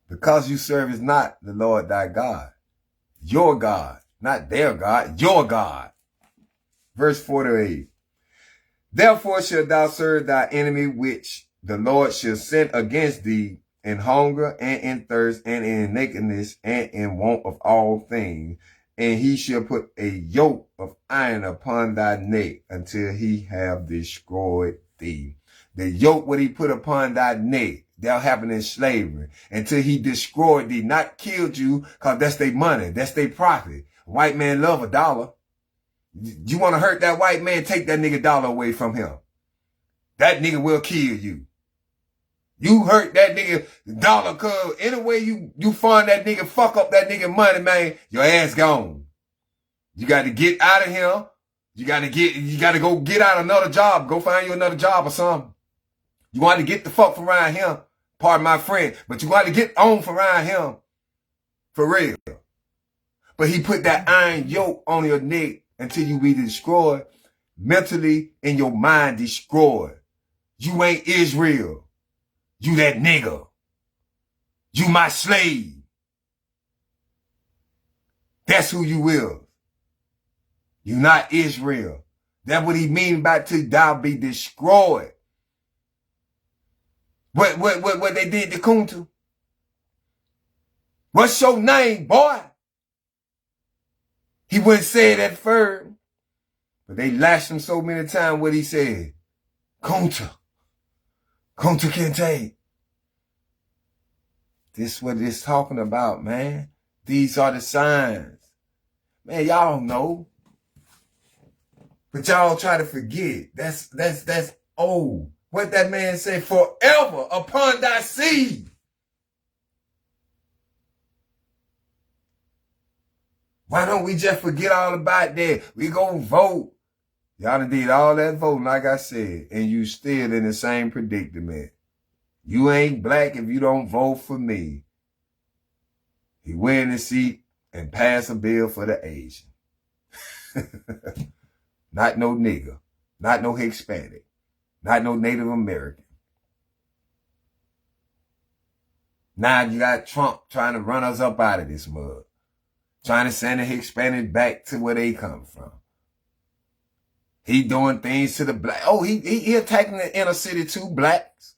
Because you serve is not the Lord thy God. Your God. Not their God. Your God. Verse 48. Therefore shalt thou serve thy enemy, which the Lord shall send against thee in hunger and in thirst and in nakedness and in want of all things. And he shall put a yoke of iron upon thy neck until he have destroyed thee. The yoke what he put upon thy neck, that happened in slavery, until he destroyed thee, not killed you, because that's their money, that's their profit. White man love $1. You want to hurt that white man, take that nigga dollar away from him. That nigga will kill you. You hurt that nigga dollar, cause any way you fund that nigga, fuck up that nigga money, man, your ass gone. You got to get out of here. You got to go get out another job. Go find you another job or something. You want to get the fuck from around him. Pardon my friend, but you want to get on from around him. For real. But he put that iron yoke on your neck until you be destroyed. Mentally and your mind destroyed. You ain't Israel. You that nigga. You my slave. That's who you will. You not Israel. That's what he mean by till thou be destroyed. What they did to Kunta? What's your name, boy? He wouldn't say it at first, but they lashed him so many times what he said. Kunta. Kunta Kinte. This is what it's talking about, man. These are the signs. Man, y'all don't know. But y'all try to forget. That's old. What that man said, forever upon thy seed. Why don't we just forget all about that? We go vote. Y'all done did all that voting, like I said, and you still in the same predicament. You ain't black if you don't vote for me. He win the seat and pass a bill for the Asian. Not no nigger. Not no Hispanic. Not no Native American. Now you got Trump trying to run us up out of this mud. Trying to send the Hispanic back to where they come from. He doing things to the black. Oh, he attacking the inner city too, blacks.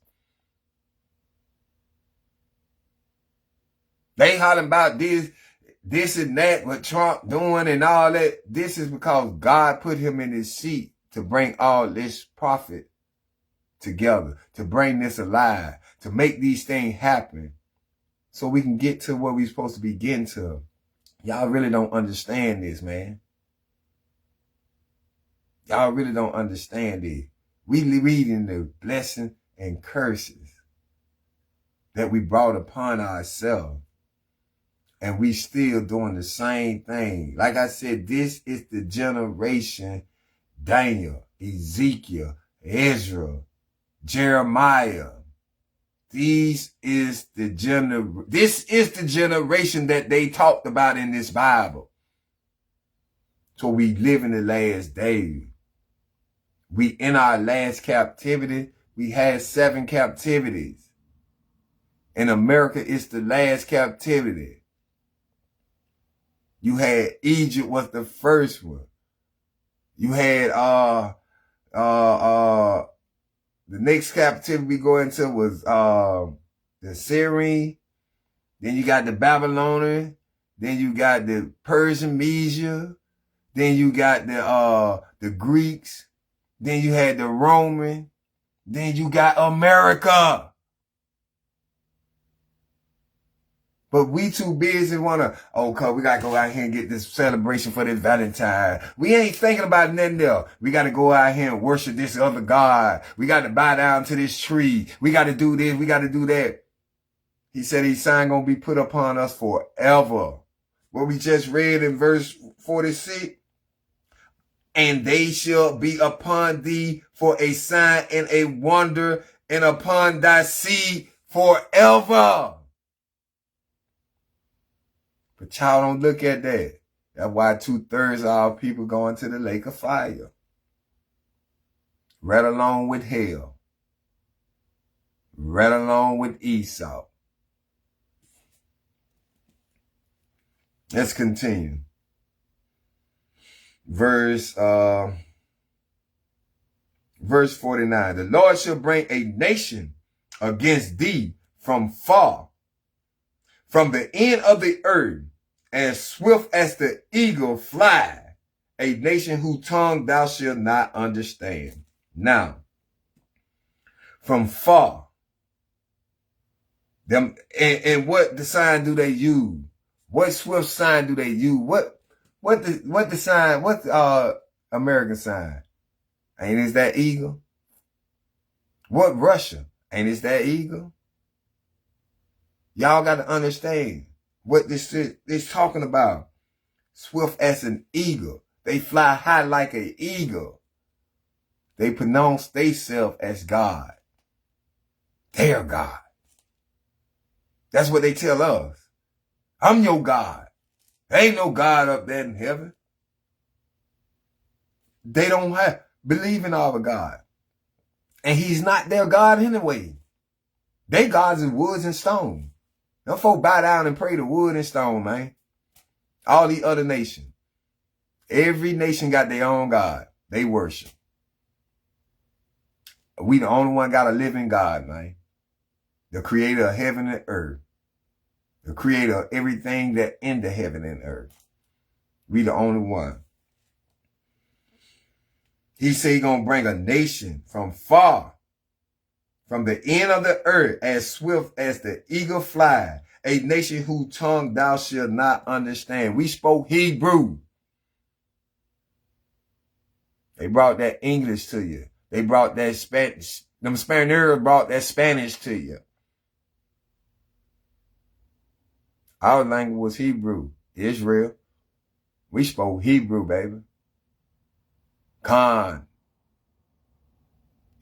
They hollering about this and that, what Trump doing and all that. This is because God put him in his seat to bring all this profit together, to bring this alive, to make these things happen so we can get to where we're supposed to be getting to. Y'all really don't understand this, man. Y'all really don't understand it. We reading the blessing and curses that we brought upon ourselves. And we still doing the same thing. Like I said, this is the generation Daniel, Ezekiel, Ezra, Jeremiah. This is the generation that they talked about in this Bible. So we live in the last days. We in our last captivity. We had 7 captivities. In America, it's the last captivity. You had Egypt was the first one. You had the next captivity we go into was the Syrian. Then you got the Babylonian. Then you got the Persian Media. Then you got the Greeks. Then you had the Roman. Then you got America. But we too busy cause we gotta go out here and get this celebration for this Valentine. We ain't thinking about nothing else. We gotta go out here and worship this other God. We gotta bow down to this tree. We gotta do this. We gotta do that. He said his sign gonna be put upon us forever. What we just read in verse 46. And they shall be upon thee for a sign and a wonder, and upon thy seed forever. But y'all don't look at that. That's why 2/3 of our people going to the lake of fire. Right along with hell. Right along with Esau. Let's continue. Verse 49. The Lord shall bring a nation against thee from far, from the end of the earth, as swift as the eagle fly, a nation whose tongue thou shalt not understand. Now, from far, them and what the sign do they use? What swift sign do they use? What the sign? What American sign? Ain't it that eagle? What Russia? Ain't it that eagle? Y'all got to understand what this is talking about. Swift as an eagle. They fly high like an eagle. They pronounce themselves as God. They are God. That's what they tell us. I'm your God. There ain't no God up there in heaven. They don't believe in our God. And he's not their God anyway. They gods is woods and stone. Them folk bow down and pray to wood and stone, man. All the other nations. Every nation got their own God. They worship. We the only one got a living God, man. The creator of heaven and earth. The creator of everything that in the heaven and earth. We the only one. He said he gonna bring a nation from far, from the end of the earth, as swift as the eagle fly, a nation whose tongue thou shalt not understand. We spoke Hebrew. They brought that English to you. They brought that Spanish. Them Spaniards brought that Spanish to you. Our language was Hebrew. Israel. We spoke Hebrew, baby. Khan.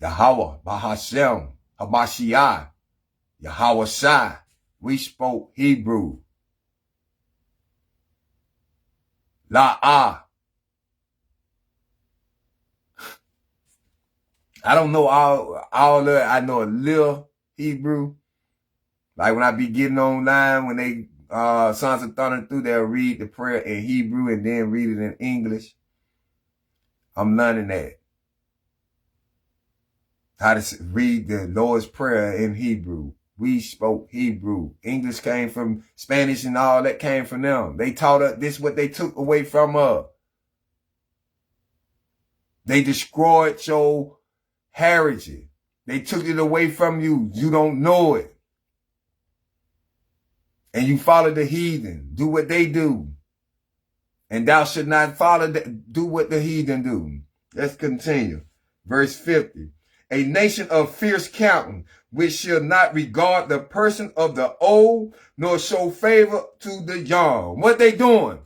Yahweh. Bahashem. Habashiach. Yahweh Shai. We spoke Hebrew. La'ah. I don't know all of it. I know a little Hebrew. Like when I be getting online, when they Sons of Thunder through, they'll read the prayer in Hebrew and then read it in English. I'm learning that. How to read the Lord's Prayer in Hebrew. We spoke Hebrew. English came from Spanish and all that came from them. They taught us this, what they took away from us. They destroyed your heritage. They took it away from you. You don't know it. And you follow the heathen. Do what they do. And thou should not do what the heathen do. Let's continue. Verse 50. A nation of fierce countenance, which shall not regard the person of the old, nor show favor to the young. What they doing?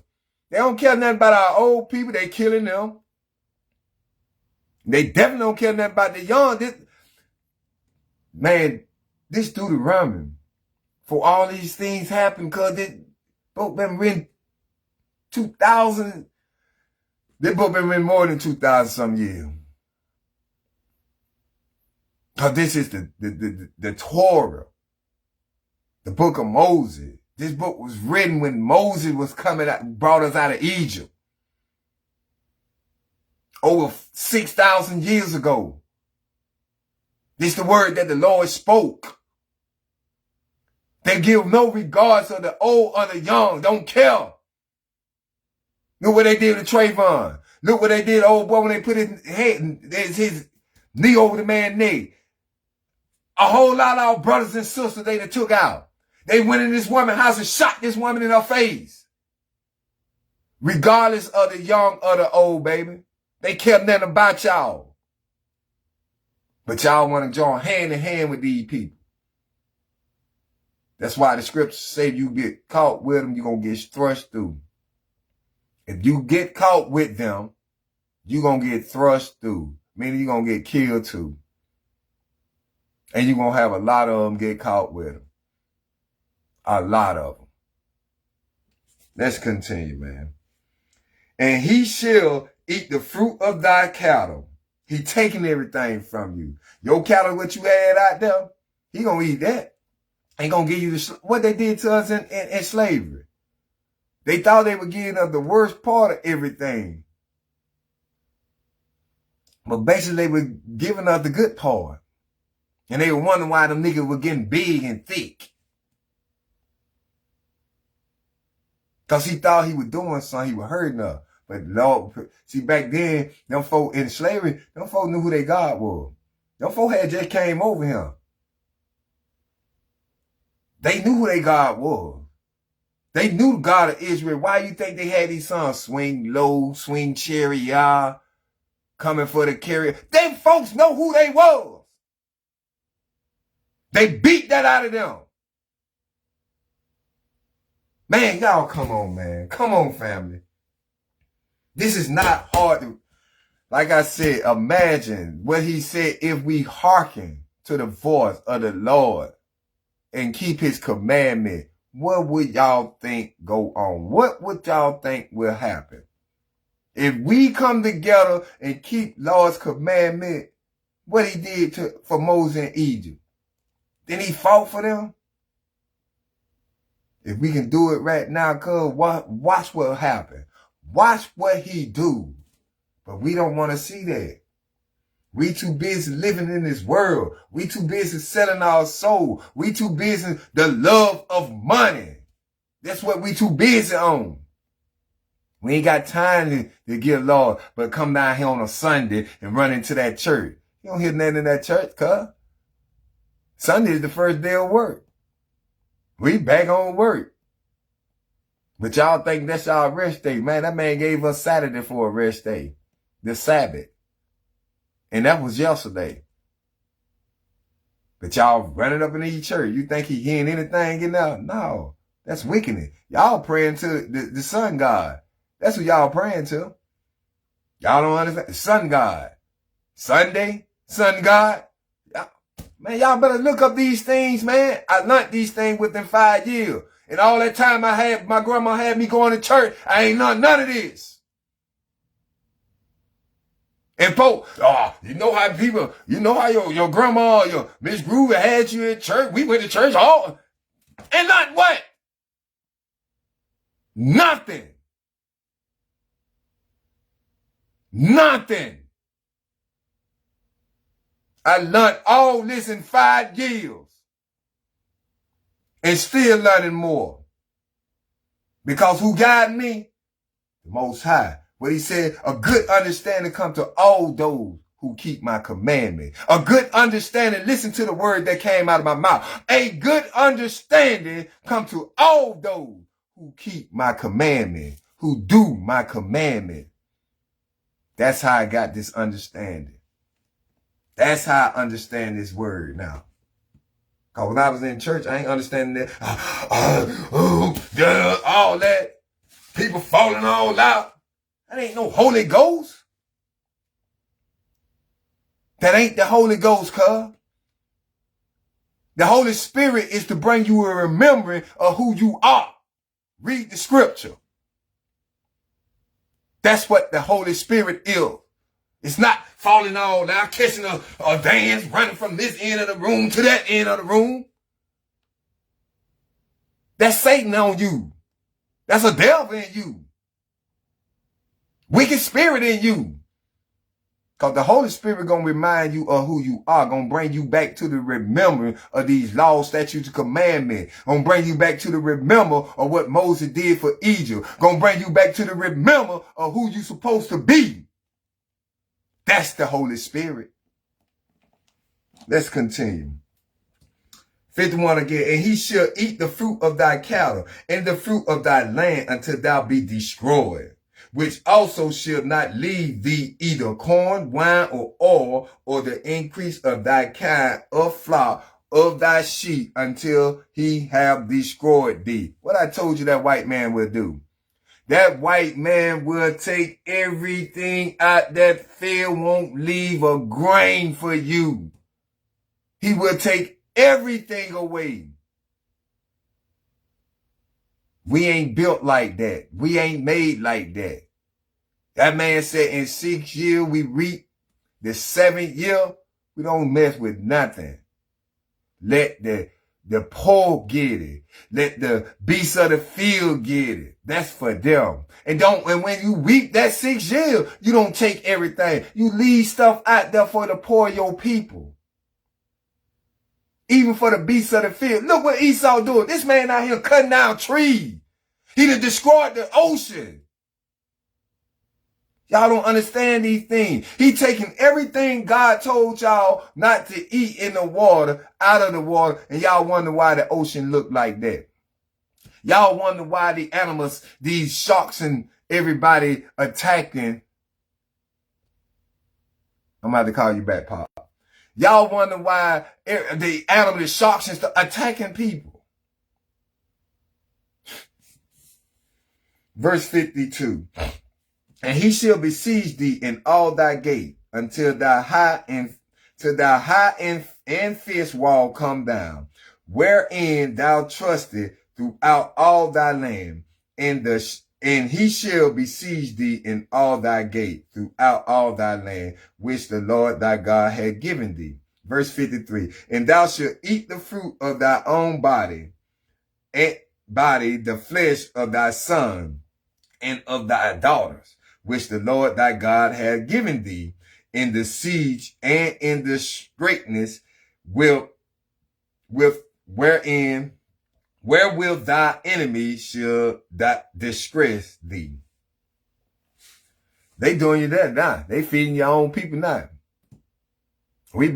They don't care nothing about our old people. They killing them. They definitely don't care nothing about the young. This Deuteronomy, for all these things happen, because this book been written 2,000. This book been written more than 2,000 some years. Because this is the Torah, the book of Moses. This book was written when Moses was coming out, brought us out of Egypt. Over 6,000 years ago. This is the word that the Lord spoke. They give no regards to the old or the young. Don't care. Look what they did to Trayvon. Look what they did to old boy when they put his knee over the man's knee. A whole lot of our brothers and sisters they took out. They went in this woman's house and shot this woman in her face. Regardless of the young or the old, baby. They care nothing about y'all. But y'all want to join hand in hand with these people. That's why the scriptures say you get caught with them, you're going to get thrust through. If you get caught with them, you're going to get thrust through, meaning you're going to get killed too. And you're going to have a lot of them get caught with them. A lot of them. Let's continue, man. And he shall eat the fruit of thy cattle. He taking everything from you. Your cattle, what you had out there, he going to eat that. Ain't going to give you what they did to us in slavery. They thought they were giving us the worst part of everything. But basically they were giving us the good part. And they were wondering why them niggas were getting big and thick. Because he thought he was doing something, he was hurting us. But Lord, see, back then, them folk in slavery, them folk knew who their God was. Them folk had just came over here. They knew who their God was. They knew the God of Israel. Why you think they had these songs? Swing low, swing chariot, coming for the carrier. Them folks know who they was. They beat that out of them. Man, y'all come on, man. Come on, family. This is not hard to, like I said, imagine what he said if we hearken to the voice of the Lord and keep his commandment. What would y'all think go on? What would y'all think will happen? If we come together and keep Lord's commandment, what he did for Moses in Egypt, then he fought for them. If we can do it right now, cuz watch what will happen. Watch what he do. But we don't want to see that. We too busy living in this world. We too busy selling our soul. We too busy the love of money. That's what we too busy on. We ain't got time to give Lord, but come down here on a Sunday and run into that church. You don't hear nothing in that church, cuz. Sunday is the first day of work. We back on work. But y'all think that's our rest day. Man, that man gave us Saturday for a rest day. The Sabbath. And that was yesterday. But y'all running up in the church. You think he hearing anything in there? No. That's wickedness. Y'all praying to the sun god. That's what y'all praying to. Y'all don't understand. The sun god. Sunday, sun god. Man, y'all better look up these things, man. I learned these things within 5 years. And all that time my grandma had me going to church, I ain't none of this. And folks, you know how people, you know how your grandma, your Miss Groove had you at church. We went to church all, and not what? Nothing. Nothing. I learned all this in 5 years. And still learning more. Because who guided me? The Most High. What he said, a good understanding come to all those who keep my commandment. A good understanding, listen to the word that came out of my mouth. A good understanding come to all those who keep my commandment, who do my commandment. That's how I got this understanding. That's how I understand this word now. Because when I was in church, I ain't understanding that. All that. People falling all out. That ain't no Holy Ghost. That ain't the Holy Ghost, cuz. The Holy Spirit is to bring you a remembering of who you are. Read the scripture. That's what the Holy Spirit is. It's not falling all out, catching a dance, running from this end of the room to that end of the room. That's Satan on you. That's a devil in you. Wicked spirit in you. Because the Holy Spirit going to remind you of who you are. Going to bring you back to the remembering of these laws, statutes, and commandments. Going to bring you back to the remember of what Moses did for Egypt. Going to bring you back to the remember of who you supposed to be. That's the Holy Spirit. Let's continue. 51 again. And he shall eat the fruit of thy cattle and the fruit of thy land until thou be destroyed, which also shall not leave thee either corn, wine, or oil, or the increase of thy kind of flock of thy sheep until he have destroyed thee. What I told you that white man will do. That white man will take everything out that field, won't leave a grain for you. He will take everything away. We ain't built like that. We ain't made like that. That man said in 6 years we reap. The 7th year, we don't mess with nothing. Let the poor get it. Let the beasts of the field get it. That's for them. And when you reap that 6 years, you don't take everything. You leave stuff out there for the poor, your people. Even for the beasts of the field. Look what Esau doing. This man out here cutting down trees. He done destroyed the ocean. Y'all don't understand these things. He taking everything God told y'all not to eat in the water, out of the water, and y'all wonder why the ocean look like that. Y'all wonder why the animals, these sharks and everybody attacking. I'm about to call you back, Pop. Y'all wonder why the animals, the sharks and stuff attacking people. Verse 52. And he shall besiege thee in all thy gate until thy high and fierce wall come down, wherein thou trusted throughout all thy land. And he shall besiege thee in all thy gate throughout all thy land, which the Lord thy God had given thee. Verse 53. And thou shalt eat the fruit of thy own body, the flesh of thy son and of thy daughters, which the Lord thy God hath given thee in the siege and in the straitness, wherewith thy enemies shall distress thee. They doing you that now. They feeding your own people now. We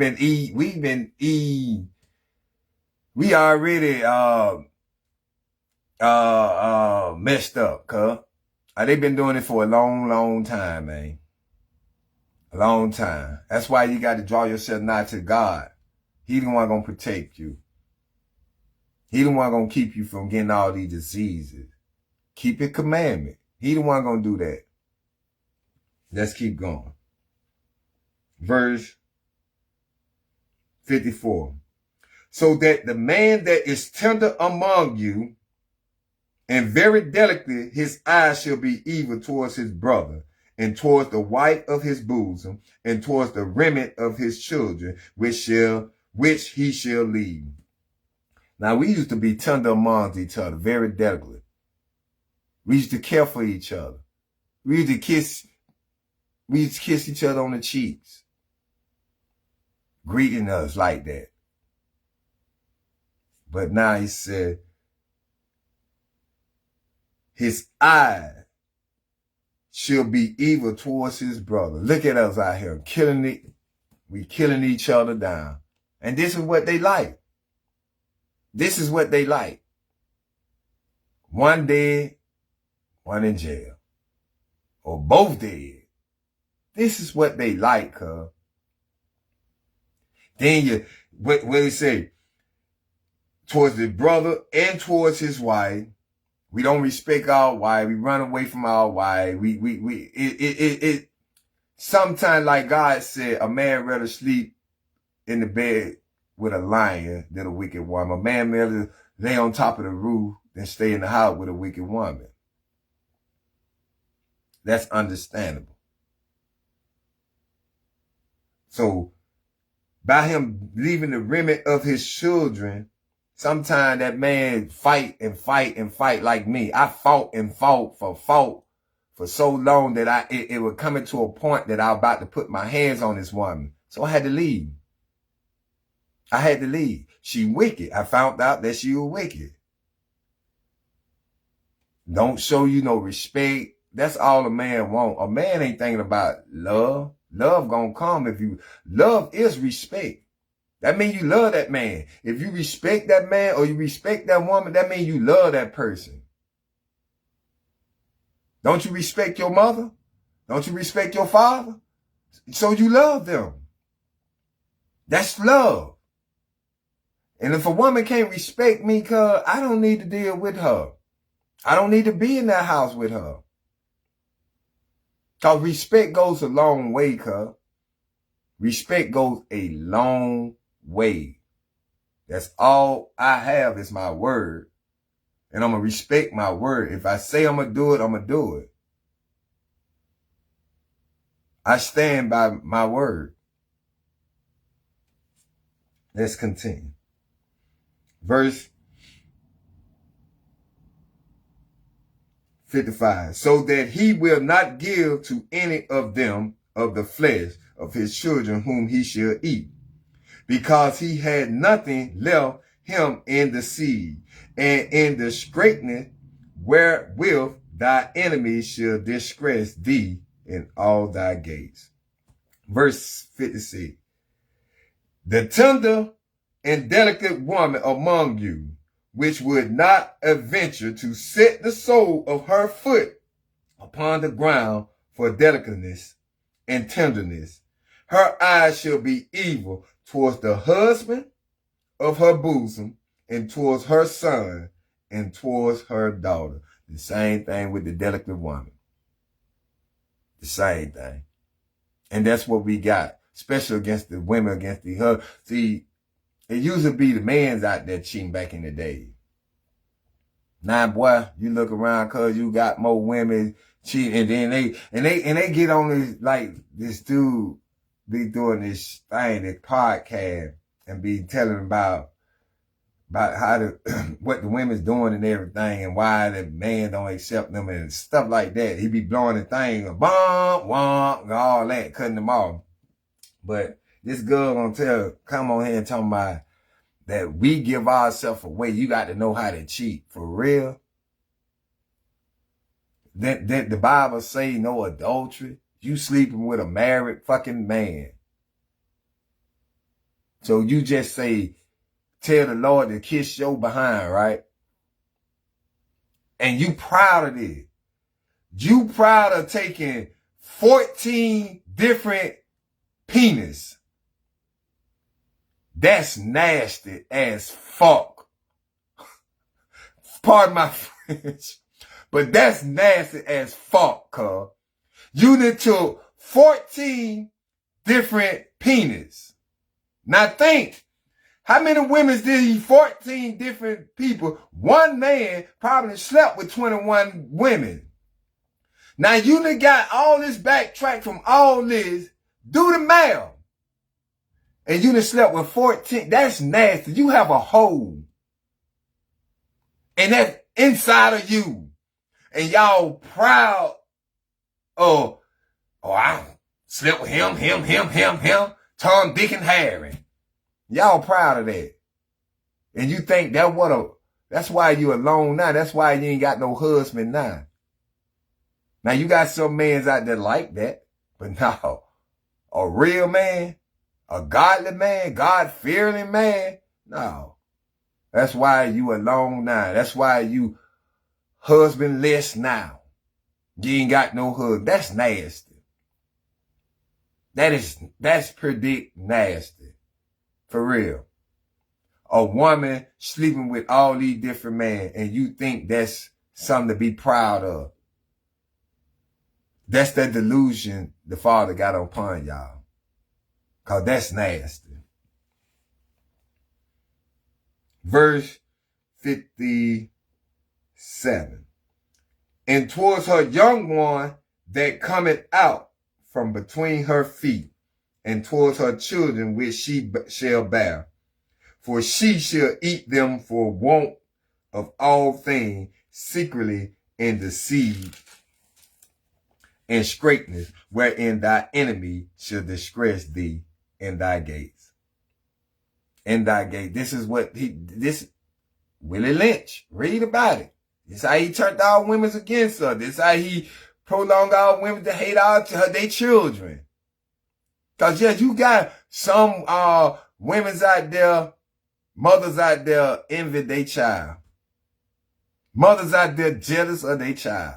already messed up, cuz. They've been doing it for a long, long time, man. A long time. That's why you got to draw yourself nigh to God. He the one gonna protect you. He the one gonna keep you from getting all these diseases. Keep his commandment. He the one gonna do that. Let's keep going. Verse 54. So that the man that is tender among you and very delicately his eyes shall be evil towards his brother, and towards the wife of his bosom, and towards the remnant of his children, which he shall lead. Now, we used to be tender amongst each other, very delicately. We used to care for each other. We used to kiss each other on the cheeks, greeting us like that. But now he said, his eye shall be evil towards his brother. Look at us out here we killing each other down. And this is what they like. This is what they like. One dead, one in jail. Or both dead. This is what they like, cuz. Then what do you say? Towards the brother and towards his wife. We don't respect our wife. We run away from our wife. Sometimes, like God said, a man rather sleep in the bed with a lion than a wicked woman. A man rather lay on top of the roof than stay in the house with a wicked woman. That's understandable. So, by him leaving the remnant of his children, sometimes that man fight like me. I fought for so long that it was coming to a point that I was about to put my hands on this woman. So I had to leave. She wicked. I found out that she was wicked. Don't show you no respect. That's all a man want. A man ain't thinking about love. Love gonna come if you... Love is respect. That means you love that man. If you respect that man or you respect that woman, that means you love that person. Don't you respect your mother? Don't you respect your father? So you love them. That's love. And if a woman can't respect me, cuz I don't need to deal with her. I don't need to be in that house with her. Cause respect goes a long way, cuz. Respect goes a long way. That's all I have is my word. And I'm going to respect my word. If I say I'm going to do it, I'm going to do it. I stand by my word. Let's continue. Verse 55. So that he will not give to any of them of the flesh of his children whom he shall eat, because he had nothing left him in the seed, and in the straitness wherewith thy enemies shall disgrace thee in all thy gates. Verse 56. The tender and delicate woman among you, which would not adventure to set the sole of her foot upon the ground for delicateness and tenderness, her eyes shall be evil towards the husband of her bosom, and towards her son, and towards her daughter. The same thing with the delicate woman. The same thing. And that's what we got, especially against the women, against the husband. See, it used to be the mans out there cheating back in the day. Now, boy, you look around cause you got more women cheating, and then they get on this, like, this dude be doing this thing, this podcast, and be telling about how what the women's doing and everything, and why the man don't accept them and stuff like that. He be blowing the thing, bomb, womp, and all that, cutting them off. But this girl gonna come on here and talking about that we give ourselves away. You got to know how to cheat. For real? That the Bible say no adultery. You sleeping with a married fucking man. So you just say, tell the Lord to kiss your behind, right? And you proud of it. You proud of taking 14 different penis. That's nasty as fuck. Pardon my French. But that's nasty as fuck, cuz. You done took 14 different penis. Now think, how many women did he 14 different people? One man probably slept with 21 women. Now you done got all this backtrack from all this. Do the math. And you done slept with 14. That's nasty. You have a hole. And that's inside of you. And y'all proud of, I slept with him, Tom, Dick, and Harry. Y'all proud of that. And you think that's why you alone now. That's why you ain't got no husband now. Now you got some mans out there like that. But no, a real man, a godly man, God-fearing man, no. That's why you alone now. That's why you husbandless now. You ain't got no husband. That's nasty. That's pretty nasty. For real. A woman sleeping with all these different men, and you think that's something to be proud of. That's the delusion the Father got upon y'all. Cause that's nasty. Verse 57. And towards her young one that cometh out from between her feet, and towards her children which she shall bear. For she shall eat them for want of all things secretly in the seed and straitness, wherein thy enemy shall disgrace thee in thy gates. In thy gate. This is what Willie Lynch, read about it. This how he turned all women against her. This how he prolonged all women to hate all their children. Cause yes, you got some women's out there, mothers out there envy their child. Mothers out there jealous of their child.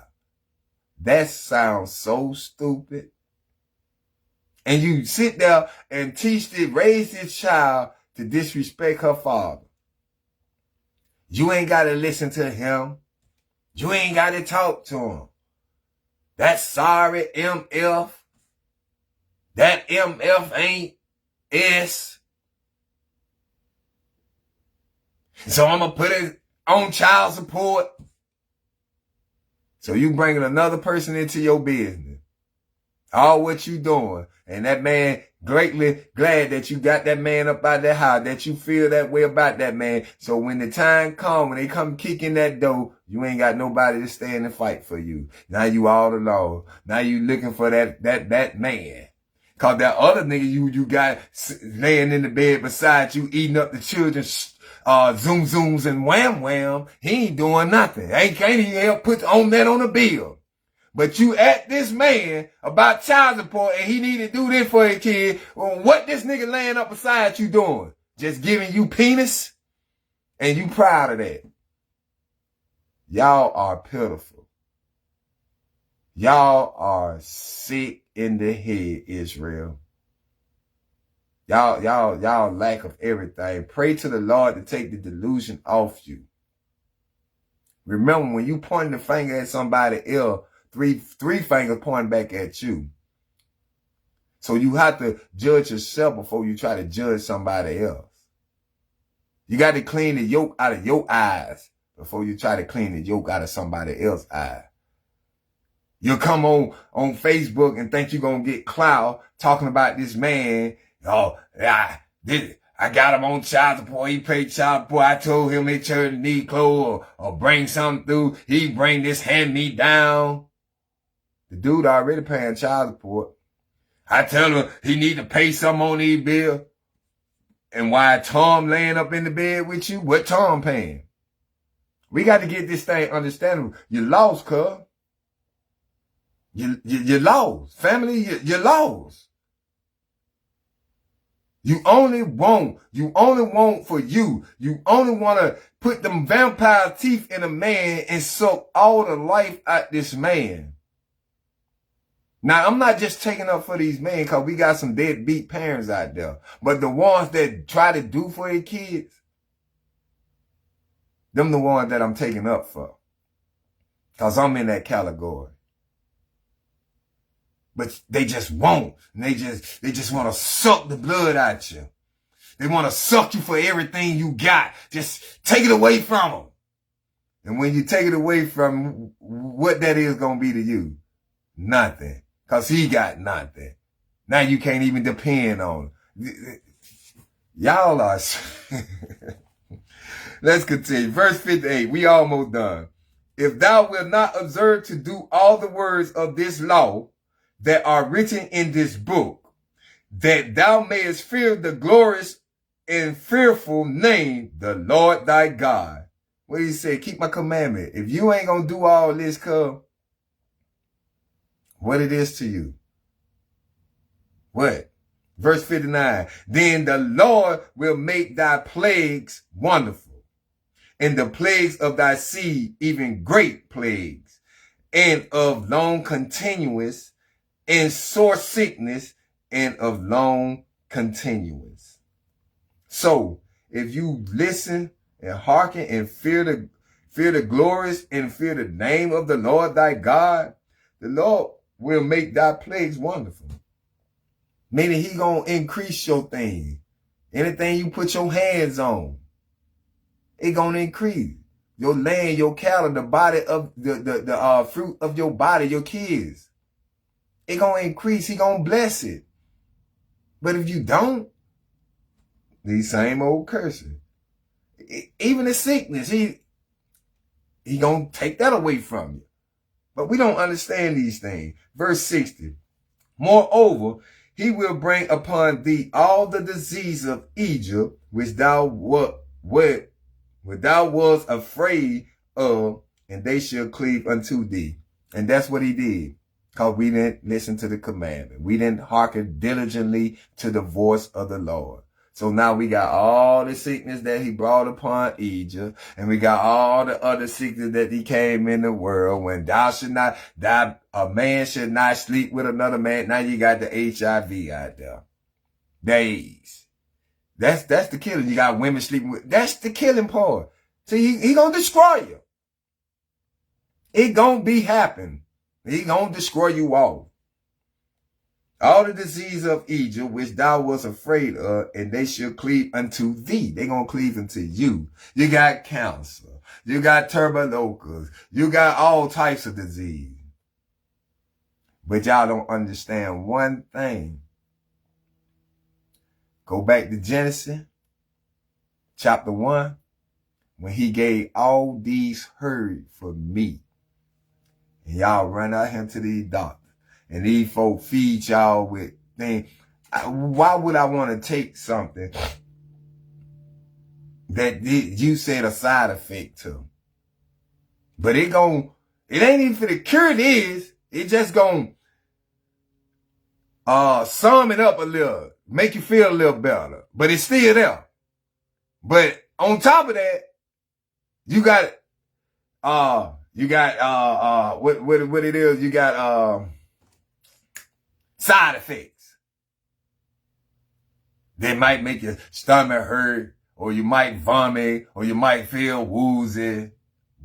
That sounds so stupid. And you sit there and raise this child to disrespect her father. You ain't got to listen to him. You ain't got to talk to him. That sorry MF. That MF ain't S. So I'm going to put it on child support. So you bringing another person into your business. All what you doing. And that man greatly glad that you got that man up out that house, that you feel that way about that man. So when the time comes, when they come kicking that door, you ain't got nobody to stand and fight for you. Now you all alone. Now you looking for that man. Cause that other nigga you got laying in the bed beside you, eating up the children's zoom zooms and wham wham, he ain't doing nothing. Can't even help put on that on the bill. But you at this man about child support and he need to do this for his kid. Well, what this nigga laying up beside you doing? Just giving you penis? And you proud of that. Y'all are pitiful. Y'all are sick in the head, Israel. Y'all lack of everything. Pray to the Lord to take the delusion off you. Remember, when you point the finger at somebody else, three fingers pointing back at you. So you have to judge yourself before you try to judge somebody else. You got to clean the yoke out of your eyes before you try to clean the yoke out of somebody else's eyes. You'll come on Facebook and think you're going to get clout talking about this man. Oh, I got him on child support. He paid child support. I told him they turn need clothes or bring something through. He bring this hand me down. The dude already paying child support. I tell him he need to pay something on these bills. And why Tom laying up in the bed with you? What Tom paying? We got to get this thing understandable. You lost, cuz. You lost. Family, you lost. You only want for you. You only want to put them vampire teeth in a man and suck all the life out this man. Now, I'm not just taking up for these men because we got some deadbeat parents out there. But the ones that try to do for their kids, them the ones that I'm taking up for. Because I'm in that category. But they just won't. And they just want to suck the blood out you. They want to suck you for everything you got. Just take it away from them. And when you take it away from them, what that is going to be to you? Nothing. Because he got nothing. Now you can't even depend on him. Y'all are... Let's continue. Verse 58. We almost done. If thou wilt not observe to do all the words of this law that are written in this book, that thou mayest fear the glorious and fearful name, the Lord thy God. What do you say? Keep my commandment. If you ain't gonna do all this, cuz, what it is to you? What? Verse 59. Then the Lord will make thy plagues wonderful, and the plagues of thy seed even great plagues, and of long continuance, and sore sickness, and of long continuance. So, if you listen and hearken and fear the glorious and fear the name of the Lord thy God, the Lord will make thy plagues wonderful. Meaning he gonna increase your thing. Anything you put your hands on, it gonna increase. Your land, your cattle, the body of the fruit of your body, your kids. It gonna increase. He gonna bless it. But if you don't, these same old curses. Even the sickness, he gonna take that away from you. But we don't understand these things. Verse 60. Moreover, he will bring upon thee all the disease of Egypt, which thou wast afraid of, and they shall cleave unto thee. And that's what he did. Because we didn't listen to the commandment. We didn't hearken diligently to the voice of the Lord. So now we got all the sickness that he brought upon Egypt, and we got all the other sickness that he came in the world. When a man should not sleep with another man. Now you got the HIV out there. Days. That's the killing. You got women sleeping with. That's the killing part. See, he gonna destroy you. It gonna be happen. He gonna destroy you all. All the disease of Egypt, which thou was afraid of, and they shall cleave unto thee. They gonna cleave unto you. You got cancer. You got tuberculosis. You got all types of disease. But y'all don't understand one thing. Go back to Genesis, chapter 1, when he gave all these herbs for meat. And y'all run out here to these doctors. And these folk feed y'all with things. Why would I want to take something that you said a side effect to? But it ain't even for the cure this. It just gonna sum it up a little, make you feel a little better. But it's still there. But on top of that, you got what it is, you got side effects. They might make your stomach hurt, or you might vomit, or you might feel woozy.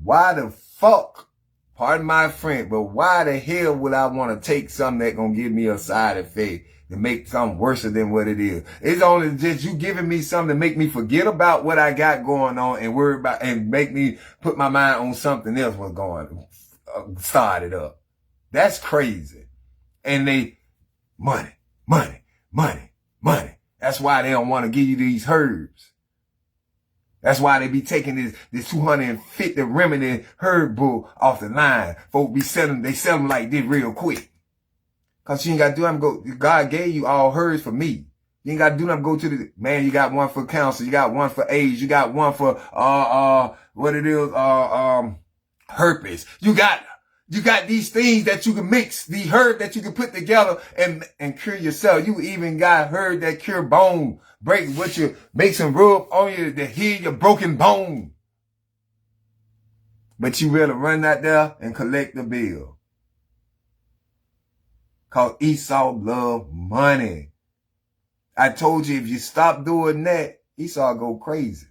Why the fuck, pardon my French, but why the hell would I want to take something that gonna give me a side effect to make something worse than what it is? It's only just you giving me something to make me forget about what I got going on and worry about and make me put my mind on something else was going started up. That's crazy. And they money. That's why they don't want to give you these herbs. That's why they be taking this 250 remedy herb book off the line. Folks be selling, they sell them like this real quick. Cause you ain't got to do nothing. God gave you all herbs for me. You ain't got to do nothing. Go to the, man, you got one for cancer. You got one for AIDS. You got one for, what it is, herpes. You got these things that you can mix, the herb that you can put together and cure yourself. You even got herb that cure bone break, what you make some rub on you to heal your broken bone. But you really run out there and collect the bill. Cause Esau loved money. I told you if you stop doing that, Esau go crazy.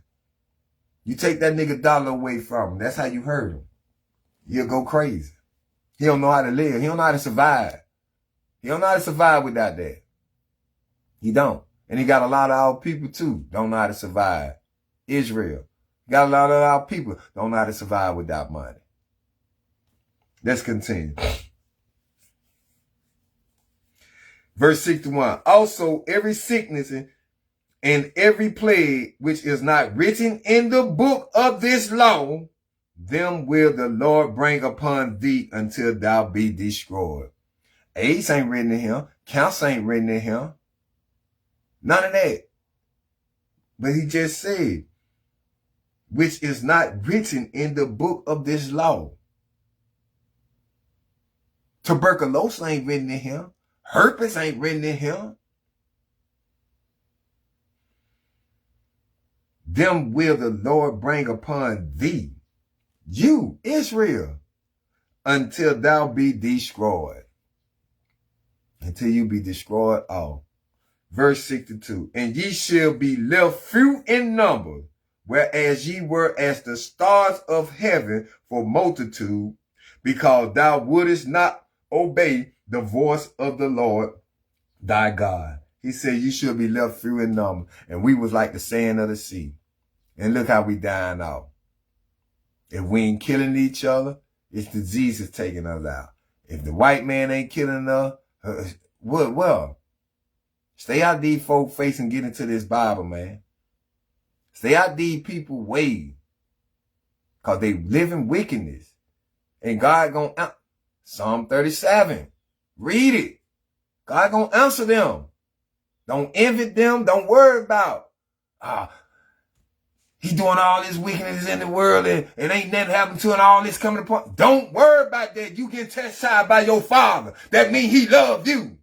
You take that nigga dollar away from him. That's how you hurt him. He'll go crazy. He don't know how to live. He don't know how to survive. He don't know how to survive without that. He don't. And he got a lot of our people too, don't know how to survive. Israel. Got a lot of our people don't know how to survive without money. Let's continue. Verse 61. Also, every sickness and every plague which is not written in the book of this law, them will the Lord bring upon thee until thou be destroyed. AIDS ain't written in him. Cancer ain't written in him. None of that. But he just said, which is not written in the book of this law. Tuberculosis ain't written in him. Herpes ain't written in him. Them will the Lord bring upon thee, you, Israel, until thou be destroyed. Until you be destroyed all. Verse 62. And ye shall be left few in number, whereas ye were as the stars of heaven for multitude, because thou wouldest not obey the voice of the Lord thy God. He said you should be left few in number. And we was like the sand of the sea. And look how we dying out. If we ain't killing each other, it's disease is taking us out. If the white man ain't killing us, well, stay out these folk face and get into this Bible, man. Stay out these people way. Cause they live in wickedness. And God gonna, Psalm 37. Read it. God gonna answer them. Don't envy them. Don't worry about, he doing all this wickedness in the world and ain't nothing happened to it, all this coming upon. Don't worry about that. You get chastised by your father. That means he loved you.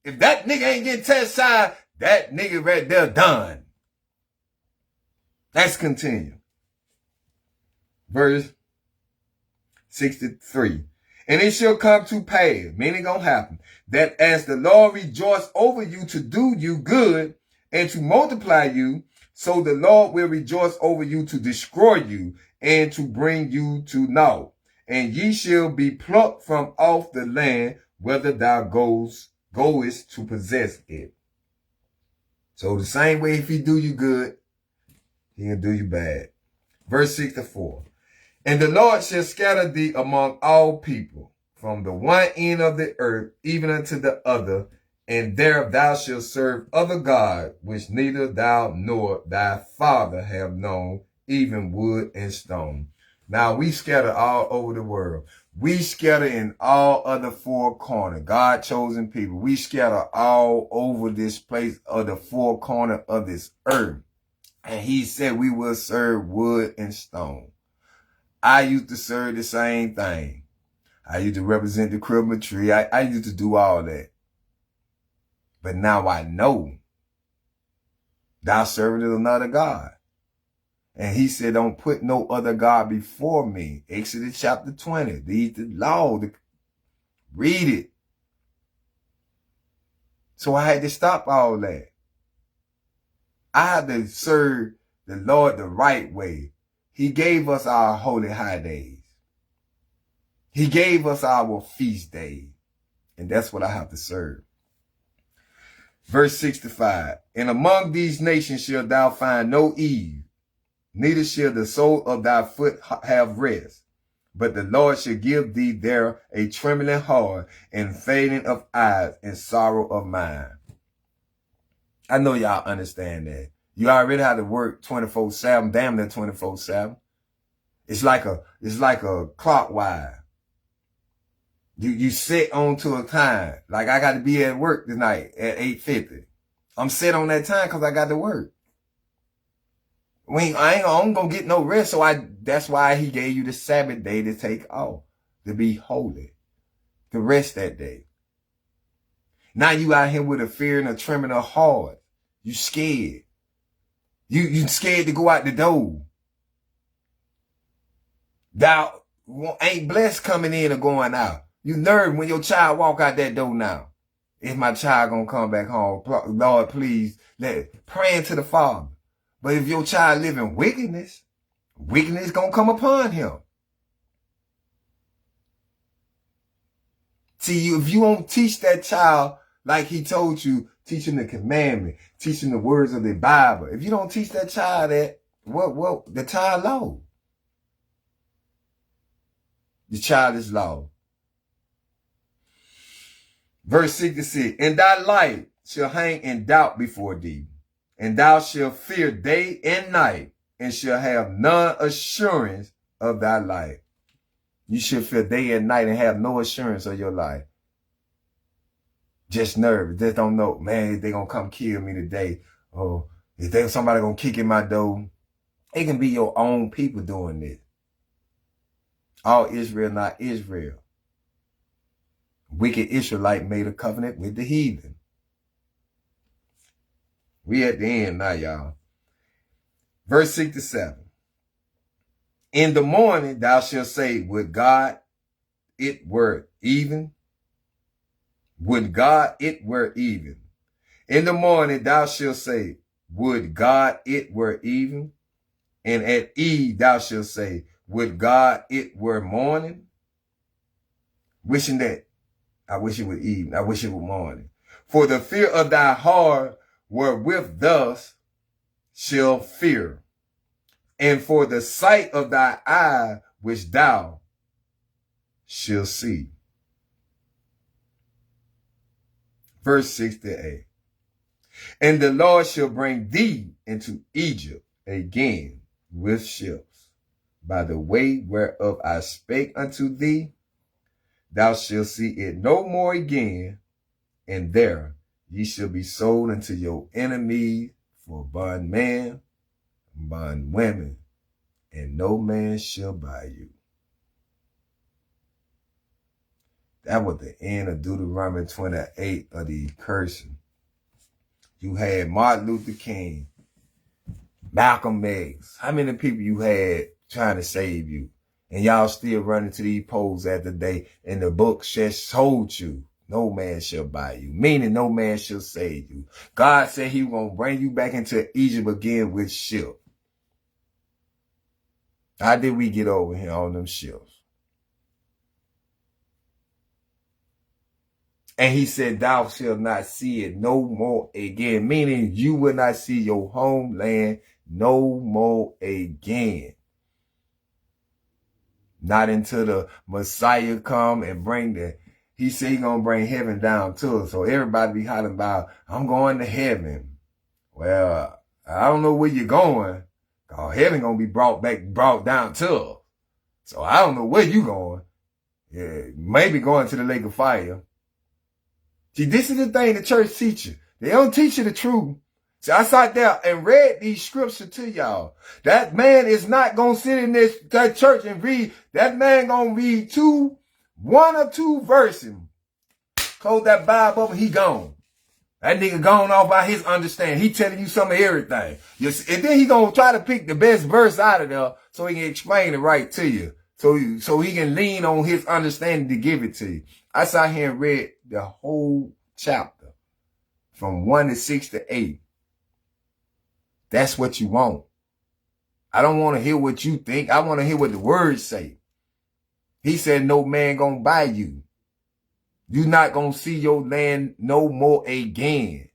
If that nigga ain't getting chastised, that nigga right there done. Let's continue. Verse 63. And it shall come to pass, meaning gonna happen, that as the Lord rejoice over you to do you good and to multiply you, so the Lord will rejoice over you to destroy you and to bring you to naught. and ye shall be plucked from off the land, whether thou goest to possess it. So the same way if he do you good, he can do you bad. Verse 64. And the Lord shall scatter thee among all people, from the one end of the earth even unto the other, and there thou shalt serve other gods, which neither thou nor thy father have known, even wood and stone. Now we scatter all over the world. We scatter in all other four corners. God chosen people. We scatter all over this place of the four corners of this earth. And he said we will serve wood and stone. I used to serve the same thing. I used to represent the Christmas tree. I used to do all that. But now I know thou servest another God. And he said, don't put no other God before me. Exodus chapter 20. These the law. Read it. So I had to stop all that. I had to serve the Lord the right way. He gave us our holy high days. He gave us our feast days. And that's what I have to serve. Verse 65. And among these nations shalt thou find no ease, neither shall the sole of thy foot have rest. But the Lord shall give thee there a trembling heart, and fading of eyes, and sorrow of mind. I know y'all understand that. You already have to work 24/7, damn near 24/7. It's like a clockwise. You set on to a time. Like I got to be at work tonight at 8:50. I'm set on that time because I got to work. I ain't gonna get no rest. So that's why he gave you the Sabbath day to take off, to be holy, to rest that day. Now you out here with a fear and a trembling of heart. You scared. You scared to go out the door. Thou ain't blessed coming in or going out. You nervous when your child walk out that door now. Is my child gonna come back home? Lord, please, praying to the Father. But if your child live in wickedness gonna come upon him. See, if you don't teach that child like he told you, teaching the commandment, teaching the words of the Bible. If you don't teach that child that, what the child low. The child is low. Verse 66, and thy light shall hang in doubt before thee, and thou shalt fear day and night, and shall have none assurance of thy life. You should fear day and night and have no assurance of your life. Just nervous. Just don't know, man, they gonna come kill me today. Or if somebody gonna kick in my door. It can be your own people doing this. All Israel, not Israel. Wicked Israelite made a covenant with the heathen. We at the end now, y'all. Verse 67. In the morning thou shalt say, would God it were even? Would God it were even? In the morning thou shalt say, would God it were even? And at eve thou shalt say, would God it were morning? Wishing that. I wish it were evening. I wish it were morning. For the fear of thy heart wherewith thus shall fear. And for the sight of thy eye which thou shalt see. Verse 68. And the Lord shall bring thee into Egypt again with ships, by the way whereof I spake unto thee. Thou shalt see it no more again, and there ye shall be sold unto your enemies for bondmen, bondwomen, and no man shall buy you. That was the end of Deuteronomy 28 of the cursing. You had Martin Luther King, Malcolm X. How many people you had trying to save you? And y'all still running to these poles at the day, and the book just told you, no man shall buy you, meaning no man shall save you. God said he was going to bring you back into Egypt again with ships. How did we get over here on them ships? And he said, thou shalt not see it no more again. Meaning you will not see your homeland no more again. Not until the Messiah come and bring he said he gonna bring heaven down to us. So everybody be hollering about, I'm going to heaven. Well, I don't know where you're going. Heaven gonna be brought down to us. So I don't know where you going. Yeah, maybe going to the lake of fire. See, this is the thing the church teaches. They don't teach you the truth. See, I sat there and read these scriptures to y'all. That man is not going to sit in that church and read. That man going to read one or two verses. Close that Bible up and he gone. That nigga gone off by his understanding. He telling you some of everything. And then he going to try to pick the best verse out of there so he can explain it right to you. So he can lean on his understanding to give it to you. I sat here and read the whole chapter from 1 to 6 to 8. That's what you want. I don't want to hear what you think. I want to hear what the words say. He said, no man gonna buy you. You not gonna see your land no more again.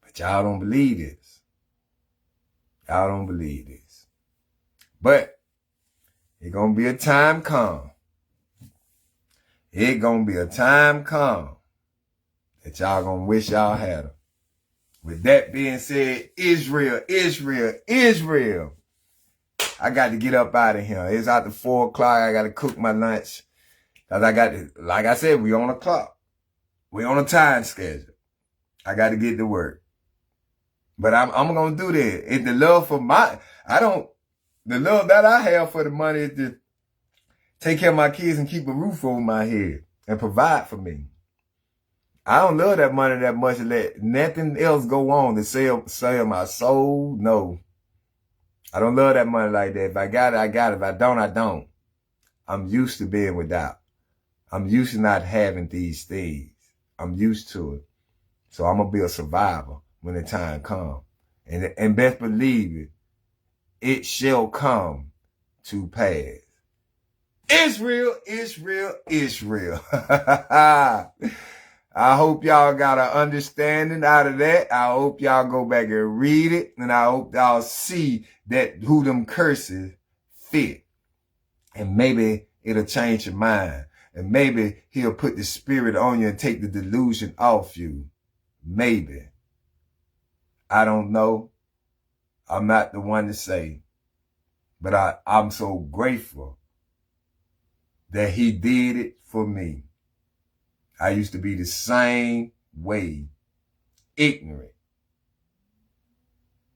But y'all don't believe this. Y'all don't believe this. But it's gonna be a time come. It's gonna be a time come that y'all gonna wish y'all had her. With that being said, Israel, Israel, Israel. I got to get up out of here. It's after 4 o'clock. I got to cook my lunch. Cause I got to, like I said, we on a clock. We on a time schedule. I got to get to work. But I'm going to do that. It's the love for the love that I have for the money is to take care of my kids and keep a roof over my head and provide for me. I don't love that money that much to let nothing else go on to sell my soul. No. I don't love that money like that. If I got it, I got it. If I don't, I don't. I'm used to being without. I'm used to not having these things. I'm used to it. So I'm going to be a survivor when the time comes. And best believe it, it shall come to pass. Israel, Israel, Israel. I hope y'all got an understanding out of that. I hope y'all go back and read it. And I hope y'all see that who them curses fit. And maybe it'll change your mind. And maybe he'll put the spirit on you and take the delusion off you. Maybe. I don't know. I'm not the one to say. But I'm so grateful that he did it for me. I used to be the same way, ignorant.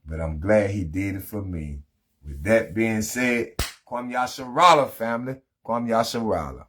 But I'm glad he did it for me. With that being said, Kwame Yasharala, family. Kwame Yasharala.